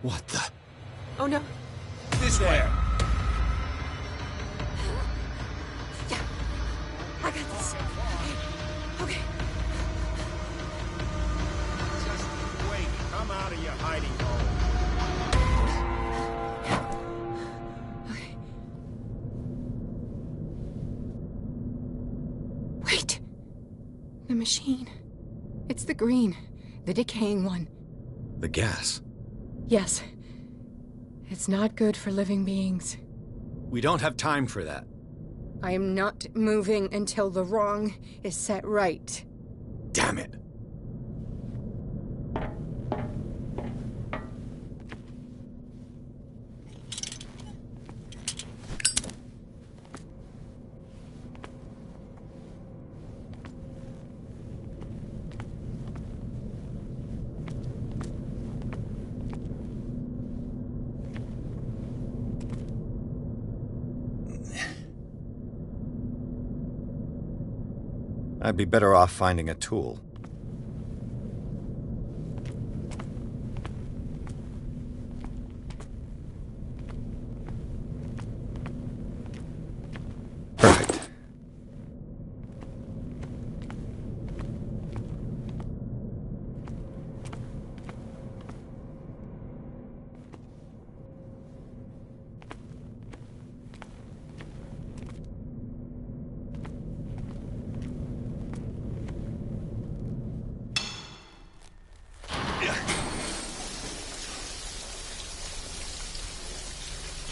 What the? Oh no. This way. Yeah. I got this. Okay. Just wait. Come out of your hiding hole. Okay. Wait. The machine. It's the green. The decaying one. The gas. Yes. It's not good for living beings. We don't have time for that. I am not moving until the wrong is set right. Damn it. I'd be better off finding a tool. Perfect.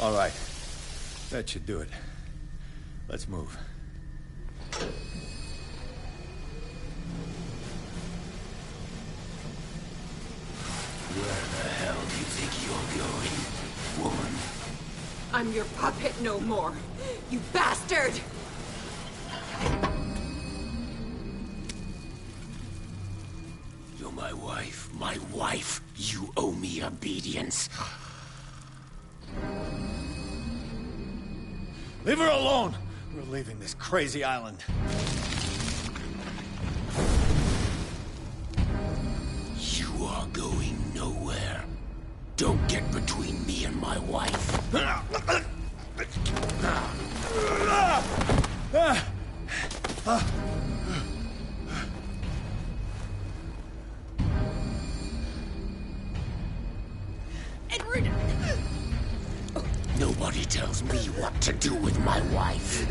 All right. That should do it. Let's move. Where the hell do you think you're going, woman? I'm your puppet no more, you bastard! You're my wife. My wife. You owe me obedience. Leave her alone! We're leaving this crazy island. You are going nowhere. Don't get between me and my wife. Edward! Nobody tells me what to do with my wife.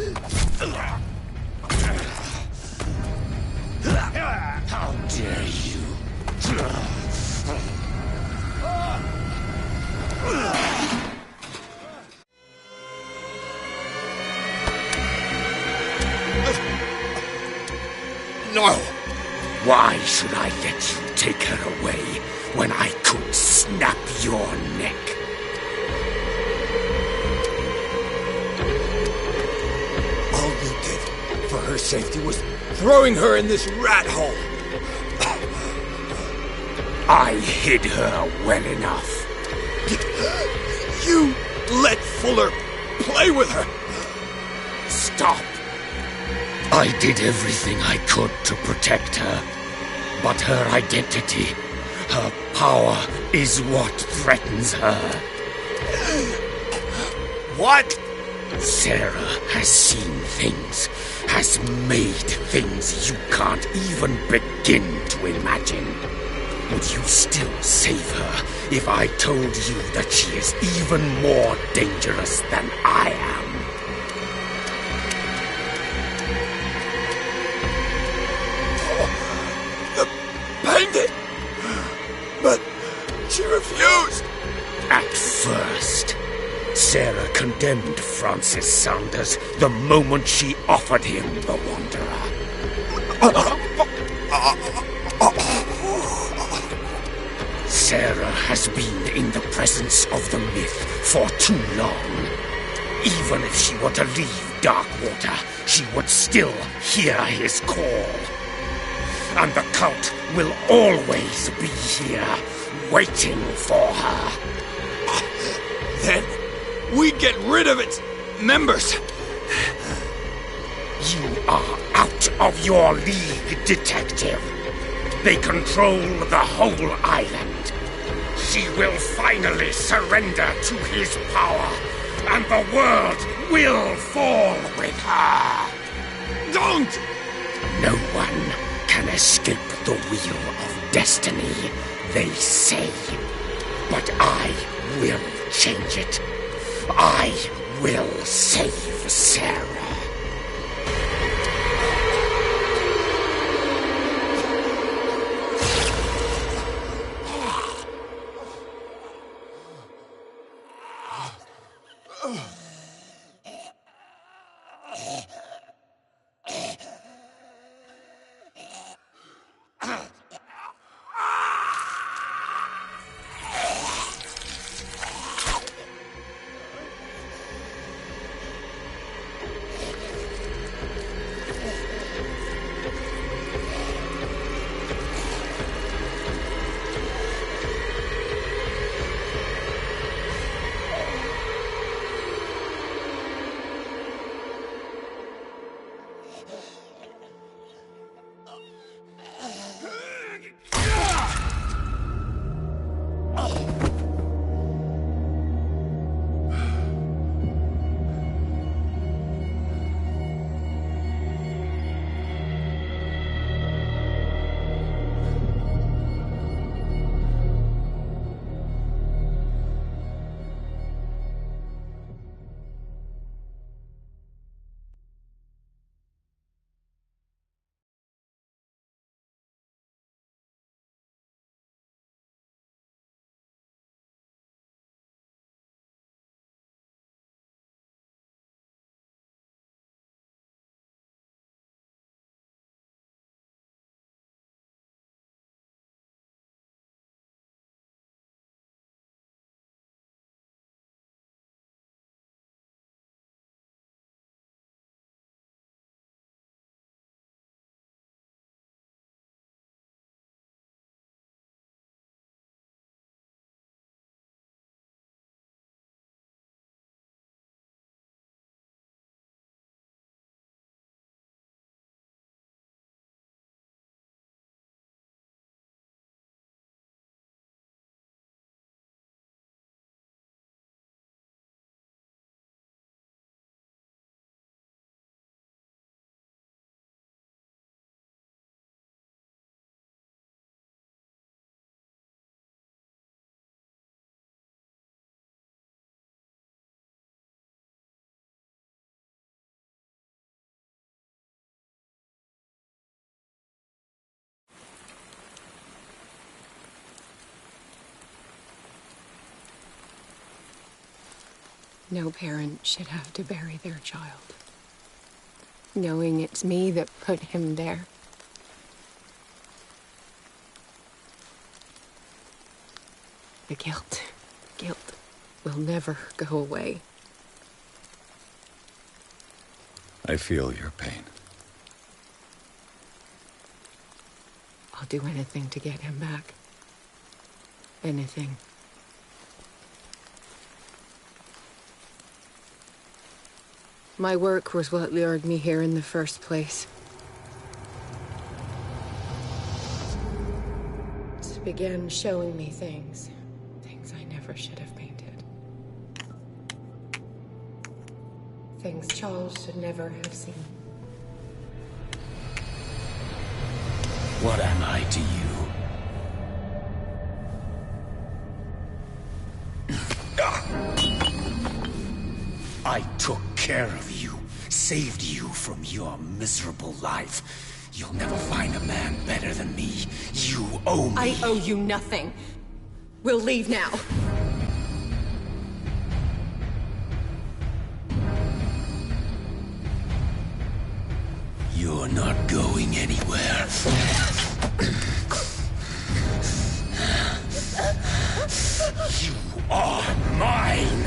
How dare you? No! Why should I let you take her away when I could snap your neck? All you did for her safety was throwing her in this rat hole. I hid her well enough. You let Fuller play with her. Stop. I did everything I could to protect her. But her identity, her power, is what threatens her. What? Sarah has seen things, has made things you can't even begin to imagine. Would you still save her if I told you that she is even more dangerous than I am? Bandit! But she refused! At first, Sarah condemned Francis Saunders the moment she offered him the Wanderer. Sarah has been in the presence of the myth for too long. Even if she were to leave Darkwater, she would still hear his call. And the cult will always be here, waiting for her. Then we get rid of its members. You are out of your league, detective. They control the whole island. She will finally surrender to his power, and the world will fall with her. Don't! No one can escape the wheel of destiny, they say. But I will change it. I will save Sarah. No parent should have to bury their child, knowing it's me that put him there. The guilt will never go away. I feel your pain. I'll do anything to get him back. Anything. My work was what lured me here in the first place. It began showing me things I never should have painted. Things Charles should never have seen. What am I to you? I took care of you, saved you from your miserable life. You'll never find a man better than me. You owe me. I owe you nothing. We'll leave now. You're not going anywhere. You are mine!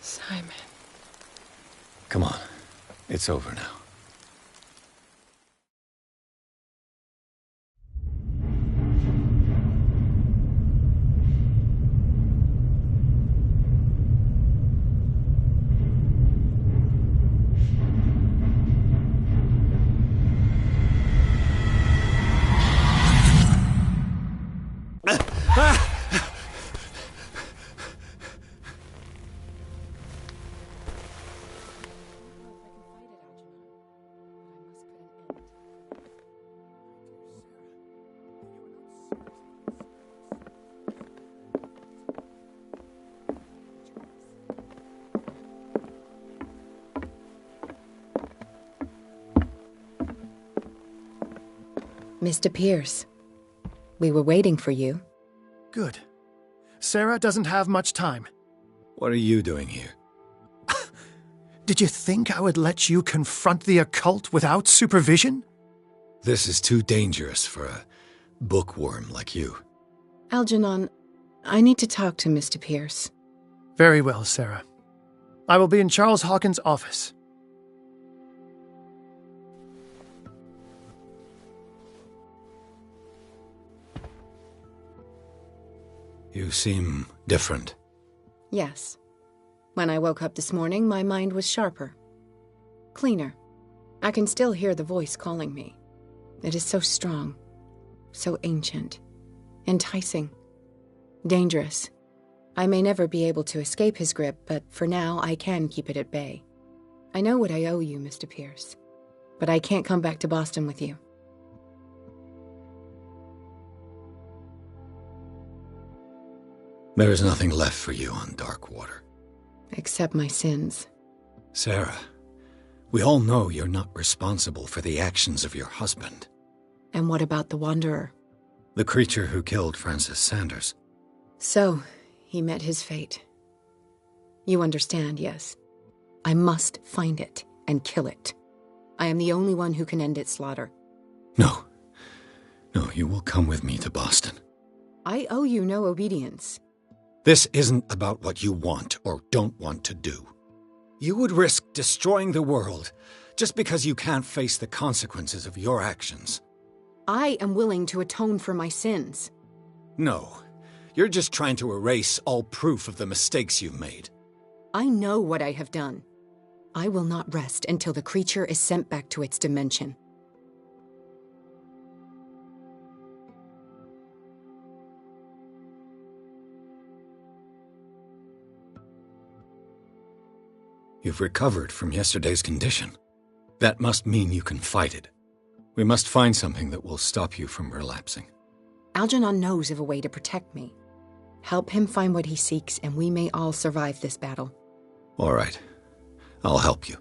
Simon. Come on. It's over now. Mr. Pierce, we were waiting for you. Good. Sarah doesn't have much time. What are you doing here? Did you think I would let you confront the occult without supervision? This is too dangerous for a bookworm like you. Algernon, I need to talk to Mr. Pierce. Very well, Sarah. I will be in Charles Hawkins' office. You seem different. Yes. When I woke up this morning, my mind was sharper. Cleaner. I can still hear the voice calling me. It is so strong, so ancient, enticing, dangerous. I may never be able to escape his grip, but for now I can keep it at bay. I know what I owe you, Mr. Pierce, but I can't come back to Boston with you. There is nothing left for you on Darkwater. Except my sins. Sarah, we all know you're not responsible for the actions of your husband. And what about the Wanderer? The creature who killed Francis Sanders. So, he met his fate. You understand, yes? I must find it and kill it. I am the only one who can end its slaughter. No. No, you will come with me to Boston. I owe you no obedience. This isn't about what you want or don't want to do. You would risk destroying the world just because you can't face the consequences of your actions. I am willing to atone for my sins. No, you're just trying to erase all proof of the mistakes you've made. I know what I have done. I will not rest until the creature is sent back to its dimension. You've recovered from yesterday's condition. That must mean you can fight it. We must find something that will stop you from relapsing. Algernon knows of a way to protect me. Help him find what he seeks, and we may all survive this battle. All right. I'll help you.